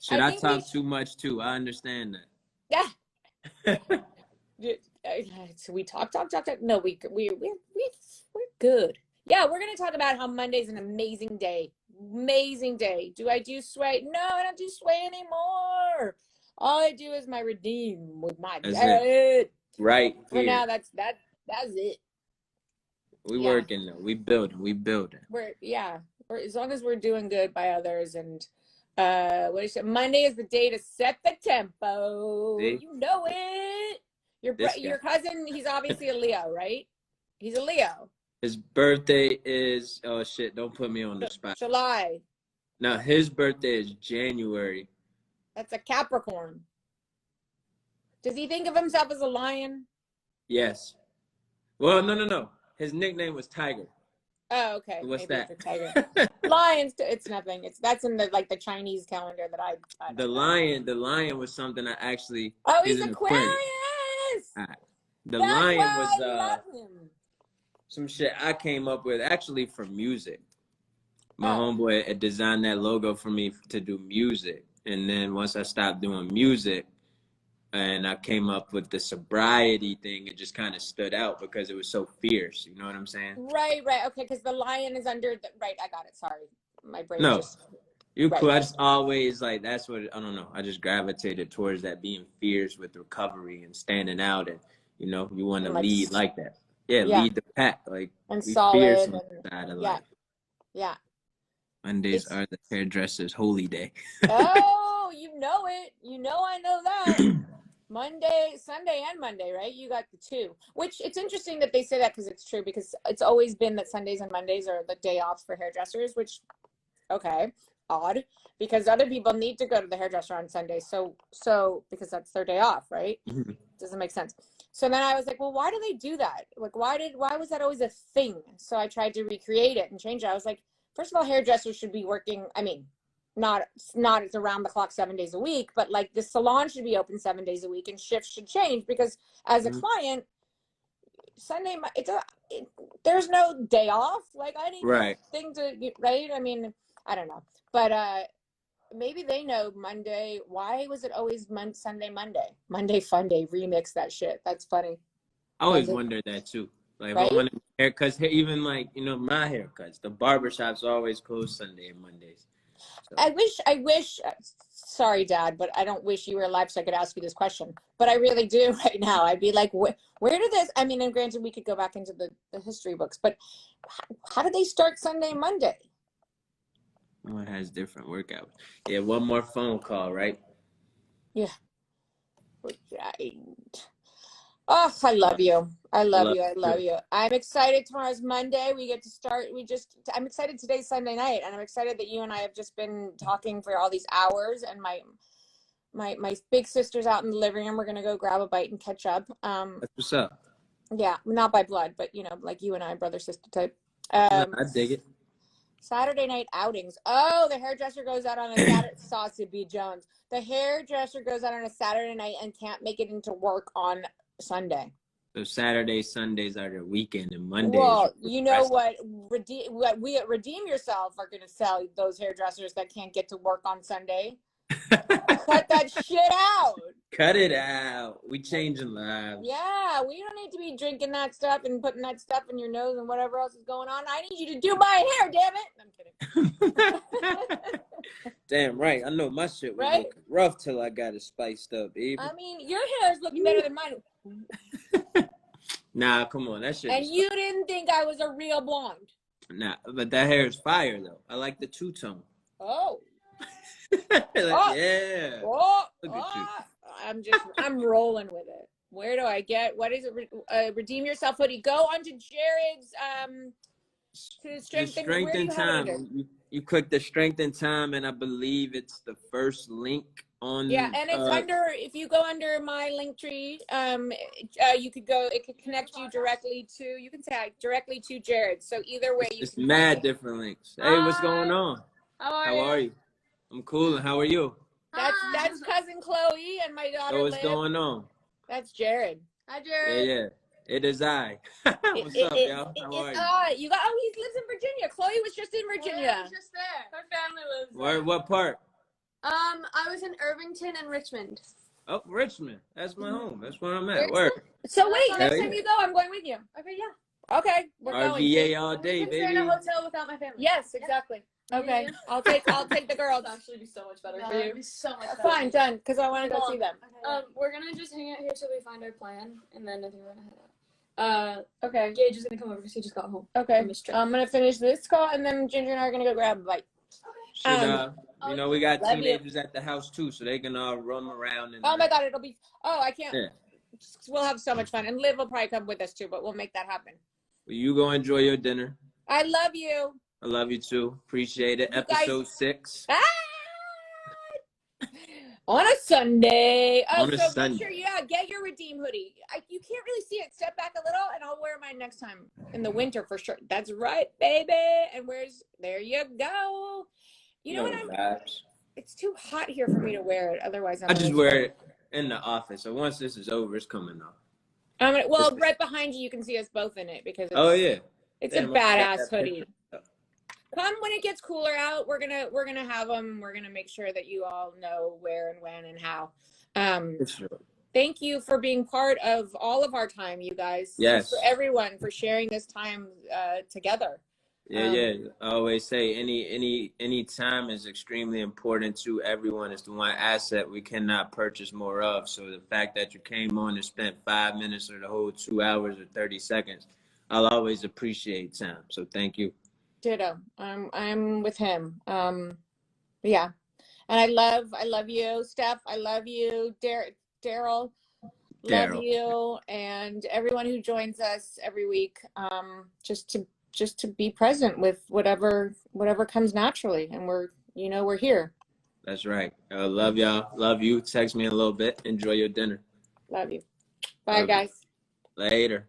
Should I talk too much too? I understand Yeah. that. So we talk. No, we're good. Yeah, we're gonna talk about how Monday's an amazing day. Amazing day. Do I do sway? No, I don't do sway anymore. All I do is my redeem with my dad. Right For here. now, that's it. We working though. We building. We're as long as we're doing good by others. And what is it? Monday is the day to set the tempo. See? You know it. Your cousin, he's obviously a Leo, right? He's a Leo. His birthday is, oh shit, don't put me on the spot. July. No, his birthday is January. That's a Capricorn. Does he think of himself as a lion? Yes. Well, no. His nickname was Tiger. Oh, okay. What's Maybe that? It's a tiger. Lions, it's nothing. That's in the Chinese calendar that I The lion was something I actually. Oh, he's Aquarius. The That's lion why was I love him. some shit I came up with actually for music. My homeboy had designed that logo for me to do music, and then once I stopped doing music, and I came up with the sobriety thing, it just kind of stood out because it was so fierce. You know what I'm saying? Right. Okay, because the lion is under the right. I got it. Sorry, my brain. No, you right. cool. I just always that's what I don't know. I just gravitated towards that, being fierce with recovery and standing out, and you want to lead like that. Yeah, lead the pack, like and be solid fierce on the side of life. Yeah. Mondays are the hairdresser's holy day. Oh, you know it. I know that. Monday, Sunday, and Monday, right? You got the two. Which it's interesting that they say that, because it's true. Because it's always been that Sundays and Mondays are the day off for hairdressers. Which, okay, odd, because other people need to go to the hairdresser on Sunday. So because that's their day off, right? Doesn't make sense. So then I was like, well, why do they do that? Like, why was that always a thing? So I tried to recreate it and change it. I was like, first of all, hairdressers should be working. I mean, not it's around the clock 7 days a week, but like the salon should be open 7 days a week, and shifts should change, because as a client, Sunday, there's no day off. Like, I need a thing to, right? I mean, I don't know, but maybe they know Monday. Why was it always Sunday, Monday Fun Day? Remix that shit. That's funny. I always wondered that too. Like, if I wanted haircuts, even like my haircuts, the barbershops always closed Sunday and Mondays. So. I wish, sorry, Dad, but I don't wish you were alive so I could ask you this question. But I really do right now. I'd be like, where did this, I mean, and granted, we could go back into the history books, but how did they start Sunday and Monday? One has different workouts. Yeah, one more phone call, right? Yeah. Oh, I love you. I love you. I'm excited. Tomorrow's Monday. We get to start. I'm excited. Today's Sunday night, and I'm excited that you and I have just been talking for all these hours. And my big sister's out in the living room. We're gonna go grab a bite and catch up. That's what's up. Yeah, not by blood, but like you and I, brother sister type. I dig it. Saturday night outings. Oh, the hairdresser goes out on a Saturday. Saucy B. Jones. The hairdresser goes out on a Saturday night and can't make it into work on Sunday. So Saturdays, Sundays are the weekend, and Mondays. Well, you know what? We at Redeem Yourself are going to sell those hairdressers that can't get to work on Sunday. Cut that shit out. Cut it out. We changing lives. Yeah, we don't need to be drinking that stuff and putting that stuff in your nose and whatever else is going on. I need you to do my hair, damn it. I'm kidding. Damn right. I know my shit was looking rough till I got it spiced up, baby. I mean, your hair is looking better than mine. Nah, come on. That shit. And you didn't think I was a real blonde. Nah, but that hair is fire, though. I like the two-tone. Oh. Yeah. Oh. Look at you. I'm rolling with it. Where do I get, what is it? Redeem yourself hoodie. Go onto Jarrod's, to strengthen. Where do you have it under? You click the strengthen time, and I believe it's the first link on. Yeah, and it's under. If you go under my link tree, you could go. It could connect you directly to. You can tag directly to Jarrod. So either way, it's mad different links. Hey, what's going on? How are you? I'm cool. How are you? That's cousin Chloe and my daughter. So what's Liv. going on? That's Jarrod. Hi, Jarrod. Yeah. It is I. What's up, y'all? How are you? You got. Oh, he lives in Virginia. Chloe was just in Virginia. Was just there. Her family lives there. Where? What part? I was in Irvington and Richmond. Oh, Richmond. That's my home. That's where I'm at. Where? So wait, next time you go, I'm going with you. Okay, yeah. Okay, we're going. RVA all day, We can stay baby. in a hotel without my family. Yes, exactly. Okay, I'll take the girls. It'll actually be so much better No, for you. it'd be so much better. Fine, done. Because I want to go see them. We're gonna just hang out here till we find our plan, and then I think we're gonna head out. Okay. Gage is gonna come over because he just got home. Okay. From his trip. I'm gonna finish this call, and then Ginger and I are gonna go grab a bite. Should, we got love teenagers at the house too, so they can all roam around. And Oh my God, it'll be. Oh, I can't. Yeah. We'll have so much fun, and Liv will probably come with us too, but we'll make that happen. Well, you go enjoy your dinner. I love you. I love you too. Appreciate it. You Episode 6. Ah! On a Sunday. Oh, On a so Sunday. make sure, get your Redeem hoodie. You can't really see it. Step back a little, and I'll wear mine next time in the winter for sure. That's right, baby. And there you go. You know what? It's too hot here for me to wear it. Otherwise, I just wear it in the office. So once this is over, it's coming off. Right behind you, you can see us both in it because it's Damn, a badass hoodie. Come when it gets cooler out. We're gonna have them. We're gonna make sure that you all know where and when and how. For sure. Thank you for being part of all of our time, you guys. Yes. For everyone for sharing this time together. Yeah. I always say any time is extremely important to everyone. It's the one asset we cannot purchase more of. So the fact that you came on and spent 5 minutes or the whole 2 hours or 30 seconds, I'll always appreciate time. So thank you. Ditto. I'm with him. Yeah. And I love you, Steph. I love you, Daryl. Love you, and everyone who joins us every week. Just to be present with whatever comes naturally, and we're here. That's right. Love y'all. Love you. Text me in a little bit. Enjoy your dinner. Love you. Bye, guys. Later.